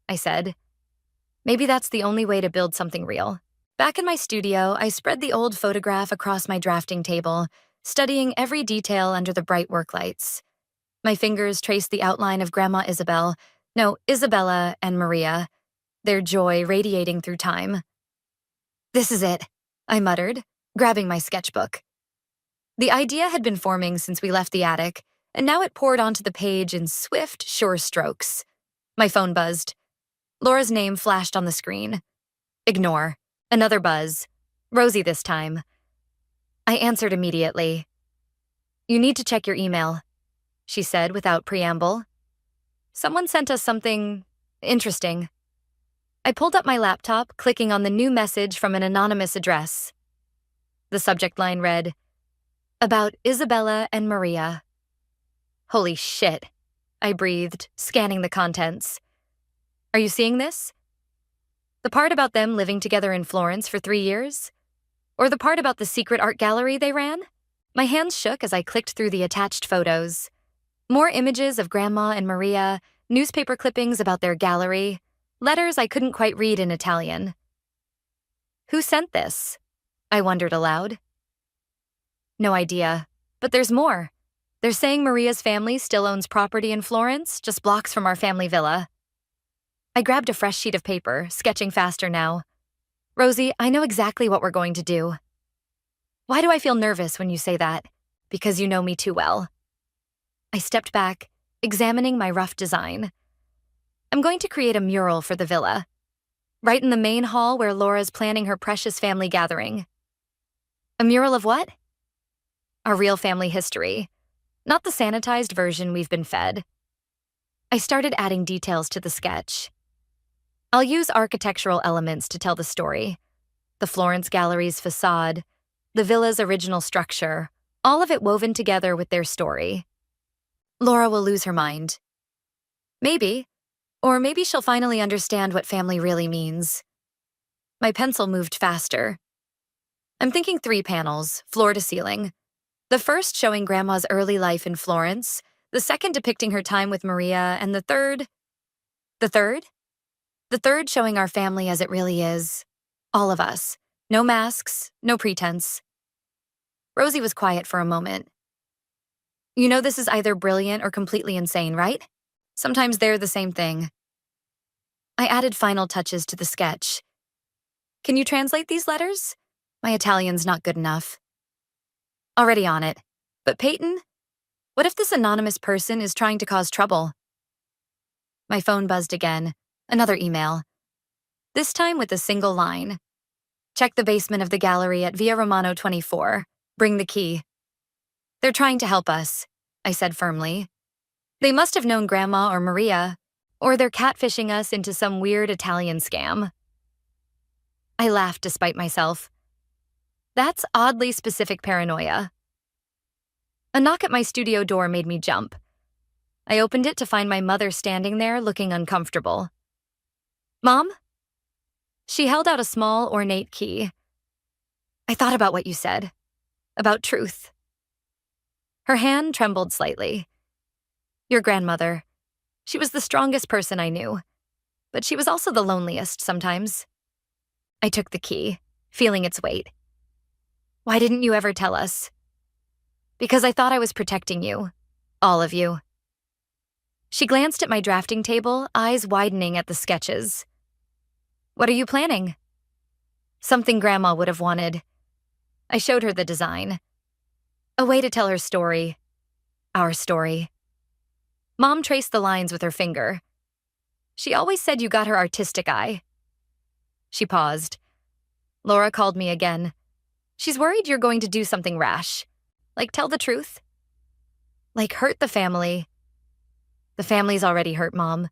I said. Maybe that's the only way to build something real. Back in my studio, I spread the old photograph across my drafting table, studying every detail under the bright work lights. My fingers traced the outline of Grandma Isabella and Maria, their joy radiating through time. This is it, I muttered, grabbing my sketchbook. The idea had been forming since we left the attic, and now it poured onto the page in swift, sure strokes. My phone buzzed. Laura's name flashed on the screen. Ignore. Another buzz. Rosie this time. I answered immediately. You need to check your email, she said without preamble. Someone sent us something interesting. I pulled up my laptop, clicking on the new message from an anonymous address. The subject line read, About Isabella and Maria. Holy shit, I breathed, scanning the contents. Are you seeing this? The part about them living together in Florence for 3 years? Or the part about the secret art gallery they ran? My hands shook as I clicked through the attached photos. More images of Grandma and Maria, newspaper clippings about their gallery, letters I couldn't quite read in Italian. Who sent this? I wondered aloud. No idea, but there's more. They're saying Maria's family still owns property in Florence, just blocks from our family villa. I grabbed a fresh sheet of paper, sketching faster now. Rosie, I know exactly what we're going to do. Why do I feel nervous when you say that? Because you know me too well. I stepped back, examining my rough design. I'm going to create a mural for the villa, right in the main hall where Laura's planning her precious family gathering. A mural of what? Our real family history, not the sanitized version we've been fed. I started adding details to the sketch. I'll use architectural elements to tell the story. The Florence Gallery's facade, the villa's original structure, all of it woven together with their story. Laura will lose her mind. Maybe. Or maybe she'll finally understand what family really means. My pencil moved faster. I'm thinking 3 panels, floor to ceiling. The first showing Grandma's early life in Florence, the second depicting her time with Maria, and the third... The third? The third showing our family as it really is. All of us. No masks, no pretense. Rosie was quiet for a moment. You know this is either brilliant or completely insane, right? Sometimes they're the same thing. I added final touches to the sketch. Can you translate these letters? My Italian's not good enough. Already on it. But Peyton? What if this anonymous person is trying to cause trouble? My phone buzzed again. Another email. This time with a single line. Check the basement of the gallery at Via Romano 24. Bring the key. They're trying to help us, I said firmly. They must have known Grandma or Maria, or they're catfishing us into some weird Italian scam. I laughed despite myself. That's oddly specific paranoia. A knock at my studio door made me jump. I opened it to find my mother standing there looking uncomfortable. Mom? She held out a small, ornate key. I thought about what you said. About truth. Her hand trembled slightly. Your grandmother. She was the strongest person I knew, but she was also the loneliest sometimes. I took the key, feeling its weight. Why didn't you ever tell us? Because I thought I was protecting you. All of you. She glanced at my drafting table, eyes widening at the sketches. What are you planning? Something Grandma would have wanted. I showed her the design. A way to tell her story. Our story. Mom traced the lines with her finger. She always said you got her artistic eye. She paused. Laura called me again. She's worried you're going to do something rash. Like tell the truth. Like hurt the family. The family's already hurt, Mom.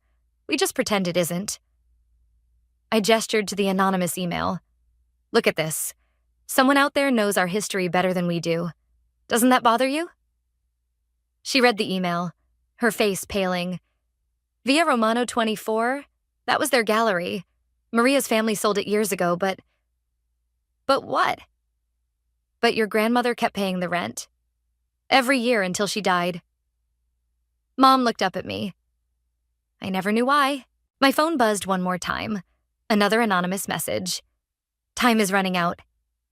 We just pretend it isn't. I gestured to the anonymous email. Look at this. Someone out there knows our history better than we do. Doesn't that bother you? She read the email, her face paling. Via Romano 24? That was their gallery. Maria's family sold it years ago, but... But what? But your grandmother kept paying the rent. Every year until she died. Mom looked up at me. I never knew why. My phone buzzed one more time. Another anonymous message. Time is running out.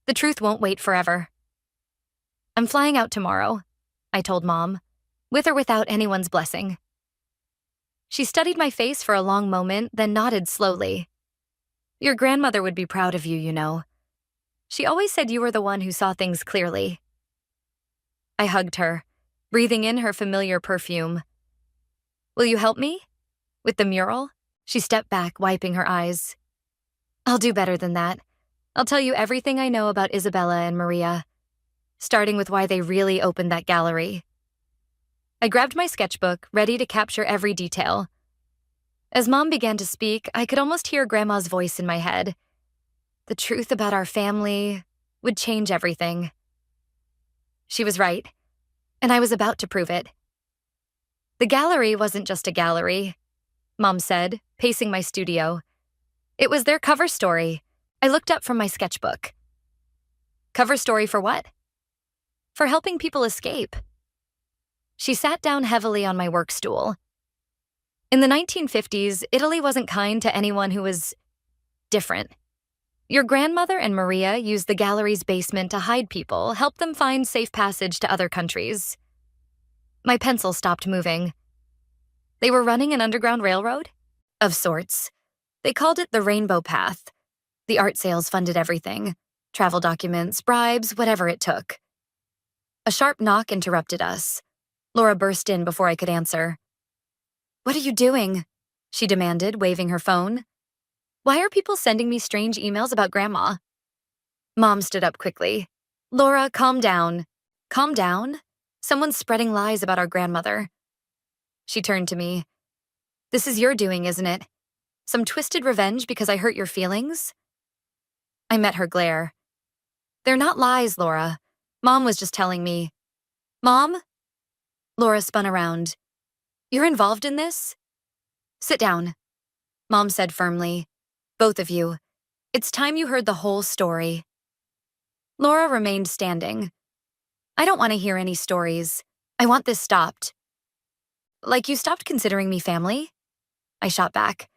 The truth won't wait forever. I'm flying out tomorrow, I told Mom, with or without anyone's blessing. She studied my face for a long moment, then nodded slowly. Your grandmother would be proud of you, you know. She always said you were the one who saw things clearly. I hugged her, breathing in her familiar perfume. Will you help me? With the mural? She stepped back, wiping her eyes. I'll do better than that. I'll tell you everything I know about Isabella and Maria, starting with why they really opened that gallery. I grabbed my sketchbook, ready to capture every detail. As Mom began to speak, I could almost hear Grandma's voice in my head. The truth about our family would change everything. She was right, and I was about to prove it. The gallery wasn't just a gallery, Mom said, pacing my studio. It was their cover story. I looked up from my sketchbook. Cover story for what? For helping people escape. She sat down heavily on my work stool. In the 1950s, Italy wasn't kind to anyone who was different. Your grandmother and Maria used the gallery's basement to hide people, help them find safe passage to other countries. My pencil stopped moving. They were running an underground railroad? Of sorts. They called it the Rainbow Path. The art sales funded everything. Travel documents, bribes, whatever it took. A sharp knock interrupted us. Laura burst in before I could answer. What are you doing? She demanded, waving her phone. Why are people sending me strange emails about Grandma? Mom stood up quickly. Laura, calm down. Calm down? Someone's spreading lies about our grandmother. She turned to me. This is your doing, isn't it? Some twisted revenge because I hurt your feelings? I met her glare. They're not lies, Laura. Mom was just telling me. Mom? Laura spun around. You're involved in this? Sit down, Mom said firmly. Both of you. It's time you heard the whole story. Laura remained standing. I don't want to hear any stories. I want this stopped. Like you stopped considering me family? I shot back.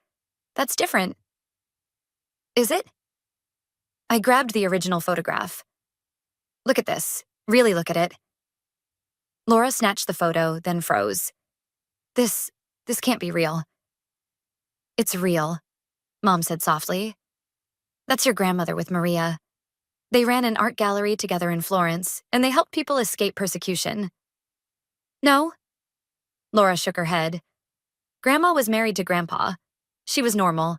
That's different. Is it? I grabbed the original photograph. Look at this. Really look at it. Laura snatched the photo, then froze. This can't be real. It's real, Mom said softly. That's your grandmother with Maria. They ran an art gallery together in Florence, and they helped people escape persecution. No? Laura shook her head. Grandma was married to Grandpa. She was normal.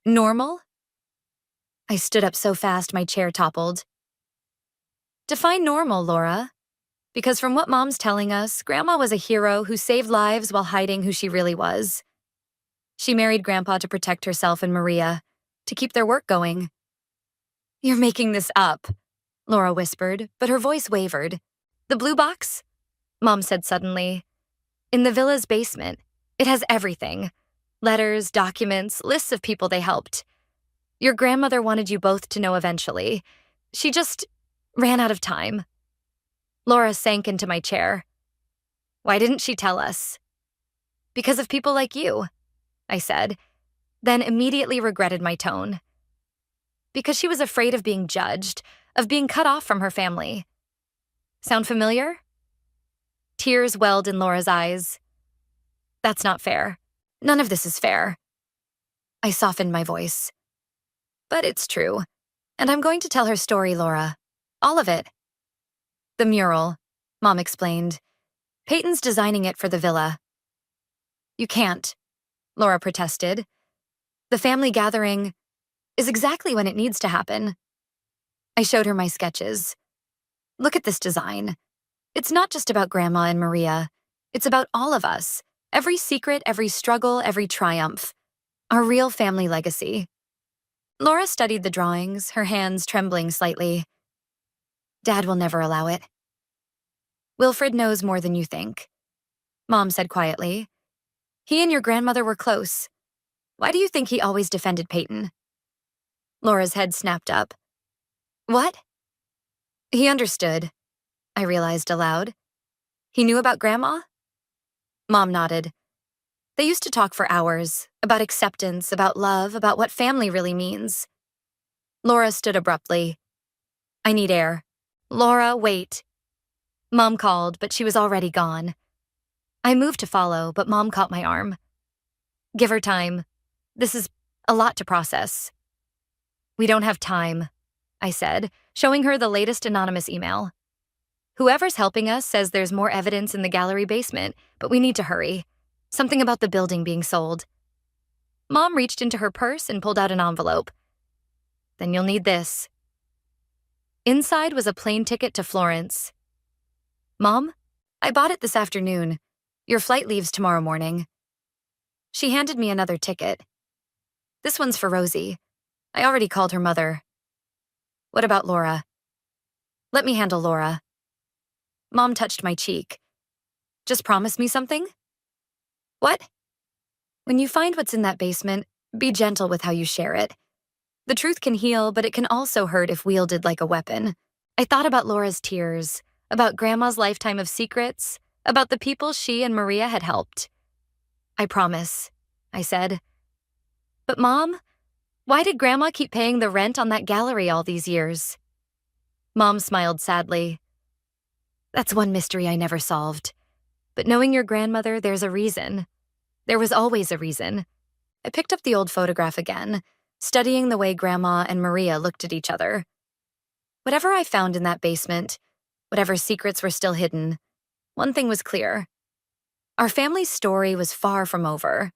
Normal? I stood up so fast my chair toppled. Define normal, Laura. Because from what Mom's telling us, Grandma was a hero who saved lives while hiding who she really was. She married Grandpa to protect herself and Maria, to keep their work going. You're making this up, Laura whispered, but her voice wavered. The blue box? Mom said suddenly. In the villa's basement. It has everything. Letters, documents, lists of people they helped. Your grandmother wanted you both to know eventually. She just ran out of time. Laura sank into my chair. Why didn't she tell us? Because of people like you, I said, then immediately regretted my tone. Because she was afraid of being judged, of being cut off from her family. Sound familiar? Tears welled in Laura's eyes. That's not fair. None of this is fair. I softened my voice. But it's true. And I'm going to tell her story, Laura. All of it. The mural, Mom explained. Peyton's designing it for the villa. You can't, Laura protested. The family gathering is exactly when it needs to happen. I showed her my sketches. Look at this design. It's not just about Grandma and Maria. It's about all of us. Every secret, every struggle, every triumph. Our real family legacy. Laura studied the drawings, her hands trembling slightly. Dad will never allow it. Wilfred knows more than you think, Mom said quietly. He and your grandmother were close. Why do you think he always defended Peyton? Laura's head snapped up. What? He understood, I realized aloud. He knew about Grandma? Mom nodded. They used to talk for hours, about acceptance, about love, about what family really means. Laura stood abruptly. I need air. Laura, wait. Mom called, but she was already gone. I moved to follow, but Mom caught my arm. Give her time. This is a lot to process. We don't have time, I said, showing her the latest anonymous email. Whoever's helping us says there's more evidence in the gallery basement, but we need to hurry. Something about the building being sold. Mom reached into her purse and pulled out an envelope. Then you'll need this. Inside was a plane ticket to Florence. Mom, I bought it this afternoon. Your flight leaves tomorrow morning. She handed me another ticket. This one's for Rosie. I already called her mother. What about Laura? Let me handle Laura. Mom touched my cheek. Just promise me something? What? When you find what's in that basement, be gentle with how you share it. The truth can heal, but it can also hurt if wielded like a weapon. I thought about Laura's tears, about Grandma's lifetime of secrets, about the people she and Maria had helped. I promise, I said. But Mom, why did Grandma keep paying the rent on that gallery all these years? Mom smiled sadly. That's one mystery I never solved. But knowing your grandmother, there's a reason. There was always a reason. I picked up the old photograph again, studying the way Grandma and Maria looked at each other. Whatever I found in that basement, whatever secrets were still hidden, one thing was clear. Our family's story was far from over,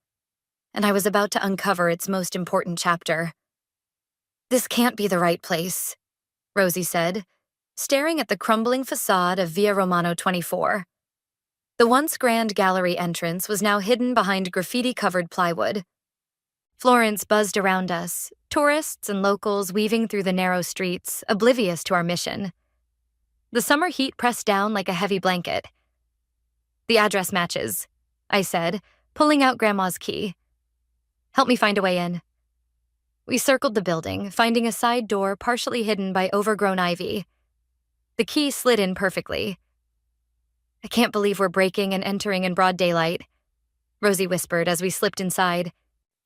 and I was about to uncover its most important chapter. This can't be the right place, Rosie said, staring at the crumbling facade of Via Romano 24. The once grand gallery entrance was now hidden behind graffiti-covered plywood. Florence buzzed around us, tourists and locals weaving through the narrow streets, oblivious to our mission. The summer heat pressed down like a heavy blanket. The address matches, I said, pulling out Grandma's key. "Help me find a way in." We circled the building, finding a side door partially hidden by overgrown ivy. The key slid in perfectly. "I can't believe we're breaking and entering in broad daylight," Rosie whispered as we slipped inside.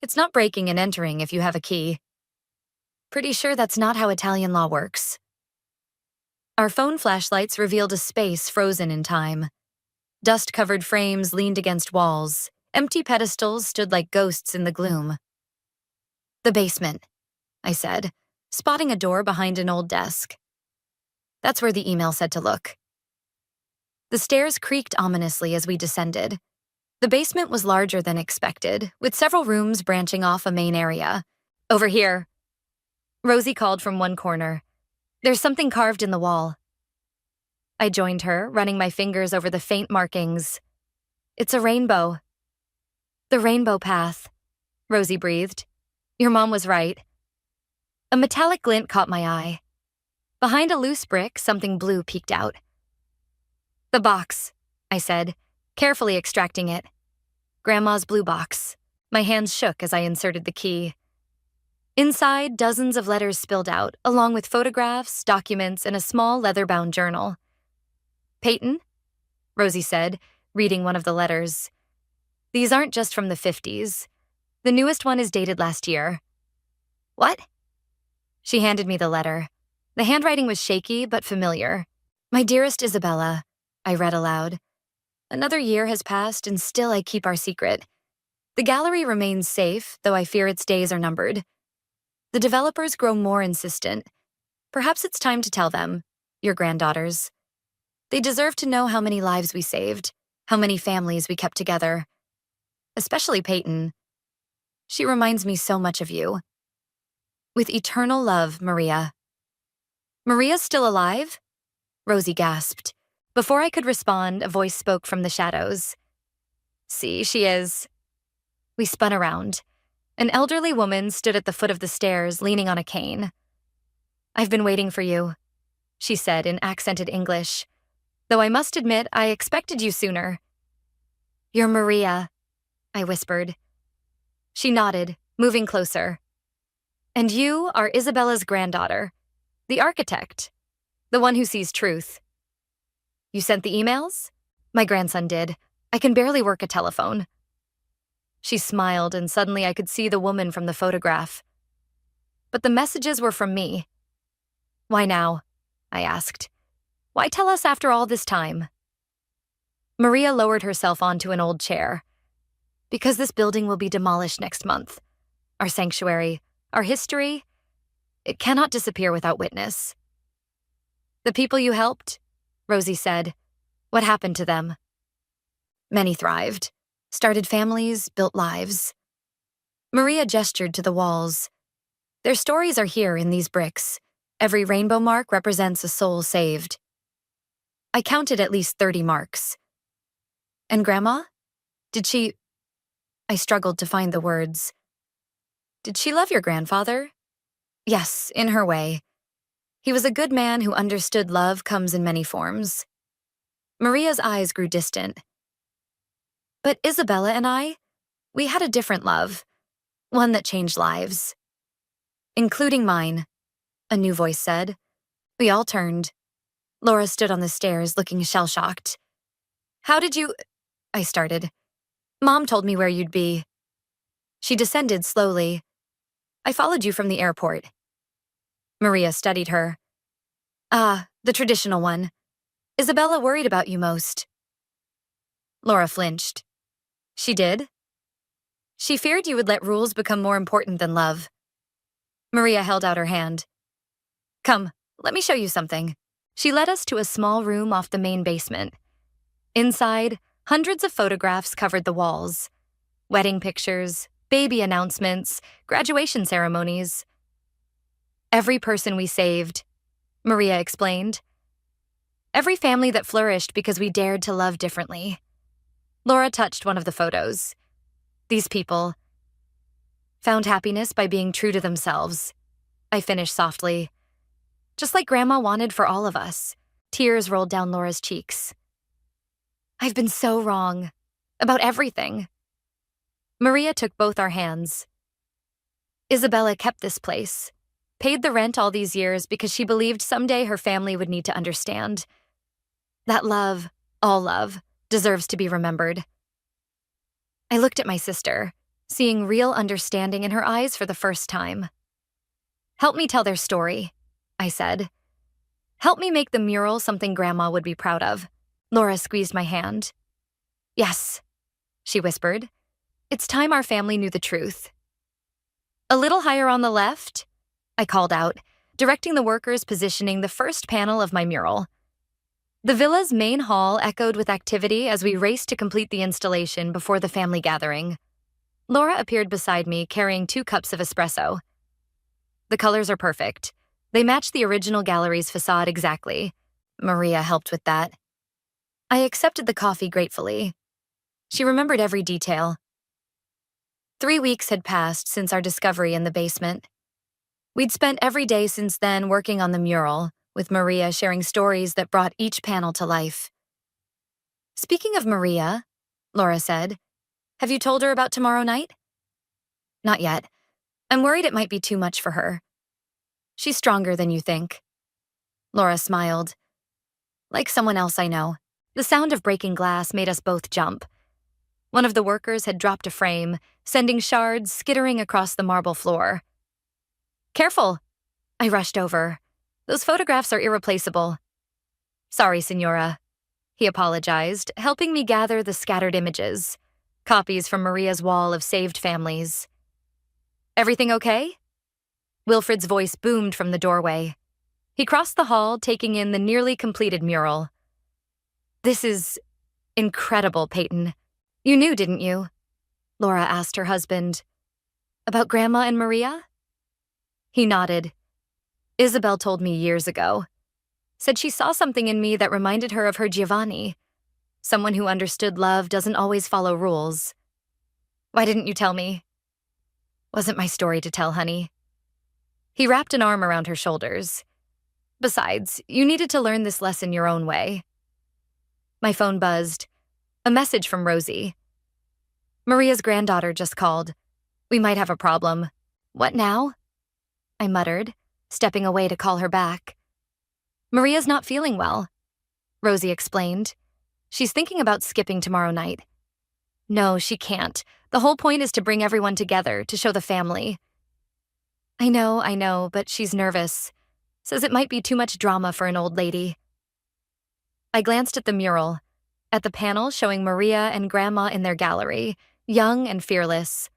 "It's not breaking and entering if you have a key." "Pretty sure that's not how Italian law works." Our phone flashlights revealed a space frozen in time. Dust-covered frames leaned against walls. Empty pedestals stood like ghosts in the gloom. "The basement," I said, spotting a door behind an old desk. "That's where the email said to look." The stairs creaked ominously as we descended. The basement was larger than expected, with several rooms branching off a main area. "Over here," Rosie called from one corner. "There's something carved in the wall." I joined her, running my fingers over the faint markings. "It's a rainbow." "The rainbow path," Rosie breathed. "Your mom was right." A metallic glint caught my eye. Behind a loose brick, something blue peeked out. "The box," I said, carefully extracting it. Grandma's blue box. My hands shook as I inserted the key. Inside, dozens of letters spilled out, along with photographs, documents, and a small leather-bound journal. "Peyton?" Rosie said, reading one of the letters. "These aren't just from the 50s. The newest one is dated last year." "What?" She handed me the letter. The handwriting was shaky but familiar. "My dearest Isabella," I read aloud. "Another year has passed and still I keep our secret. The gallery remains safe, though I fear its days are numbered. The developers grow more insistent. Perhaps it's time to tell them, your granddaughters. They deserve to know how many lives we saved, how many families we kept together. Especially Peyton. She reminds me so much of you. With eternal love, Maria." "Maria's still alive?" Rosie gasped. Before I could respond, a voice spoke from the shadows. "See, she is." We spun around. An elderly woman stood at the foot of the stairs, leaning on a cane. "I've been waiting for you," she said in accented English. "Though I must admit, I expected you sooner." "You're Maria," I whispered. She nodded, moving closer. "And you are Isabella's granddaughter, the architect, the one who sees truth." "You sent the emails?" "My grandson did. I can barely work a telephone." She smiled, and suddenly I could see the woman from the photograph. "But the messages were from me." "Why now?" I asked. "Why tell us after all this time?" Maria lowered herself onto an old chair. "Because this building will be demolished next month. Our sanctuary, our history, it cannot disappear without witness." "The people you helped?" Rosie said. "What happened to them?" "Many thrived. Started families, built lives." Maria gestured to the walls. "Their stories are here in these bricks. Every rainbow mark represents a soul saved." I counted at least 30 marks. "And Grandma? Did she—" I struggled to find the words. "Did she love your grandfather?" "Yes, in her way. He was a good man who understood love comes in many forms." Maria's eyes grew distant. "But Isabella and I, we had a different love, one that changed lives." "Including mine," a new voice said. We all turned. Laura stood on the stairs, looking shell-shocked. "How did you—" I started. "Mom told me where you'd be." She descended slowly. "I followed you from the airport." Maria studied her. "Ah, the traditional one. Isabella worried about you most." Laura flinched. "She did?" "She feared you would let rules become more important than love." Maria held out her hand. "Come, let me show you something." She led us to a small room off the main basement. Inside, hundreds of photographs covered the walls. Wedding pictures, baby announcements, graduation ceremonies. "Every person we saved," Maria explained. "Every family that flourished because we dared to love differently." Laura touched one of the photos. "These people found happiness by being true to themselves," I finished softly. "Just like Grandma wanted for all of us." Tears rolled down Laura's cheeks. "I've been so wrong. About everything. Maria took both our hands. Isabella kept this place, paid the rent all these years because she believed someday her family would need to understand. That love, all love, deserves to be remembered. I looked at my sister, seeing real understanding in her eyes for the first time. "Help me tell their story," I said. "Help me make the mural something Grandma would be proud of." Laura squeezed my hand. "Yes," she whispered. "It's time our family knew the truth." "A little higher on the left," I called out, directing the workers positioning the first panel of my mural. The villa's main hall echoed with activity as we raced to complete the installation before the family gathering. Laura appeared beside me carrying 2 cups of espresso. "The colors are perfect. They match the original gallery's facade exactly." Maria helped with that. I accepted the coffee gratefully. She remembered every detail. 3 weeks had passed since our discovery in the basement. We'd spent every day since then working on the mural, with Maria sharing stories that brought each panel to life. "Speaking of Maria," Laura said, "have you told her about tomorrow night?" "Not yet. I'm worried it might be too much for her." "She's stronger than you think." Laura smiled. "Like someone else I know." The sound of breaking glass made us both jump. One of the workers had dropped a frame, sending shards skittering across the marble floor. "Careful!" I rushed over. "Those photographs are irreplaceable." "Sorry, Signora," he apologized, helping me gather the scattered images, copies from Maria's wall of saved families. "Everything okay?" Wilfred's voice boomed from the doorway. He crossed the hall, taking in the nearly completed mural. "This is incredible, Peyton. You knew, didn't you?" Laura asked her husband. "About Grandma and Maria?" He nodded. "Isabel told me years ago. Said she saw something in me that reminded her of her Giovanni. Someone who understood love doesn't always follow rules." "Why didn't you tell me?" "Wasn't my story to tell, honey." He wrapped an arm around her shoulders. "Besides, you needed to learn this lesson your own way." My phone buzzed. A message from Rosie. "Maria's granddaughter just called. We might have a problem." "What now?" I muttered, stepping away to call her back. "Maria's not feeling well," Rosie explained. "She's thinking about skipping tomorrow night." "No, she can't. The whole point is to bring everyone together, to show the family." I know, but she's nervous. Says it might be too much drama for an old lady." I glanced at the mural, at the panel showing Maria and Grandma in their gallery, young and fearless.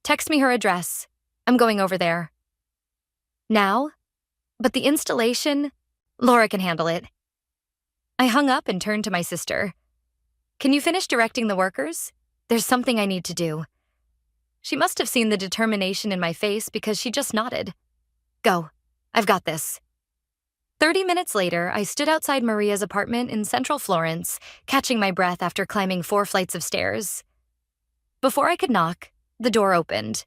"Text me her address. I'm going over there." "Now?" "But the installation?" "Laura can handle it." I hung up and turned to my sister. "Can you finish directing the workers? There's something I need to do." She must have seen the determination in my face because she just nodded. "Go. I've got this." 30 minutes later, I stood outside Maria's apartment in central Florence, catching my breath after climbing 4 flights of stairs. Before I could knock, the door opened.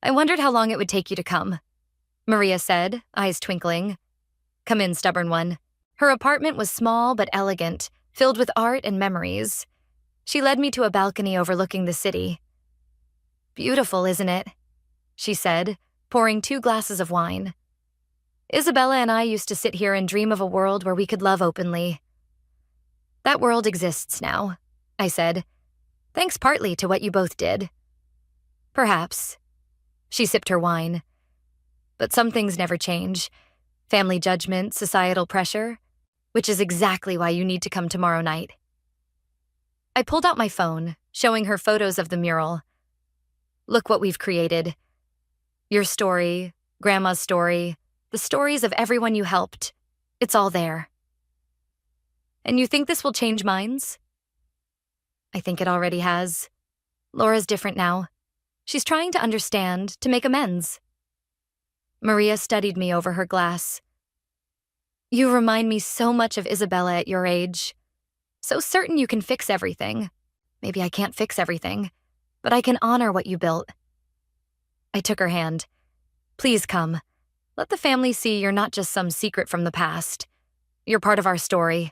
"I wondered how long it would take you to come," Maria said, eyes twinkling. "Come in, stubborn one." Her apartment was small but elegant, filled with art and memories. She led me to a balcony overlooking the city. "Beautiful, isn't it?" she said, pouring 2 glasses of wine. "Isabella and I used to sit here and dream of a world where we could love openly." "That world exists now," I said, "thanks partly to what you both did." "Perhaps." She sipped her wine. "But some things never change. Family judgment, societal pressure, which is exactly why you need to come tomorrow night." I pulled out my phone, showing her photos of the mural. "Look what we've created. Your story, Grandma's story, the stories of everyone you helped. It's all there." "And you think this will change minds?" "I think it already has. Laura's different now. She's trying to understand, to make amends." Maria studied me over her glass. "You remind me so much of Isabella at your age. So certain you can fix everything. Maybe I can't fix everything, but I can honor what you built." I took her hand. "Please come. Let the family see you're not just some secret from the past. You're part of our story."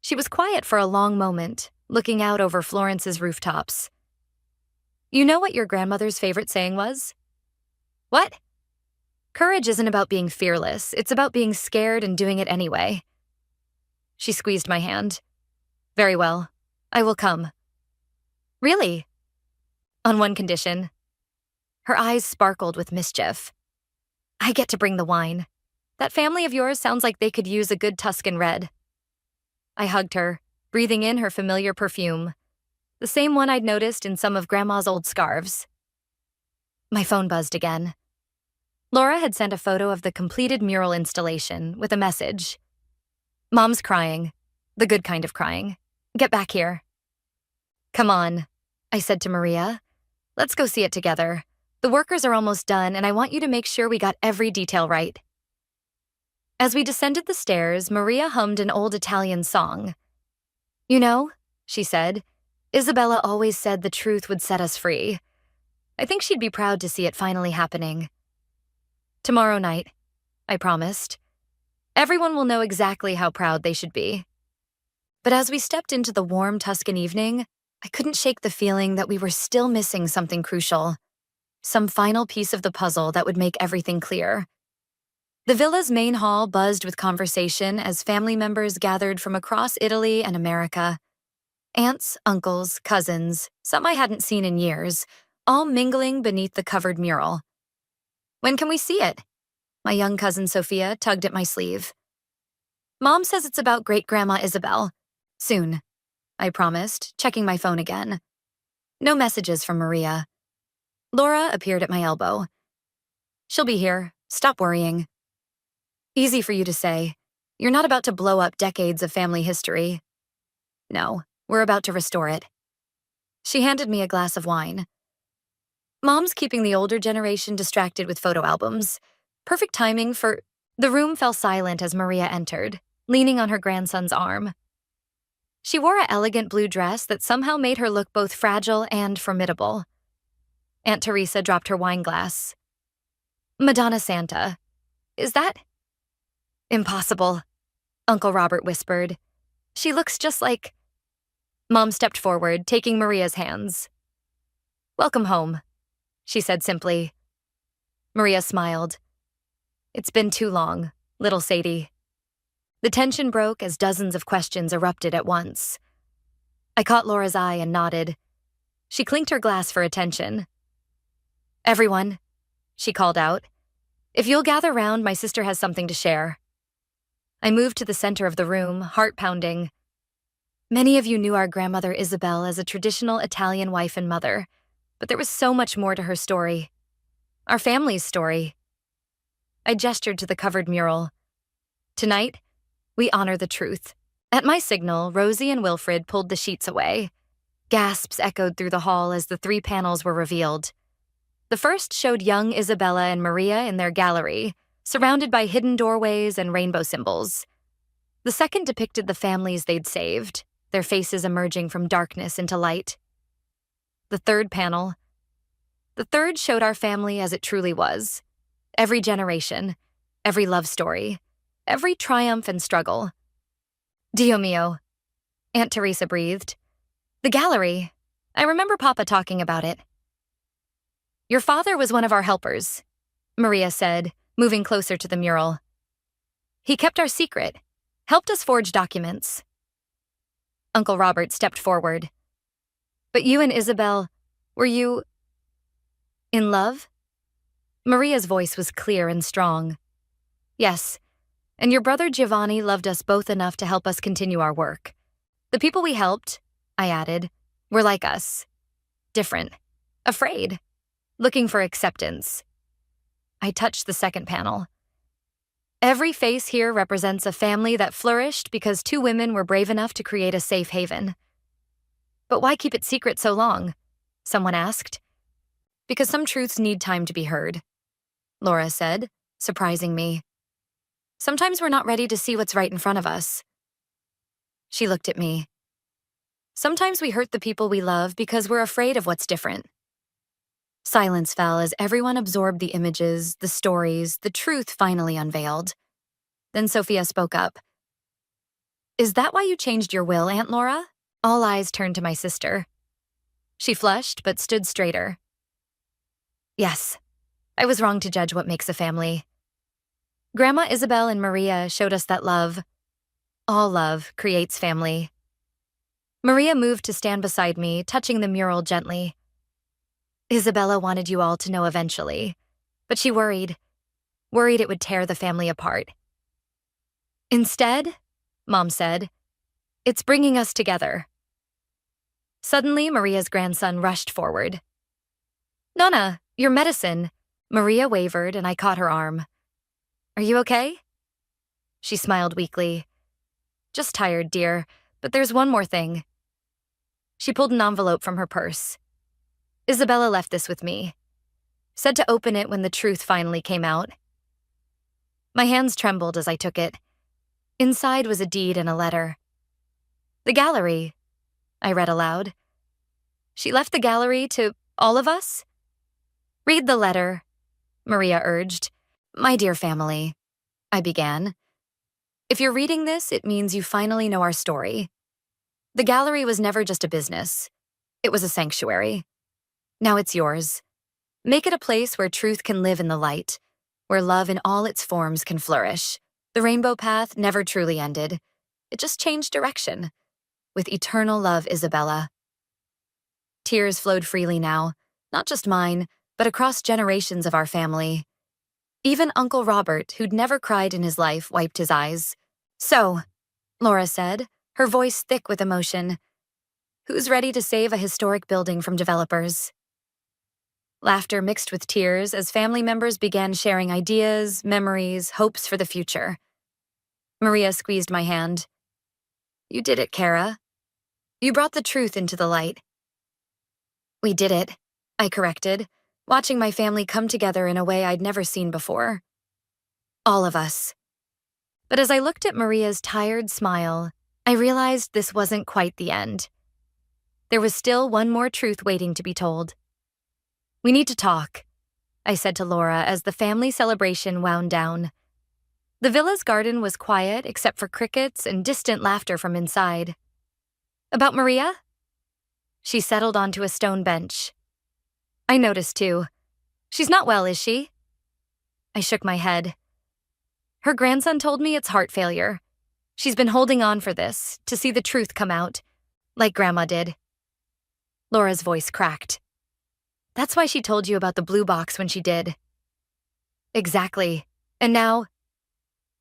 She was quiet for a long moment, looking out over Florence's rooftops. You know what your grandmother's favorite saying was? What? Courage isn't about being fearless. It's about being scared and doing it anyway. She squeezed my hand. Very well. I will come. Really? On one condition. Her eyes sparkled with mischief. I get to bring the wine. That family of yours sounds like they could use a good Tuscan red. I hugged her, breathing in her familiar perfume, the same one I'd noticed in some of Grandma's old scarves. My phone buzzed again. Laura had sent a photo of the completed mural installation with a message. Mom's crying. The good kind of crying. Get back here. Come on, I said to Maria. Let's go see it together. The workers are almost done, and I want you to make sure we got every detail right. As we descended the stairs, Maria hummed an old Italian song. You know, she said, Isabella always said the truth would set us free. I think she'd be proud to see it finally happening. Tomorrow night, I promised. Everyone will know exactly how proud they should be. But as we stepped into the warm Tuscan evening, I couldn't shake the feeling that we were still missing something crucial, some final piece of the puzzle that would make everything clear. The villa's main hall buzzed with conversation as family members gathered from across Italy and America. Aunts, uncles, cousins, some I hadn't seen in years, all mingling beneath the covered mural. When can we see it? My young cousin Sophia tugged at my sleeve. Mom says it's about great-grandma Isabel. Soon, I promised, checking my phone again. No messages from Maria. Laura appeared at my elbow. She'll be here. Stop worrying. Easy for you to say. You're not about to blow up decades of family history. No, we're about to restore it. She handed me a glass of wine. Mom's keeping the older generation distracted with photo albums. Perfect timing for... The room fell silent as Maria entered, leaning on her grandson's arm. She wore an elegant blue dress that somehow made her look both fragile and formidable. Aunt Teresa dropped her wine glass. Madonna Santa. Is that... Impossible, Uncle Robert whispered. She looks just like... Mom stepped forward, taking Maria's hands. Welcome home, she said simply. Maria smiled. It's been too long, little Sadie. The tension broke as dozens of questions erupted at once. I caught Laura's eye and nodded. She clinked her glass for attention. Everyone, she called out. If you'll gather round, my sister has something to share. I moved to the center of the room, heart pounding. Many of you knew our grandmother Isabel as a traditional Italian wife and mother, but there was so much more to her story. Our family's story. I gestured to the covered mural. Tonight, we honor the truth. At my signal, Rosie and Wilfred pulled the sheets away. Gasps echoed through the hall as the 3 panels were revealed. The first showed young Isabella and Maria in their gallery, surrounded by hidden doorways and rainbow symbols. The second depicted the families they'd saved, their faces emerging from darkness into light. The third showed our family as it truly was. Every generation, every love story, every triumph and struggle. Dio mio, Aunt Teresa breathed. The gallery. I remember Papa talking about it. Your father was one of our helpers, Maria said, moving closer to the mural. He kept our secret, helped us forge documents. Uncle Robert stepped forward. But you and Isabel, were you... in love? Maria's voice was clear and strong. Yes, and your brother Giovanni loved us both enough to help us continue our work. The people we helped, I added, were like us. Different. Afraid. Looking for acceptance. I touched the second panel. Every face here represents a family that flourished because 2 women were brave enough to create a safe haven. But why keep it secret so long? Someone asked. Because some truths need time to be heard, Laura said, surprising me. Sometimes we're not ready to see what's right in front of us. She looked at me. Sometimes we hurt the people we love because we're afraid of what's different. Silence fell as everyone absorbed the images, the stories, the truth finally unveiled. Then Sophia spoke up. Is that why you changed your will, Aunt Laura? All eyes turned to my sister. She flushed but stood straighter. Yes, I was wrong to judge what makes a family. Grandma Isabel and Maria showed us that love, all love, creates family. Maria moved to stand beside me, touching the mural gently. Isabella wanted you all to know eventually, but she worried it would tear the family apart. Instead, Mom said, it's bringing us together. Suddenly, Maria's grandson rushed forward. Nonna, your medicine. Maria wavered and I caught her arm. Are you okay? She smiled weakly. Just tired, dear, but there's one more thing. She pulled an envelope from her purse. Isabella left this with me. Said to open it when the truth finally came out. My hands trembled as I took it. Inside was a deed and a letter. The gallery, I read aloud. She left the gallery to all of us? Read the letter, Maria urged. My dear family, I began. If you're reading this, it means you finally know our story. The gallery was never just a business. It was a sanctuary. Now it's yours. Make it a place where truth can live in the light, where love in all its forms can flourish. The rainbow path never truly ended. It just changed direction. With eternal love, Isabella. Tears flowed freely now, not just mine, but across generations of our family. Even Uncle Robert, who'd never cried in his life, wiped his eyes. So, Laura said, her voice thick with emotion, who's ready to save a historic building from developers? Laughter mixed with tears as family members began sharing ideas, memories, hopes for the future. Maria squeezed my hand. You did it, Kara. You brought the truth into the light. We did it, I corrected, watching my family come together in a way I'd never seen before. All of us. But as I looked at Maria's tired smile, I realized this wasn't quite the end. There was still one more truth waiting to be told. We need to talk, I said to Laura as the family celebration wound down. The villa's garden was quiet except for crickets and distant laughter from inside. About Maria? She settled onto a stone bench. I noticed too. She's not well, is she? I shook my head. Her grandson told me it's heart failure. She's been holding on for this, to see the truth come out, like Grandma did. Laura's voice cracked. That's why she told you about the blue box when she did. Exactly. And now,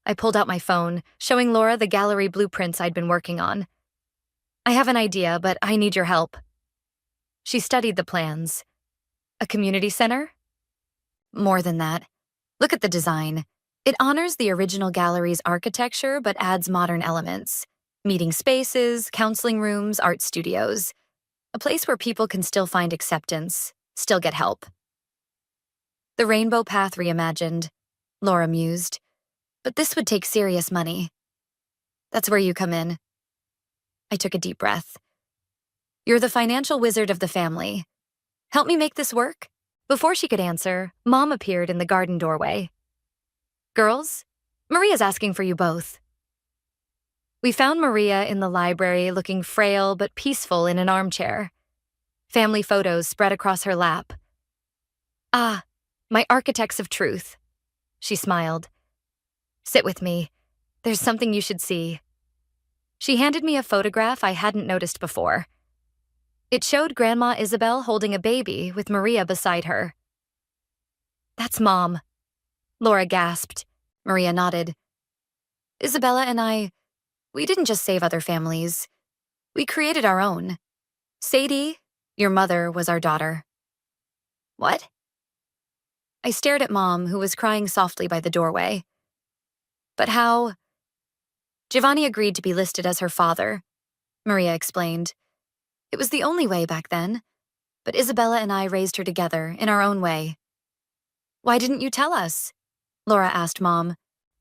I pulled out my phone, showing Laura the gallery blueprints I'd been working on. I have an idea, but I need your help. She studied the plans. A community center? More than that. Look at the design. It honors the original gallery's architecture, but adds modern elements. Meeting spaces, counseling rooms, art studios. A place where people can still find acceptance, still get help. The rainbow path reimagined, Laura mused. But this would take serious money. That's where you come in. I took a deep breath. You're the financial wizard of the family. Help me make this work? Before she could answer, Mom appeared in the garden doorway. Girls, Maria's asking for you both. We found Maria in the library looking frail but peaceful in an armchair. Family photos spread across her lap. Ah, my architects of truth. She smiled. Sit with me. There's something you should see. She handed me a photograph I hadn't noticed before. It showed Grandma Isabel holding a baby with Maria beside her. That's Mom. Laura gasped. Maria nodded. Isabella and we didn't just save other families. We created our own. Sadie, your mother, was our daughter. What? I stared at Mom, who was crying softly by the doorway. But how? Giovanni agreed to be listed as her father, Maria explained. It was the only way back then, but Isabella and I raised her together in our own way. Why didn't you tell us? Laura asked Mom.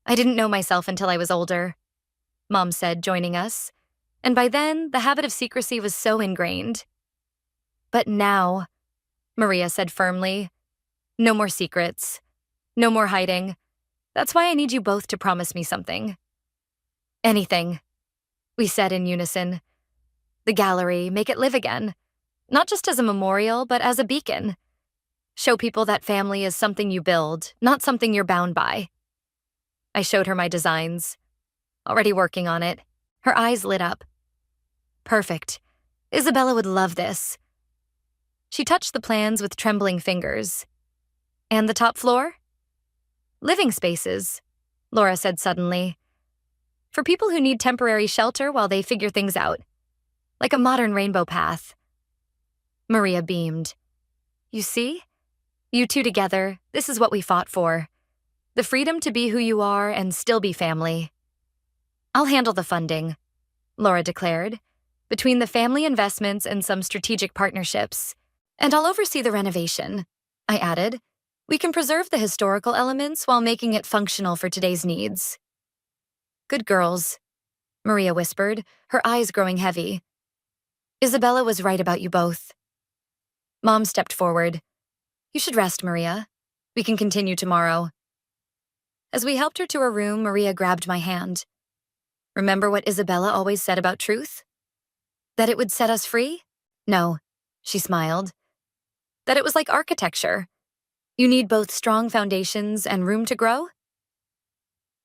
I didn't know myself until I was older, Mom said, joining us. And by then, the habit of secrecy was so ingrained. But now, Maria said firmly, no more secrets. No more hiding. That's why I need you both to promise me something. Anything, we said in unison. The gallery, make it live again. Not just as a memorial, but as a beacon. Show people that family is something you build, not something you're bound by. I showed her my designs. Already working on it. Her eyes lit up. Perfect. Isabella would love this. She touched the plans with trembling fingers. And the top floor? Living spaces, Laura said suddenly. For people who need temporary shelter while they figure things out. Like a modern rainbow path. Maria beamed. You see? You two together, this is what we fought for. The freedom to be who you are and still be family. I'll handle the funding, Laura declared, between the family investments and some strategic partnerships. And I'll oversee the renovation, I added. We can preserve the historical elements while making it functional for today's needs. Good girls, Maria whispered, her eyes growing heavy. Isabella was right about you both. Mom stepped forward. You should rest, Maria. We can continue tomorrow. As we helped her to her room, Maria grabbed my hand. Remember what Isabella always said about truth? That it would set us free? No, she smiled. That it was like architecture. You need both strong foundations and room to grow?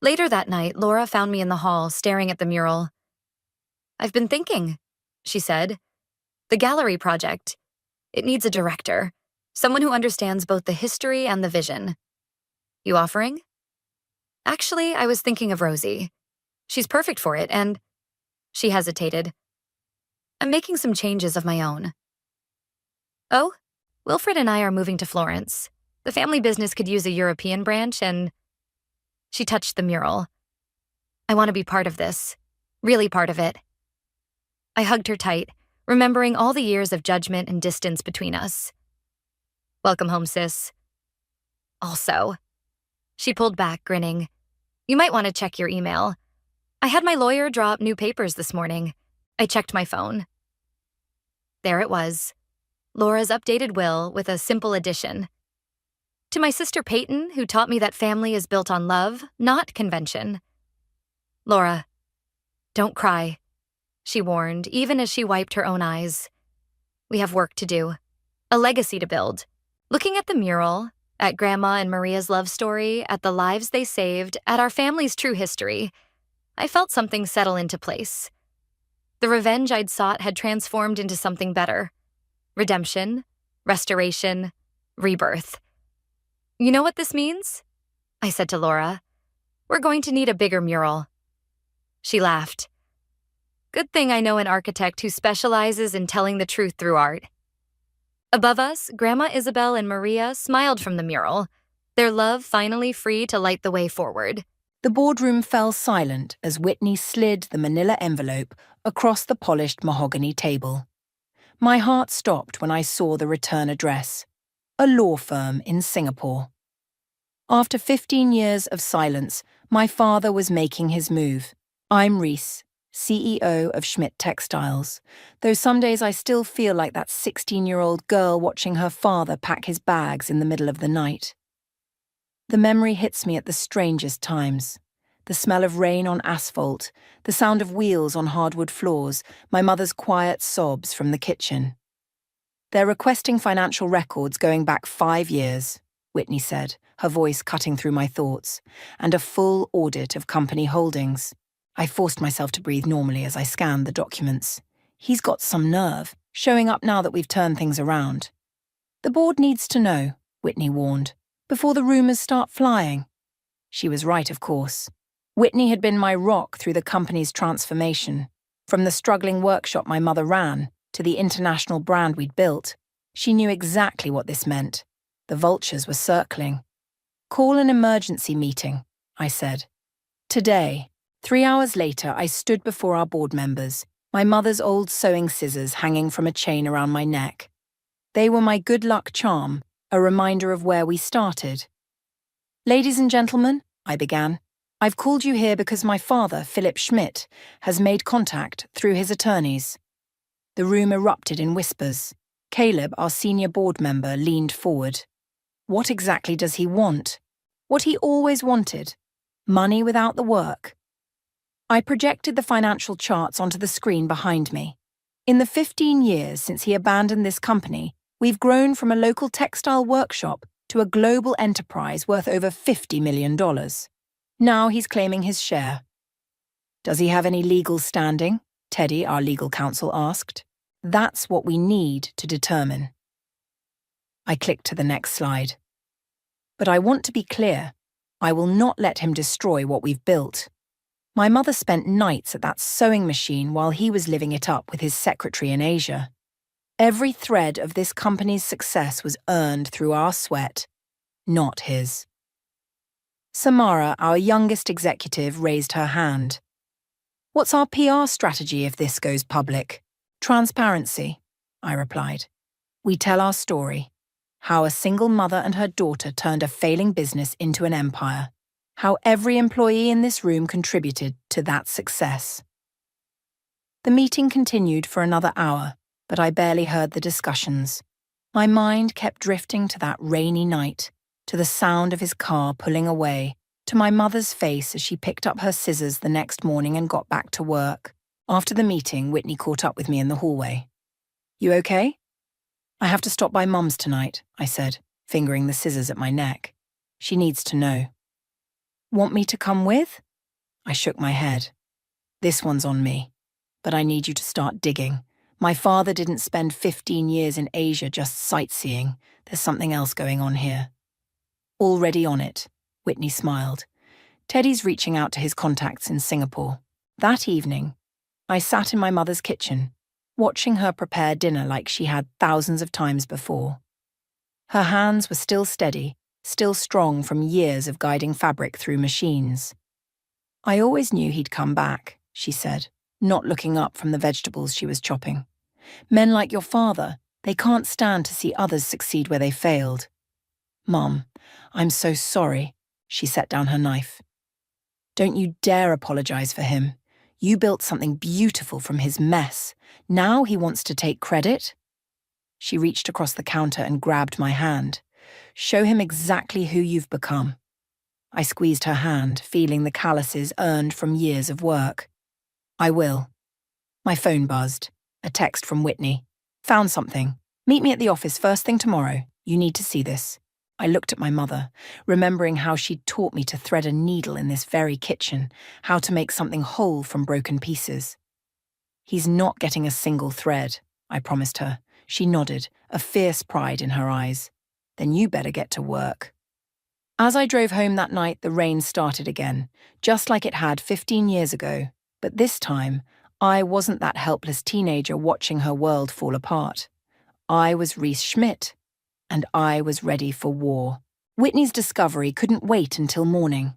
Later that night, Laura found me in the hall, staring at the mural. I've been thinking, she said. The gallery project. It needs a director, someone who understands both the history and the vision. You offering? Actually, I was thinking of Rosie. She's perfect for it, and... She hesitated. I'm making some changes of my own. Oh? Wilfred and I are moving to Florence. The family business could use a European branch, and... She touched the mural. I want to be part of this. Really part of it. I hugged her tight, remembering all the years of judgment and distance between us. Welcome home, sis. Also. She pulled back, grinning. You might want to check your email. I had my lawyer draw up new papers this morning. I checked my phone. There it was. Laura's updated will with a simple addition. To my sister Peyton, who taught me that family is built on love, not convention. Laura, don't cry, she warned, even as she wiped her own eyes. We have work to do. A legacy to build. Looking at the mural, at Grandma and Maria's love story, at the lives they saved, at our family's true history, I felt something settle into place. The revenge I'd sought had transformed into something better. Redemption, restoration, rebirth. You know what this means? I said to Laura. We're going to need a bigger mural. She laughed. Good thing I know an architect who specializes in telling the truth through art. Above us, Grandma Isabel and Maria smiled from the mural, their love finally free to light the way forward. The boardroom fell silent as Whitney slid the manila envelope across the polished mahogany table. My heart stopped when I saw the return address, a law firm in Singapore. After 15 years of silence, my father was making his move. I'm Reese, CEO of Schmidt Textiles, though some days I still feel like that 16-year-old girl watching her father pack his bags in the middle of the night. The memory hits me at the strangest times. The smell of rain on asphalt, the sound of wheels on hardwood floors, my mother's quiet sobs from the kitchen. They're requesting financial records going back 5 years, Whitney said, her voice cutting through my thoughts, and a full audit of company holdings. I forced myself to breathe normally as I scanned the documents. He's got some nerve, showing up now that we've turned things around. The board needs to know, Whitney warned, before the rumors start flying. She was right, of course. Whitney had been my rock through the company's transformation. From the struggling workshop my mother ran to the international brand we'd built, she knew exactly what this meant. The vultures were circling. Call an emergency meeting, I said. Today, 3 hours later, I stood before our board members, my mother's old sewing scissors hanging from a chain around my neck. They were my good luck charm, a reminder of where we started. Ladies and gentlemen, I began, I've called you here because my father, Philip Schmidt, has made contact through his attorneys. The room erupted in whispers. Caleb, our senior board member, leaned forward. What exactly does he want? What he always wanted. Money without the work. I projected the financial charts onto the screen behind me. In the 15 years since he abandoned this company, we've grown from a local textile workshop to a global enterprise worth over $50 million. Now he's claiming his share. Does he have any legal standing? Teddy, our legal counsel, asked. That's what we need to determine. I clicked to the next slide. But I want to be clear. I will not let him destroy what we've built. My mother spent nights at that sewing machine while he was living it up with his secretary in Asia. Every thread of this company's success was earned through our sweat, not his. Samara, our youngest executive, raised her hand. What's our PR strategy if this goes public? Transparency, I replied. We tell our story. How a single mother and her daughter turned a failing business into an empire. How every employee in this room contributed to that success. The meeting continued for another hour, but I barely heard the discussions. My mind kept drifting to that rainy night, to the sound of his car pulling away, to my mother's face as she picked up her scissors the next morning and got back to work. After the meeting, Whitney caught up with me in the hallway. You okay? I have to stop by Mum's tonight, I said, fingering the scissors at my neck. She needs to know. Want me to come with? I shook my head. This one's on me, but I need you to start digging. My father didn't spend 15 years in Asia just sightseeing. There's something else going on here. Already on it, Whitney smiled. Teddy's reaching out to his contacts in Singapore. That evening, I sat in my mother's kitchen, watching her prepare dinner like she had thousands of times before. Her hands were still steady, still strong from years of guiding fabric through machines. I always knew he'd come back, she said, not looking up from the vegetables she was chopping. Men like your father, they can't stand to see others succeed where they failed. Mum, I'm so sorry, she set down her knife. Don't you dare apologize for him. You built something beautiful from his mess. Now he wants to take credit? She reached across the counter and grabbed my hand. Show him exactly who you've become. I squeezed her hand, feeling the calluses earned from years of work. I will. My phone buzzed. A text from Whitney. Found something. Meet me at the office first thing tomorrow. You need to see this. I looked at my mother, remembering how she'd taught me to thread a needle in this very kitchen, how to make something whole from broken pieces. He's not getting a single thread, I promised her. She nodded, a fierce pride in her eyes. Then you better get to work. As I drove home that night, the rain started again, just like it had 15 years ago. But this time, I wasn't that helpless teenager watching her world fall apart. I was Reese Schmidt. And I was ready for war. Whitney's discovery couldn't wait until morning.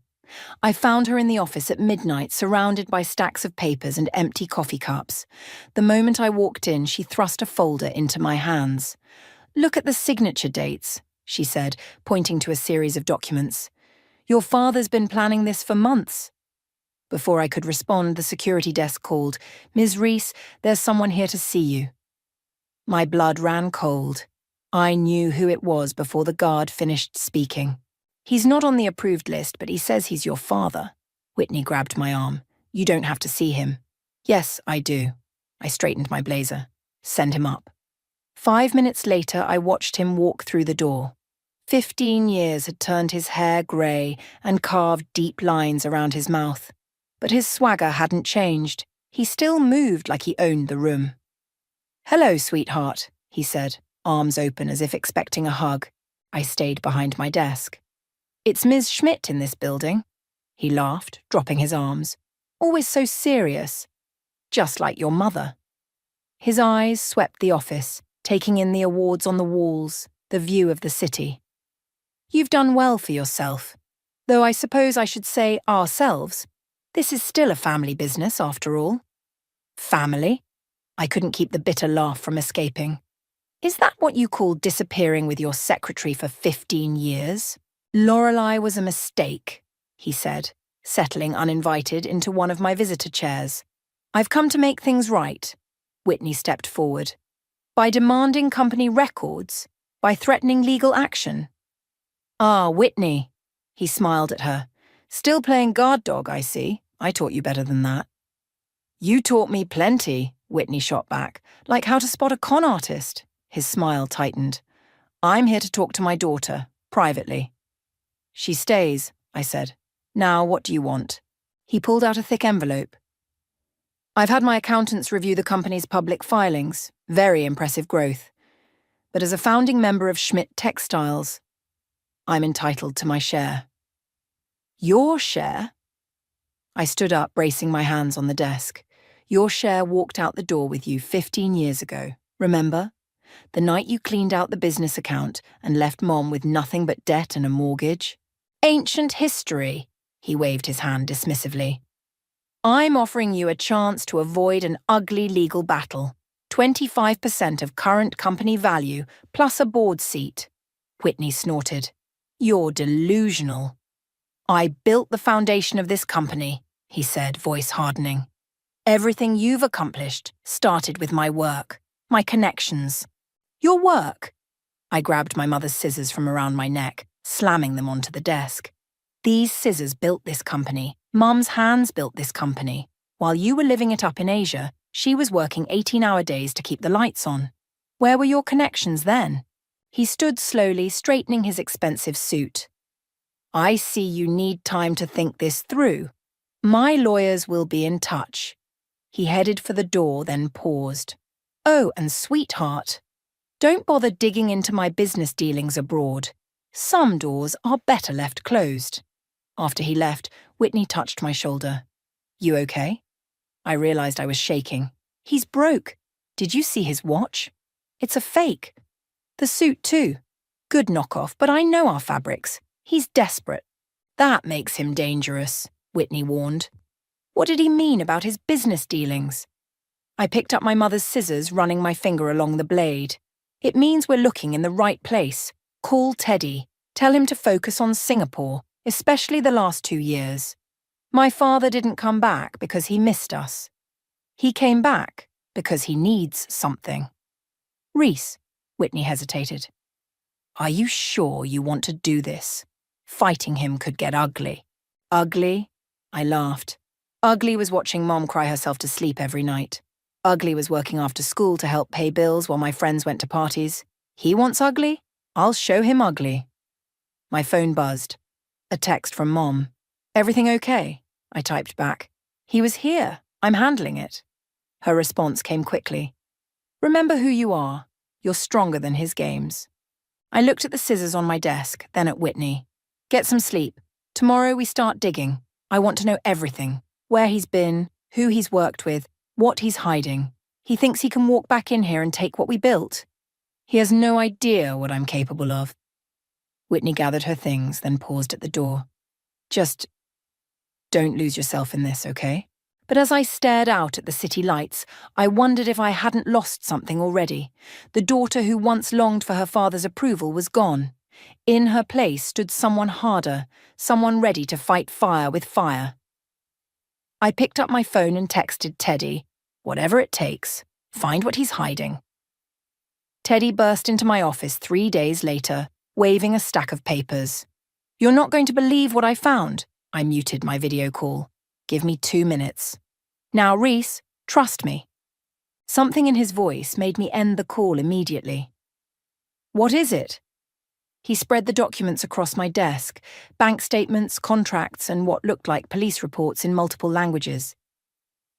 I found her in the office at midnight, surrounded by stacks of papers and empty coffee cups. The moment I walked in, she thrust a folder into my hands. Look at the signature dates, she said, pointing to a series of documents. Your father's been planning this for months. Before I could respond, the security desk called. Ms. Reese, there's someone here to see you. My blood ran cold. I knew who it was before the guard finished speaking. He's not on the approved list, but he says he's your father. Whitney grabbed my arm. You don't have to see him. Yes, I do. I straightened my blazer. Send him up. 5 minutes later, I watched him walk through the door. 15 years had turned his hair grey and carved deep lines around his mouth. But his swagger hadn't changed. He still moved like he owned the room. Hello, sweetheart, he said, arms open as if expecting a hug. I stayed behind my desk. It's Ms. Schmidt in this building. He laughed, dropping his arms. Always so serious. Just like your mother. His eyes swept the office, taking in the awards on the walls, the view of the city. You've done well for yourself. Though I suppose I should say ourselves. This is still a family business, after all. Family? I couldn't keep the bitter laugh from escaping. Is that what you call disappearing with your secretary for 15 years? Lorelei was a mistake, he said, settling uninvited into one of my visitor chairs. I've come to make things right. Whitney stepped forward. By demanding company records? By threatening legal action? Ah, Whitney. He smiled at her. Still playing guard dog, I see. I taught you better than that. You taught me plenty, Whitney shot back, like how to spot a con artist. His smile tightened. I'm here to talk to my daughter, privately. She stays, I said. Now, what do you want? He pulled out a thick envelope. I've had my accountants review the company's public filings. Very impressive growth. But as a founding member of Schmidt Textiles, I'm entitled to my share. Your share? I stood up, bracing my hands on the desk. Your share walked out the door with you 15 years ago, remember? The night you cleaned out the business account and left Mom with nothing but debt and a mortgage? Ancient history, he waved his hand dismissively. I'm offering you a chance to avoid an ugly legal battle. 25% of current company value plus a board seat. Whitney snorted. You're delusional. I built the foundation of this company, he said, voice hardening. Everything you've accomplished started with my work, my connections. Your work? I grabbed my mother's scissors from around my neck, slamming them onto the desk. These scissors built this company. Mum's hands built this company. While you were living it up in Asia, she was working 18-hour days to keep the lights on. Where were your connections then? He stood slowly, straightening his expensive suit. I see you need time to think this through. My lawyers will be in touch. He headed for the door, then paused. Oh, and sweetheart, don't bother digging into my business dealings abroad. Some doors are better left closed. After he left, Whitney touched my shoulder. You okay? I realized I was shaking. He's broke. Did you see his watch? It's a fake. The suit too. Good knockoff, but I know our fabrics. He's desperate. That makes him dangerous, Whitney warned. What did he mean about his business dealings? I picked up my mother's scissors, running my finger along the blade. It means we're looking in the right place. Call Teddy. Tell him to focus on Singapore, especially the last 2 years. My father didn't come back because he missed us. He came back because he needs something. Reese, Whitney hesitated. Are you sure you want to do this? Fighting him could get ugly. Ugly? I laughed. Ugly was watching Mom cry herself to sleep every night. Ugly was working after school to help pay bills while my friends went to parties. He wants ugly? I'll show him ugly. My phone buzzed. A text from Mom. Everything okay? I typed back. He was here. I'm handling it. Her response came quickly. Remember who you are. You're stronger than his games. I looked at the scissors on my desk, then at Whitney. Get some sleep. Tomorrow we start digging. I want to know everything. Where he's been, who he's worked with, what he's hiding. He thinks he can walk back in here and take what we built. He has no idea what I'm capable of. Whitney gathered her things, then paused at the door. Just don't lose yourself in this, okay? But as I stared out at the city lights, I wondered if I hadn't lost something already. The daughter who once longed for her father's approval was gone. In her place stood someone harder, someone ready to fight fire with fire. I picked up my phone and texted Teddy, whatever it takes, find what he's hiding. Teddy burst into my office 3 days later, waving a stack of papers. You're not going to believe what I found. I muted my video call. Give me 2 minutes. Now, Reese, trust me. Something in his voice made me end the call immediately. What is it? He spread the documents across my desk, bank statements, contracts, and what looked like police reports in multiple languages.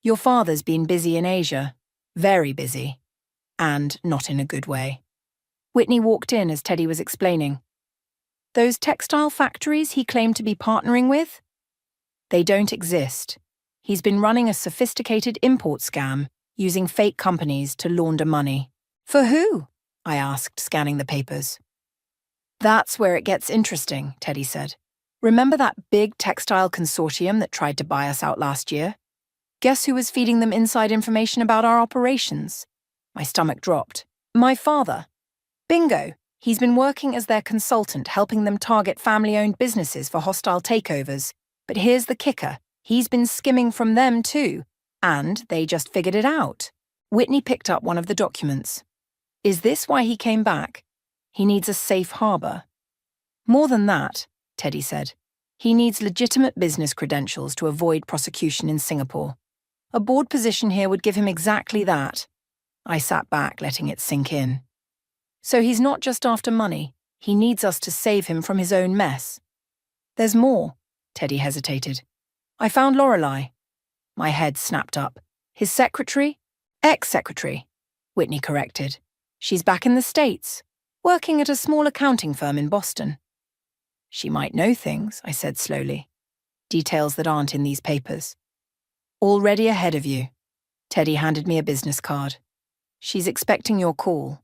Your father's been busy in Asia. Very busy. And not in a good way. Whitney walked in as Teddy was explaining. Those textile factories he claimed to be partnering with? They don't exist. He's been running a sophisticated import scam, using fake companies to launder money. For who? I asked, scanning the papers. That's where it gets interesting, Teddy said. Remember that big textile consortium that tried to buy us out last year? Guess who was feeding them inside information about our operations? My stomach dropped. My father. Bingo. He's been working as their consultant, helping them target family-owned businesses for hostile takeovers. But here's the kicker. He's been skimming from them too. And they just figured it out. Whitney picked up one of the documents. Is this why he came back? He needs a safe harbor. More than that, Teddy said. He needs legitimate business credentials to avoid prosecution in Singapore. A board position here would give him exactly that. I sat back, letting it sink in. So he's not just after money. He needs us to save him from his own mess. There's more, Teddy hesitated. I found Lorelei. My head snapped up. His secretary? Ex-secretary, Whitney corrected. She's back in the States, working at a small accounting firm in Boston. She might know things, I said slowly. Details that aren't in these papers. Already ahead of you. Teddy handed me a business card. She's expecting your call.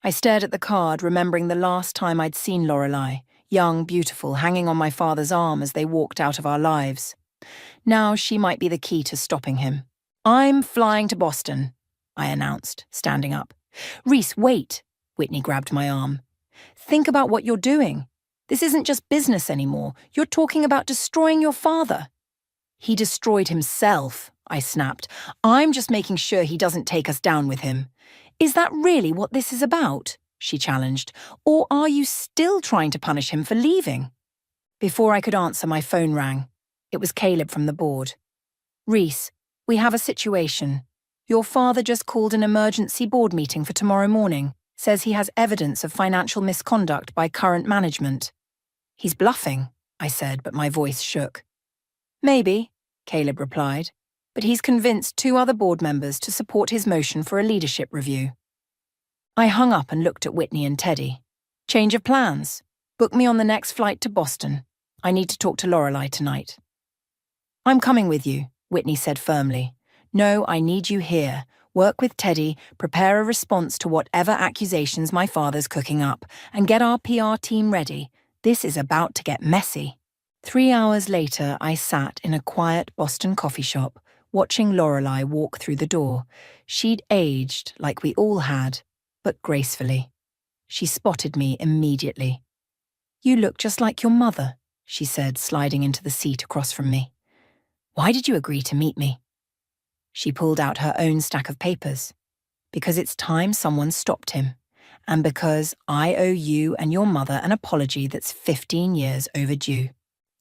I stared at the card, remembering the last time I'd seen Lorelei, young, beautiful, hanging on my father's arm as they walked out of our lives. Now she might be the key to stopping him. I'm flying to Boston, I announced, standing up. Reese, wait, Whitney grabbed my arm. Think about what you're doing. This isn't just business anymore. You're talking about destroying your father. He destroyed himself, I snapped. I'm just making sure he doesn't take us down with him. Is that really what this is about? She challenged. Or are you still trying to punish him for leaving? Before I could answer, my phone rang. It was Caleb from the board. Reese, we have a situation. Your father just called an emergency board meeting for tomorrow morning. Says he has evidence of financial misconduct by current management. He's bluffing, I said, but my voice shook. Maybe, Caleb replied, but he's convinced 2 other board members to support his motion for a leadership review. I hung up and looked at Whitney and Teddy. Change of plans. Book me on the next flight to Boston. I need to talk to Lorelei tonight. I'm coming with you, Whitney said firmly. No, I need you here. Work with Teddy, prepare a response to whatever accusations my father's cooking up, and get our PR team ready. This is about to get messy. 3 hours later, I sat in a quiet Boston coffee shop, watching Lorelei walk through the door. She'd aged like we all had, but gracefully. She spotted me immediately. You look just like your mother, she said, sliding into the seat across from me. Why did you agree to meet me? She pulled out her own stack of papers. Because it's time someone stopped him. And because I owe you and your mother an apology that's 15 years overdue.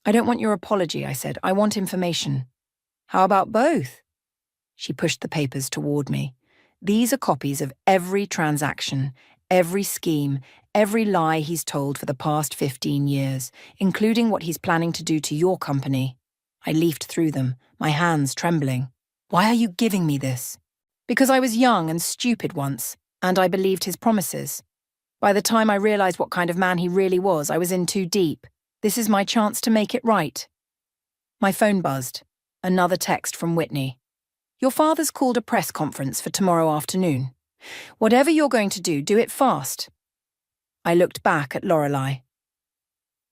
I don't want your apology, I said. I want information. How about both? She pushed the papers toward me. These are copies of every transaction, every scheme, every lie he's told for the past 15 years, including what he's planning to do to your company. I leafed through them, my hands trembling. Why are you giving me this? Because I was young and stupid once, and I believed his promises. By the time I realized what kind of man he really was, I was in too deep. This is my chance to make it right. My phone buzzed. Another text from Whitney. Your father's called a press conference for tomorrow afternoon. Whatever you're going to do it fast. I looked back at Lorelei.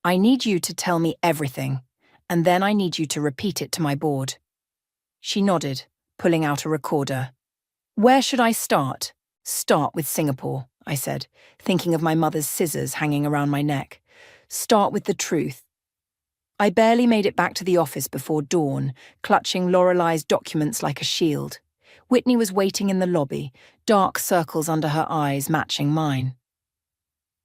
I need you to tell me everything, and then I need you to repeat it to my board. She nodded, pulling out a recorder. Where should I start? Start with Singapore, I said, thinking of my mother's scissors hanging around my neck. Start with the truth. I barely made it back to the office before dawn, clutching Lorelei's documents like a shield. Whitney was waiting in the lobby, dark circles under her eyes matching mine.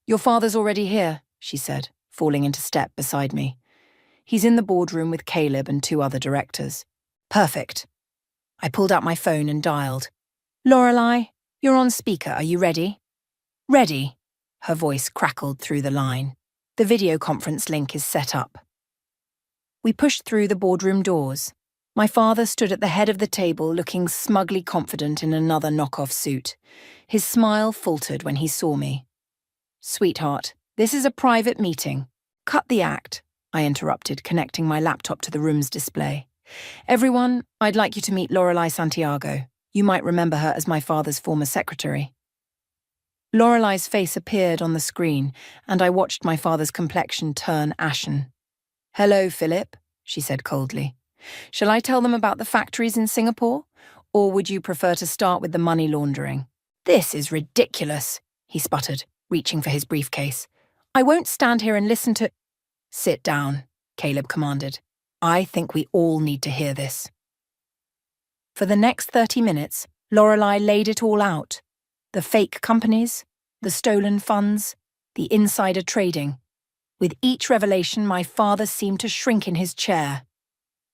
Your father's already here, she said, falling into step beside me. He's in the boardroom with Caleb and 2 other directors. Perfect. I pulled out my phone and dialed. Lorelei, you're on speaker. Are you ready? Ready. Her voice crackled through the line. The video conference link is set up. We pushed through the boardroom doors. My father stood at the head of the table looking smugly confident in another knockoff suit. His smile faltered when he saw me. Sweetheart, this is a private meeting. Cut the act, I interrupted, connecting my laptop to the room's display. Everyone, I'd like you to meet Lorelei Santiago. You might remember her as my father's former secretary. Lorelei's face appeared on the screen, and I watched my father's complexion turn ashen. Hello, Philip, she said coldly. Shall I tell them about the factories in Singapore? Or would you prefer to start with the money laundering? This is ridiculous, he sputtered, reaching for his briefcase. I won't stand here and listen to... Sit down, Caleb commanded. I think we all need to hear this. For the next 30 minutes, Lorelei laid it all out. The fake companies, the stolen funds, the insider trading. With each revelation, my father seemed to shrink in his chair.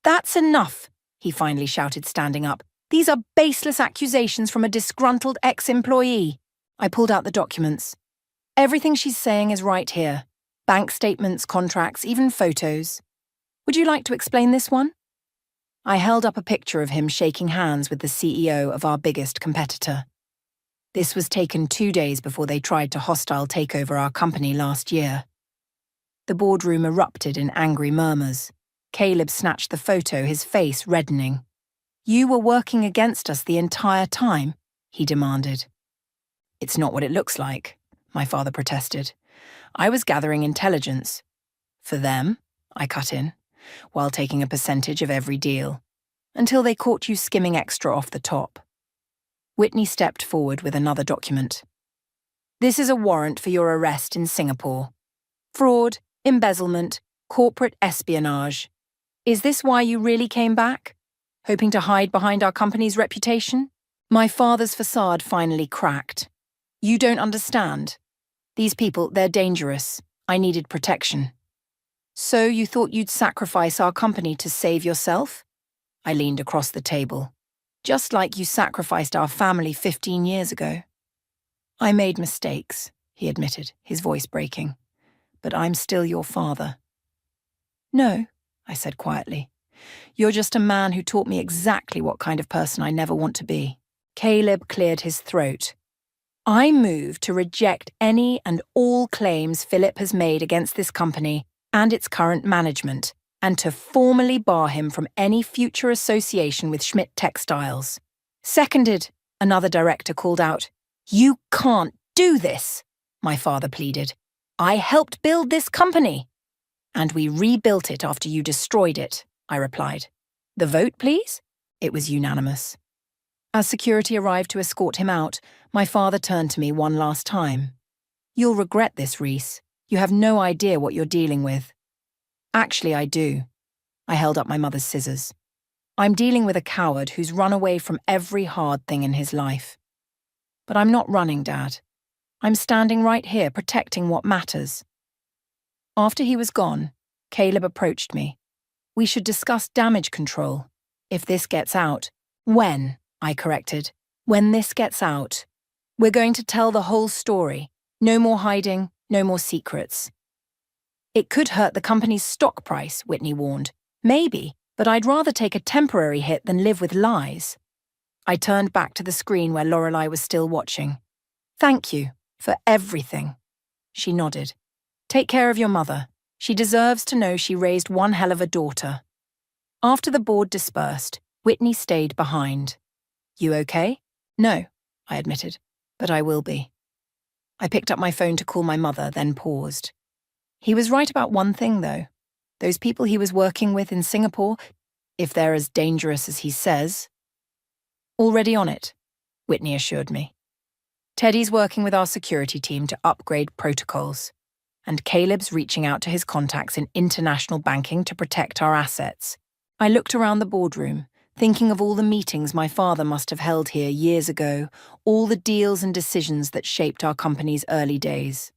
That's enough, he finally shouted, standing up. "These are baseless accusations from a disgruntled ex-employee." I pulled out the documents. "Everything she's saying is right here. Bank statements, contracts, even photos. Would you like to explain this one?" I held up a picture of him shaking hands with the CEO of our biggest competitor. This was taken 2 days before they tried to hostile take over our company last year. The boardroom erupted in angry murmurs. Caleb snatched the photo, his face reddening. "You were working against us the entire time," he demanded. "It's not what it looks like," my father protested. "I was gathering intelligence. For them," I cut in, "while taking a percentage of every deal, until they caught you skimming extra off the top." Whitney stepped forward with another document. "This is a warrant for your arrest in Singapore. Fraud, embezzlement, corporate espionage. Is this why you really came back? Hoping to hide behind our company's reputation?" My father's facade finally cracked. "You don't understand. These people, they're dangerous. I needed protection." "So you thought you'd sacrifice our company to save yourself?" I leaned across the table. "Just like you sacrificed our family 15 years ago." "I made mistakes," he admitted, his voice breaking. "But I'm still your father." "No," I said quietly. "You're just a man who taught me exactly what kind of person I never want to be." Caleb cleared his throat. "I move to reject any and all claims Philip has made against this company and its current management, and to formally bar him from any future association with Schmidt Textiles." "Seconded," another director called out. "You can't do this," my father pleaded. "I helped build this company." "And we rebuilt it after you destroyed it," I replied. "The vote, please?" It was unanimous. As security arrived to escort him out, my father turned to me one last time. "You'll regret this, Reese. You have no idea what you're dealing with." "Actually, I do." I held up my mother's scissors. "I'm dealing with a coward who's run away from every hard thing in his life. But I'm not running, Dad. I'm standing right here, protecting what matters." After he was gone, Caleb approached me. "We should discuss damage control. If this gets out." "When?" I corrected. "When this gets out. We're going to tell the whole story. No more hiding, no more secrets." "It could hurt the company's stock price," Whitney warned. "Maybe, but I'd rather take a temporary hit than live with lies." I turned back to the screen where Lorelei was still watching. "Thank you for everything." She nodded. "Take care of your mother. She deserves to know she raised one hell of a daughter." After the board dispersed, Whitney stayed behind. "You okay?" "No," I admitted, "but I will be." I picked up my phone to call my mother, then paused. He was right about one thing, though. Those people he was working with in Singapore, if they're as dangerous as he says. "Already on it," Whitney assured me. "Teddy's working with our security team to upgrade protocols, and Caleb's reaching out to his contacts in international banking to protect our assets." I looked around the boardroom, thinking of all the meetings my father must have held here years ago, all the deals and decisions that shaped our company's early days.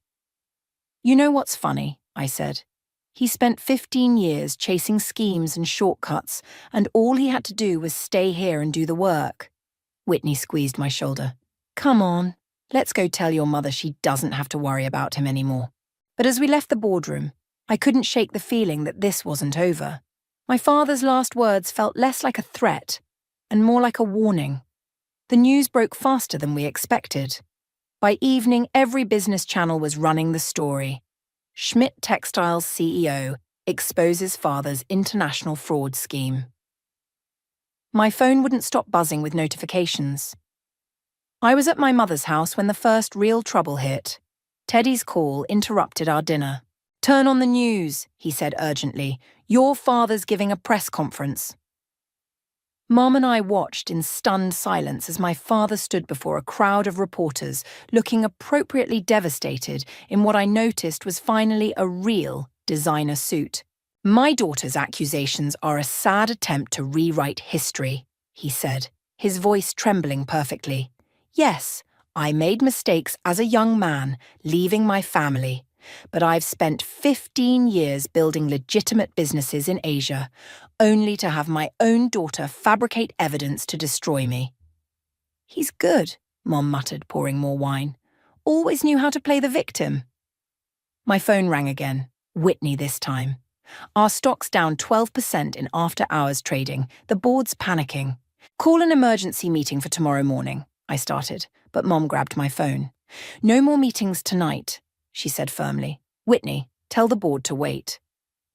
"You know what's funny?" I said. "He spent 15 years chasing schemes and shortcuts, and all he had to do was stay here and do the work." Whitney squeezed my shoulder. "Come on, let's go tell your mother she doesn't have to worry about him anymore." But as we left the boardroom, I couldn't shake the feeling that this wasn't over. My father's last words felt less like a threat and more like a warning. The news broke faster than we expected. By evening, every business channel was running the story. Schmidt Textiles CEO exposes father's international fraud scheme. My phone wouldn't stop buzzing with notifications. I was at my mother's house when the first real trouble hit. Teddy's call interrupted our dinner. "Turn on the news," he said urgently. "Your father's giving a press conference." Mom and I watched in stunned silence as my father stood before a crowd of reporters, looking appropriately devastated in what I noticed was finally a real designer suit. "My daughter's accusations are a sad attempt to rewrite history," he said, his voice trembling perfectly. "Yes, I made mistakes as a young man, leaving my family. But I've spent 15 years building legitimate businesses in Asia, only to have my own daughter fabricate evidence to destroy me. He's good, Mom muttered, pouring more wine. Always knew how to play the victim. My phone rang again. Whitney this time. Our stock's down 12% in after-hours trading. The board's panicking. Call an emergency meeting for tomorrow morning, I started, but Mom grabbed my phone. No more meetings tonight, she said firmly. Whitney, tell the board to wait.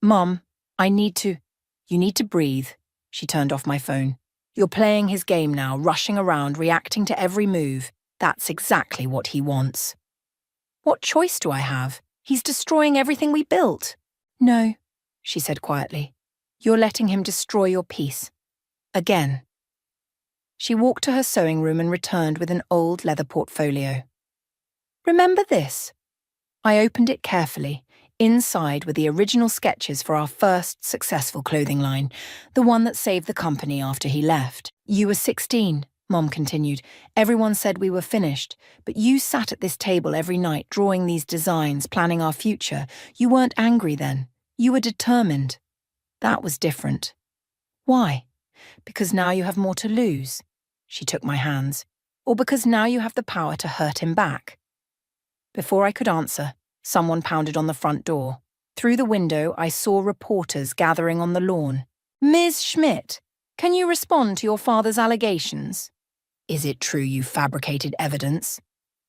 Mom, You need to breathe. She turned off my phone. You're playing his game now, rushing around, reacting to every move. That's exactly what he wants. What choice do I have? He's destroying everything we built. No, she said quietly. You're letting him destroy your peace. Again. She walked to her sewing room and returned with an old leather portfolio. Remember this? I opened it carefully. Inside were the original sketches for our first successful clothing line, the one that saved the company after he left. You were 16, Mom continued. Everyone said we were finished, but you sat at this table every night drawing these designs, planning our future. You weren't angry then. You were determined. That was different. Why? Because now you have more to lose. She took my hands. Or because now you have the power to hurt him back. Before I could answer, someone pounded on the front door. Through the window, I saw reporters gathering on the lawn. Ms. Schmidt, can you respond to your father's allegations? Is it true you fabricated evidence?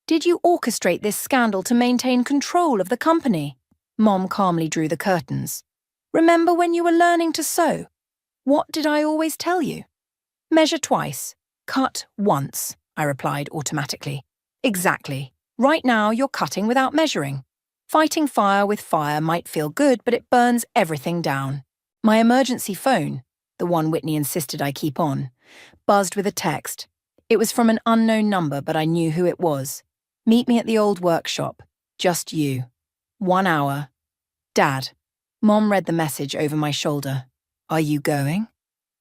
Did you orchestrate this scandal to maintain control of the company? Mom calmly drew the curtains. Remember when you were learning to sew? What did I always tell you? Measure twice, cut once, I replied automatically. Exactly. Right now you're cutting without measuring. Fighting fire with fire might feel good, but it burns everything down. My emergency phone, the one Whitney insisted I keep on, buzzed with a text. It was from an unknown number, but I knew who it was. Meet me at the old workshop. Just you. 1 hour. Dad. Mom read the message over my shoulder. Are you going?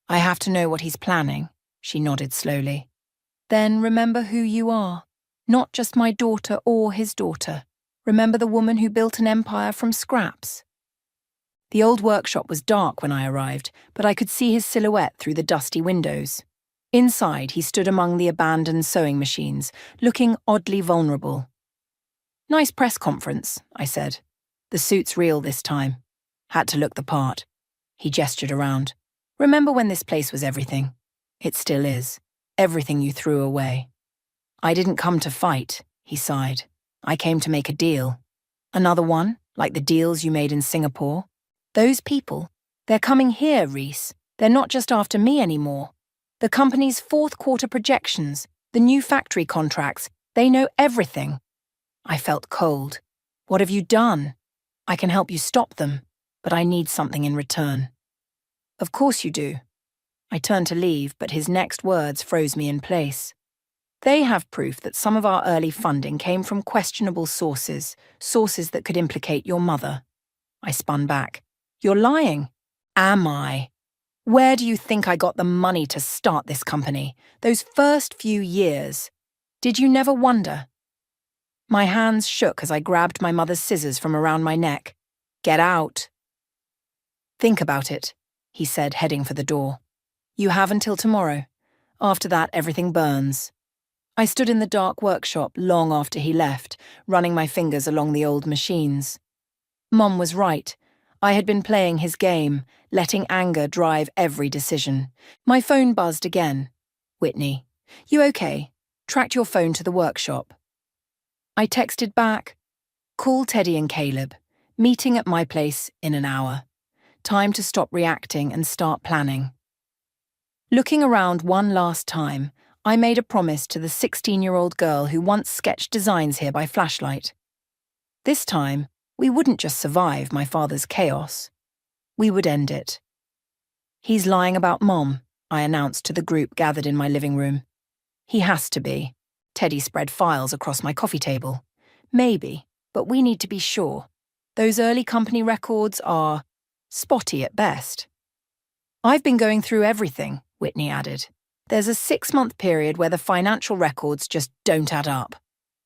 I have to know what he's planning, she nodded slowly. Then remember who you are. Not just my daughter or his daughter. Remember the woman who built an empire from scraps. The old workshop was dark when I arrived, but I could see his silhouette through the dusty windows. Inside, he stood among the abandoned sewing machines, looking oddly vulnerable. Nice press conference, I said. The suit's real this time. Had to look the part. He gestured around. Remember when this place was everything? It still is. Everything you threw away. I didn't come to fight, he sighed. I came to make a deal. Another one, like the deals you made in Singapore. Those people, they're coming here, Reese. They're not just after me anymore. The company's fourth quarter projections, the new factory contracts, they know everything. I felt cold. What have you done? I can help you stop them, but I need something in return. Of course you do. I turned to leave, but his next words froze me in place. They have proof that some of our early funding came from questionable sources that could implicate your mother. I spun back. You're lying. Am I? Where do you think I got the money to start this company? Those first few years. Did you never wonder? My hands shook as I grabbed my mother's scissors from around my neck. Get out. Think about it, he said, heading for the door. You have until tomorrow. After that, everything burns. I stood in the dark workshop long after he left, running my fingers along the old machines. Mom was right. I had been playing his game, letting anger drive every decision. My phone buzzed again. Whitney, you okay? Tracked your phone to the workshop. I texted back. Call Teddy and Caleb. Meeting at my place in an hour. Time to stop reacting and start planning. Looking around one last time, I made a promise to the 16-year-old girl who once sketched designs here by flashlight. This time, we wouldn't just survive my father's chaos. We would end it. He's lying about Mom, I announced to the group gathered in my living room. He has to be. Teddy spread files across my coffee table. Maybe, but we need to be sure. Those early company records are spotty at best. I've been going through everything, Whitney added. There's a 6-month period where the financial records just don't add up.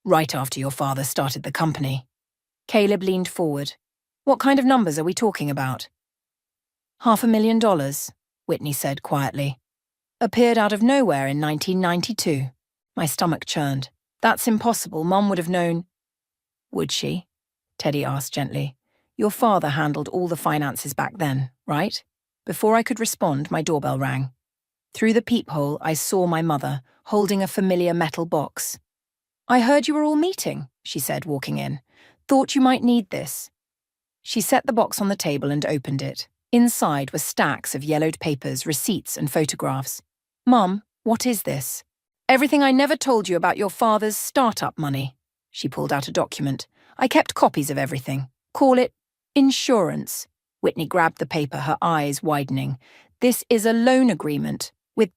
Right after your father started the company. Caleb leaned forward. What kind of numbers are we talking about? $500,000, Whitney said quietly. Appeared out of nowhere in 1992. My stomach churned. That's impossible. Mom would have known. Would she? Teddy asked gently. Your father handled all the finances back then, right? Before I could respond, my doorbell rang. Through the peephole, I saw my mother, holding a familiar metal box. I heard you were all meeting, she said, walking in. Thought you might need this. She set the box on the table and opened it. Inside were stacks of yellowed papers, receipts, and photographs. Mum, what is this? Everything I never told you about your father's startup money. She pulled out a document. I kept copies of everything. Call it insurance. Whitney grabbed the paper, her eyes widening. This is a loan agreement with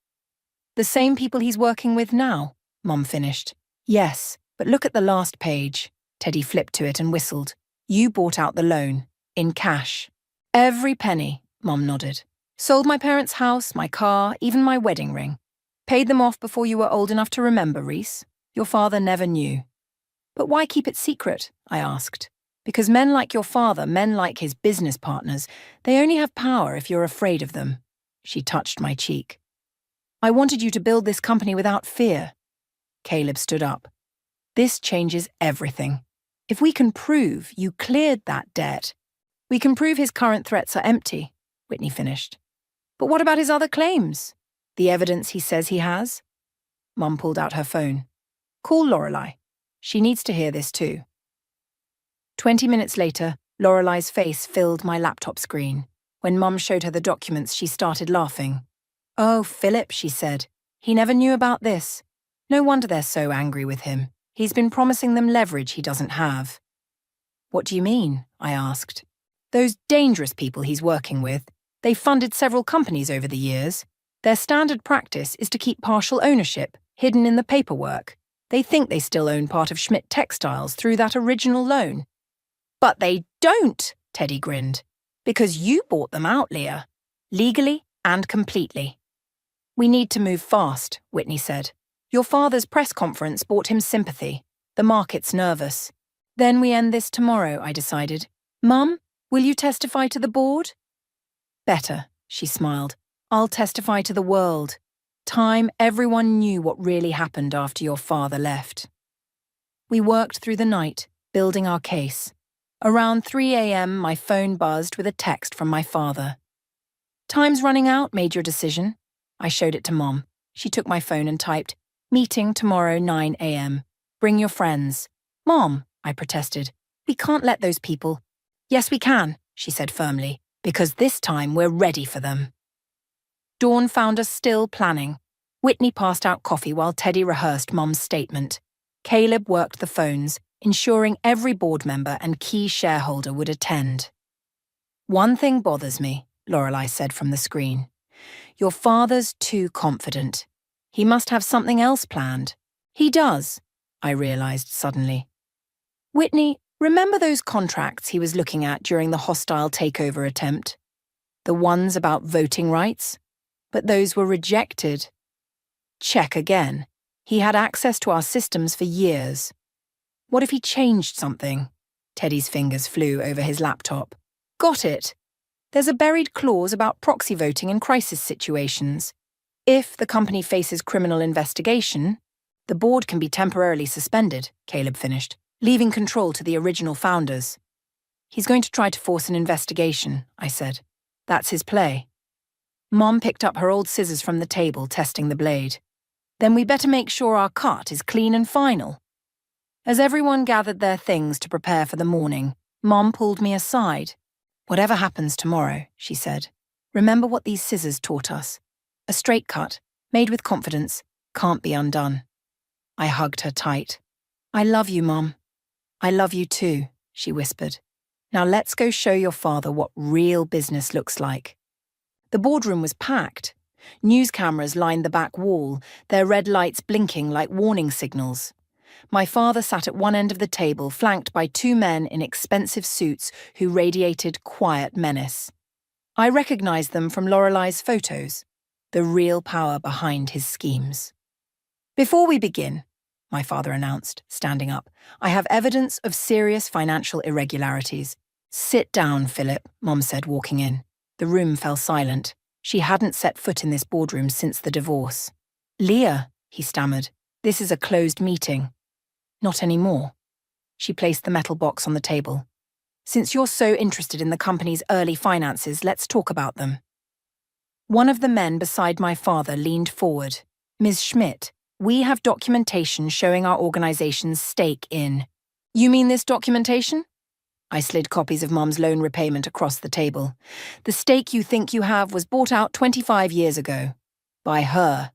the same people he's working with now, Mum finished. Yes, but look at the last page. Teddy flipped to it and whistled. You bought out the loan, in cash. Every penny, Mum nodded. Sold my parents' house, my car, even my wedding ring. Paid them off before you were old enough to remember, Reese. Your father never knew. But why keep it secret? I asked. Because men like your father, men like his business partners, they only have power if you're afraid of them. She touched my cheek. I wanted you to build this company without fear. Caleb stood up. This changes everything. If we can prove you cleared that debt, we can prove his current threats are empty, Whitney finished. But what about his other claims? The evidence he says he has? Mum pulled out her phone. Call Lorelei. She needs to hear this too. 20 minutes later, Lorelei's face filled my laptop screen. When Mum showed her the documents, she started laughing. Oh, Philip, she said. He never knew about this. No wonder they're so angry with him. He's been promising them leverage he doesn't have. What do you mean? I asked. Those dangerous people he's working with. They've funded several companies over the years. Their standard practice is to keep partial ownership, hidden in the paperwork. They think they still own part of Schmidt Textiles through that original loan. But they don't, Teddy grinned. Because you bought them out, Leah. Legally and completely. We need to move fast, Whitney said. Your father's press conference brought him sympathy. The market's nervous. Then we end this tomorrow, I decided. Mum, will you testify to the board? Better, she smiled. I'll testify to the world. Time everyone knew what really happened after your father left. We worked through the night, building our case. Around 3 a.m., my phone buzzed with a text from my father. Time's running out, made your decision. I showed it to Mom. She took my phone and typed, meeting tomorrow 9 a.m. Bring your friends. Mom, I protested. We can't let those people. Yes, we can, she said firmly, because this time we're ready for them. Dawn found us still planning. Whitney passed out coffee while Teddy rehearsed Mom's statement. Caleb worked the phones, ensuring every board member and key shareholder would attend. One thing bothers me, Lorelei said from the screen. Your father's too confident. He must have something else planned. He does, I realized suddenly. Whitney, remember those contracts he was looking at during the hostile takeover attempt? The ones about voting rights? But those were rejected. Check again. He had access to our systems for years. What if he changed something? Teddy's fingers flew over his laptop. Got it. There's a buried clause about proxy voting in crisis situations. If the company faces criminal investigation, the board can be temporarily suspended, Caleb finished, leaving control to the original founders. He's going to try to force an investigation, I said. That's his play. Mom picked up her old scissors from the table, testing the blade. Then we better make sure our cut is clean and final. As everyone gathered their things to prepare for the morning, Mom pulled me aside. Whatever happens tomorrow, she said, remember what these scissors taught us. A straight cut, made with confidence, can't be undone. I hugged her tight. I love you, Mom. I love you too, she whispered. Now let's go show your father what real business looks like. The boardroom was packed. News cameras lined the back wall, their red lights blinking like warning signals. My father sat at one end of the table, flanked by two men in expensive suits who radiated quiet menace. I recognized them from Lorelei's photos, the real power behind his schemes. Before we begin, my father announced, standing up. I have evidence of serious financial irregularities. Sit down, Philip, Mom said, walking in. The room fell silent. She hadn't set foot in this boardroom since the divorce. Leah, he stammered, this is a closed meeting. Not anymore. She placed the metal box on the table. Since you're so interested in the company's early finances, let's talk about them. One of the men beside my father leaned forward. Ms. Schmidt, we have documentation showing our organization's stake in. You mean this documentation? I slid copies of Mom's loan repayment across the table. The stake you think you have was bought out 25 years ago. By her.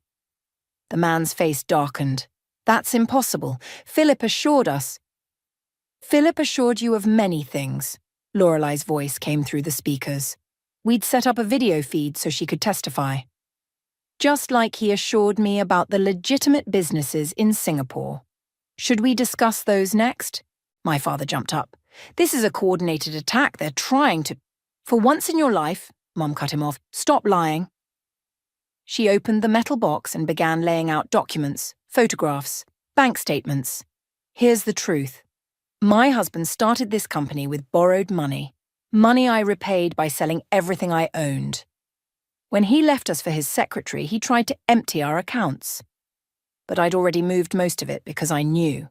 The man's face darkened. That's impossible. Philip assured us. Philip assured you of many things. Lorelei's voice came through the speakers. We'd set up a video feed so she could testify. Just like he assured me about the legitimate businesses in Singapore. Should we discuss those next? My father jumped up. This is a coordinated attack. They're trying to... For once in your life, Mom cut him off, stop lying. She opened the metal box and began laying out documents, photographs, bank statements. Here's the truth. My husband started this company with borrowed money. Money I repaid by selling everything I owned. When he left us for his secretary, he tried to empty our accounts. But I'd already moved most of it because I knew.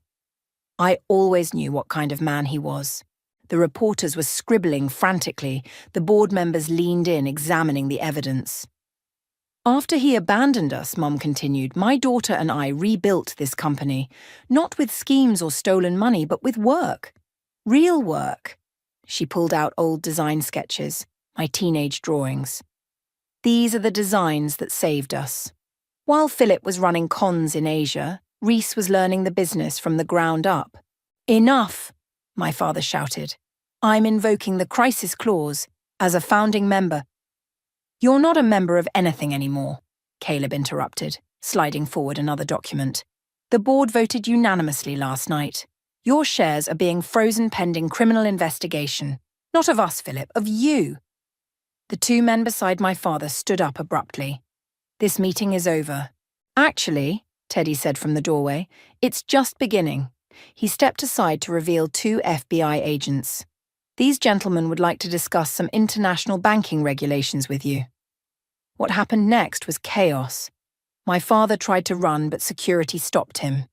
I always knew what kind of man he was. The reporters were scribbling frantically. The board members leaned in, examining the evidence. After he abandoned us, Mom continued, my daughter and I rebuilt this company, not with schemes or stolen money, but with work. Real work. She pulled out old design sketches, my teenage drawings. These are the designs that saved us. While Philip was running cons in Asia, Reese was learning the business from the ground up. Enough, my father shouted. I'm invoking the crisis clause as a founding member. You're not a member of anything anymore, Caleb interrupted, sliding forward another document. The board voted unanimously last night. Your shares are being frozen pending criminal investigation. Not of us, Philip, of you. The two men beside my father stood up abruptly. This meeting is over. Actually, Teddy said from the doorway, it's just beginning. He stepped aside to reveal two FBI agents. These gentlemen would like to discuss some international banking regulations with you. What happened next was chaos. My father tried to run, but security stopped him.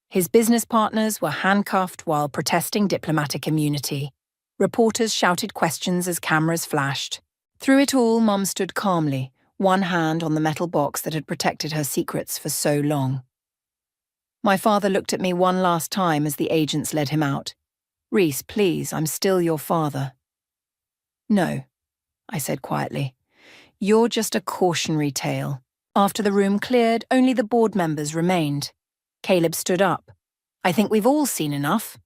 His business partners were handcuffed while protesting diplomatic immunity. Reporters shouted questions as cameras flashed. Through it all, Mom stood calmly, one hand on the metal box that had protected her secrets for so long. My father looked at me one last time as the agents led him out. Reese, please, I'm still your father. No, I said quietly. You're just a cautionary tale. After the room cleared, only the board members remained. Caleb stood up. I think we've all seen enough.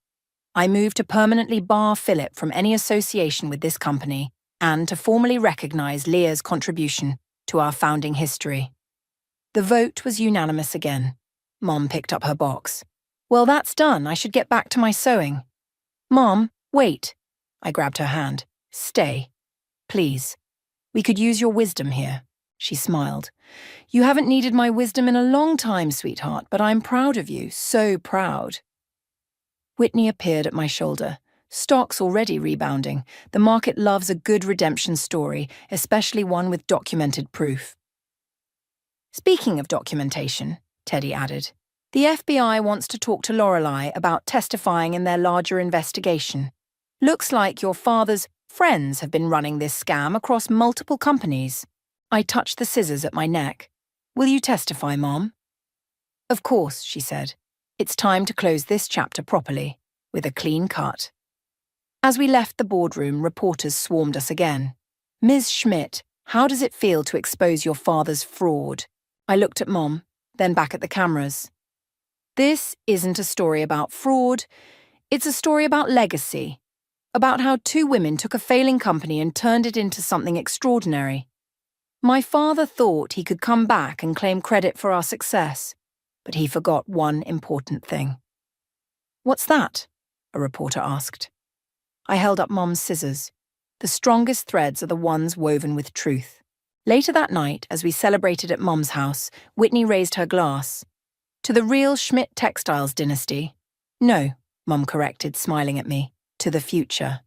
I move to permanently bar Philip from any association with this company and to formally recognize Leah's contribution to our founding history. The vote was unanimous again. Mom picked up her box. Well, that's done. I should get back to my sewing. Mom, wait. I grabbed her hand. Stay. Please. We could use your wisdom here. She smiled. You haven't needed my wisdom in a long time, sweetheart, but I'm proud of you, so proud. Whitney appeared at my shoulder. Stocks already rebounding. The market loves a good redemption story, especially one with documented proof. Speaking of documentation, Teddy added, the FBI wants to talk to Lorelei about testifying in their larger investigation. Looks like your father's friends have been running this scam across multiple companies. I touched the scissors at my neck. Will you testify, Mom? Of course, she said. It's time to close this chapter properly, with a clean cut. As we left the boardroom, reporters swarmed us again. Ms. Schmidt, how does it feel to expose your father's fraud? I looked at Mom, then back at the cameras. This isn't a story about fraud. It's a story about legacy. About how two women took a failing company and turned it into something extraordinary. My father thought he could come back and claim credit for our success, but he forgot one important thing. What's that? A reporter asked. I held up Mom's scissors. The strongest threads are the ones woven with truth. Later that night, as we celebrated at Mom's house, Whitney raised her glass. To the real Schmidt Textiles dynasty. No, Mum corrected, smiling at me. To the future.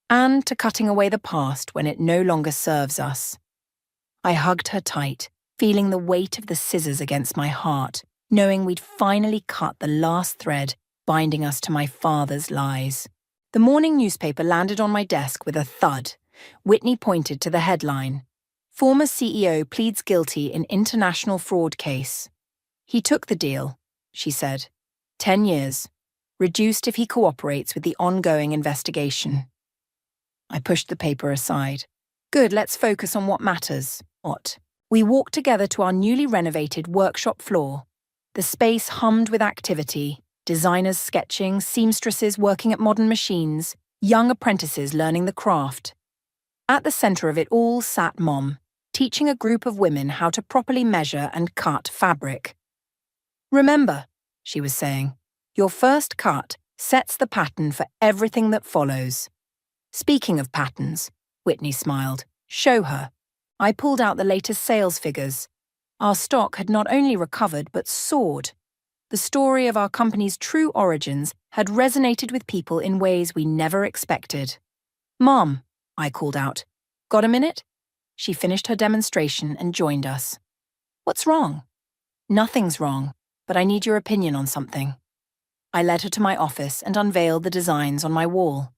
And to cutting away the past when it no longer serves us. I hugged her tight, feeling the weight of the scissors against my heart, knowing we'd finally cut the last thread binding us to my father's lies. The morning newspaper landed on my desk with a thud. Whitney pointed to the headline. Former CEO pleads guilty in international fraud case. He took the deal, she said. 10 years. Reduced if he cooperates with the ongoing investigation. I pushed the paper aside. Good, let's focus on what matters. What? We walked together to our newly renovated workshop floor. The space hummed with activity. Designers sketching, seamstresses working at modern machines, young apprentices learning the craft. At the center of it all sat Mom, teaching a group of women how to properly measure and cut fabric. Remember, she was saying, your first cut sets the pattern for everything that follows. Speaking of patterns, Whitney smiled. Show her. I pulled out the latest sales figures. Our stock had not only recovered but soared. The story of our company's true origins had resonated with people in ways we never expected. Mom, I called out. Got a minute? She finished her demonstration and joined us. What's wrong? Nothing's wrong, but I need your opinion on something. I led her to my office and unveiled the designs on my wall.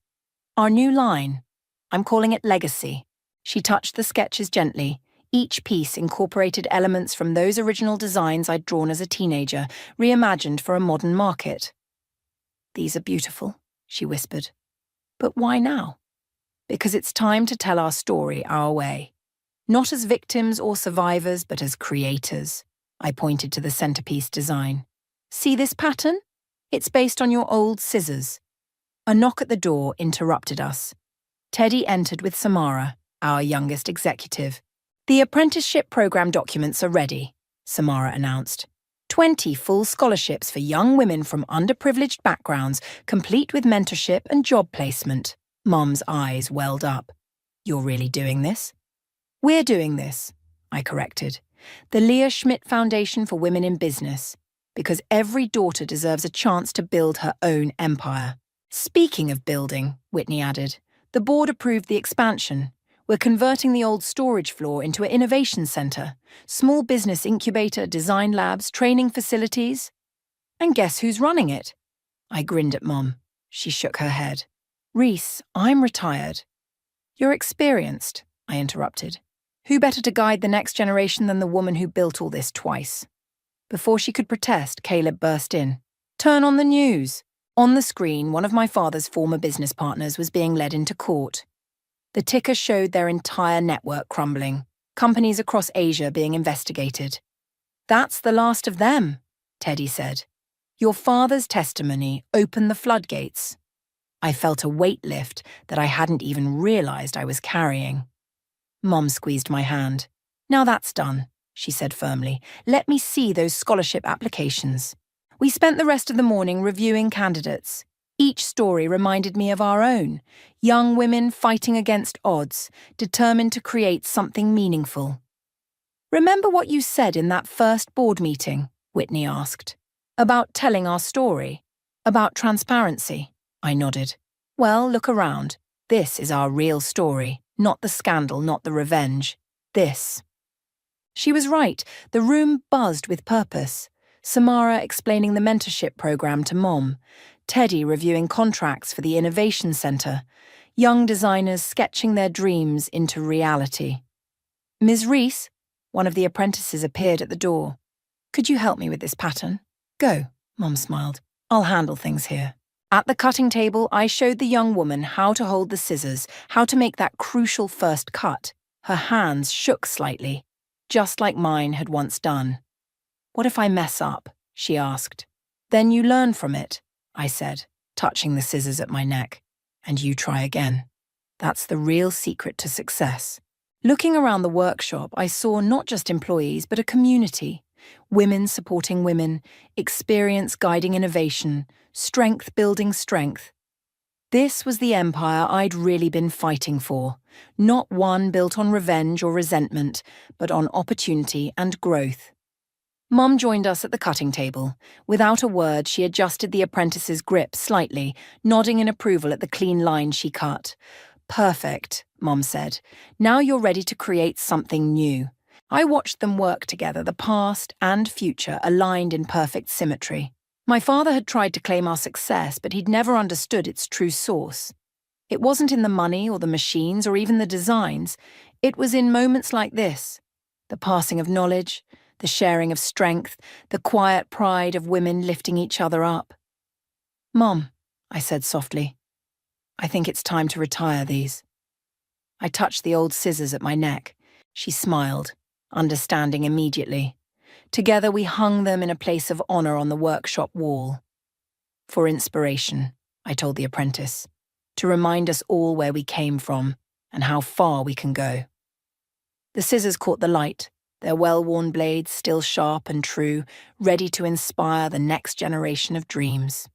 Our new line. I'm calling it Legacy. She touched the sketches gently. Each piece incorporated elements from those original designs I'd drawn as a teenager, reimagined for a modern market. These are beautiful, she whispered. But why now? Because it's time to tell our story our way. Not as victims or survivors, but as creators. I pointed to the centerpiece design. See this pattern? It's based on your old scissors. A knock at the door interrupted us. Teddy entered with Samara, our youngest executive. The apprenticeship program documents are ready, Samara announced. 20 full scholarships for young women from underprivileged backgrounds, complete with mentorship and job placement. Mom's eyes welled up. You're really doing this? We're doing this, I corrected. The Leah Schmidt Foundation for Women in Business, because every daughter deserves a chance to build her own empire. Speaking of building, Whitney added, the board approved the expansion. We're converting the old storage floor into an innovation center, small business incubator, design labs, training facilities. And guess who's running it? I grinned at Mom. She shook her head. Reese, I'm retired. You're experienced, I interrupted. Who better to guide the next generation than the woman who built all this twice? Before she could protest, Caleb burst in. Turn on the news. On the screen, one of my father's former business partners was being led into court. The ticker showed their entire network crumbling, companies across Asia being investigated. That's the last of them, Teddy said. Your father's testimony opened the floodgates. I felt a weight lift that I hadn't even realized I was carrying. Mom squeezed my hand. Now that's done, she said firmly. Let me see those scholarship applications. We spent the rest of the morning reviewing candidates. Each story reminded me of our own, young women fighting against odds, determined to create something meaningful. Remember what you said in that first board meeting? Whitney asked. About telling our story? About transparency? I nodded. Well, look around. This is our real story, not the scandal, not the revenge. This. She was right. The room buzzed with purpose. Samara explaining the mentorship program to Mom. Teddy reviewing contracts for the Innovation Center. Young designers sketching their dreams into reality. Ms. Reese, one of the apprentices appeared at the door. Could you help me with this pattern? Go, Mom smiled. I'll handle things here. At the cutting table, I showed the young woman how to hold the scissors, how to make that crucial first cut. Her hands shook slightly, just like mine had once done. What if I mess up? She asked. Then you learn from it, I said, touching the scissors at my neck. And you try again. That's the real secret to success. Looking around the workshop, I saw not just employees, but a community. Women supporting women, experience guiding innovation, strength building strength. This was the empire I'd really been fighting for. Not one built on revenge or resentment, but on opportunity and growth. Mum joined us at the cutting table. Without a word, she adjusted the apprentice's grip slightly, nodding in approval at the clean line she cut. "Perfect," Mum said. "Now you're ready to create something new." I watched them work together, the past and future aligned in perfect symmetry. My father had tried to claim our success, but he'd never understood its true source. It wasn't in the money or the machines or even the designs. It was in moments like this: the passing of knowledge, the sharing of strength, the quiet pride of women lifting each other up. "Mum," I said softly, "I think it's time to retire these." I touched the old scissors at my neck. She smiled, understanding immediately. Together we hung them in a place of honor on the workshop wall. "For inspiration," I told the apprentice, "to remind us all where we came from and how far we can go." The scissors caught the light, their well-worn blades still sharp and true, ready to inspire the next generation of dreams.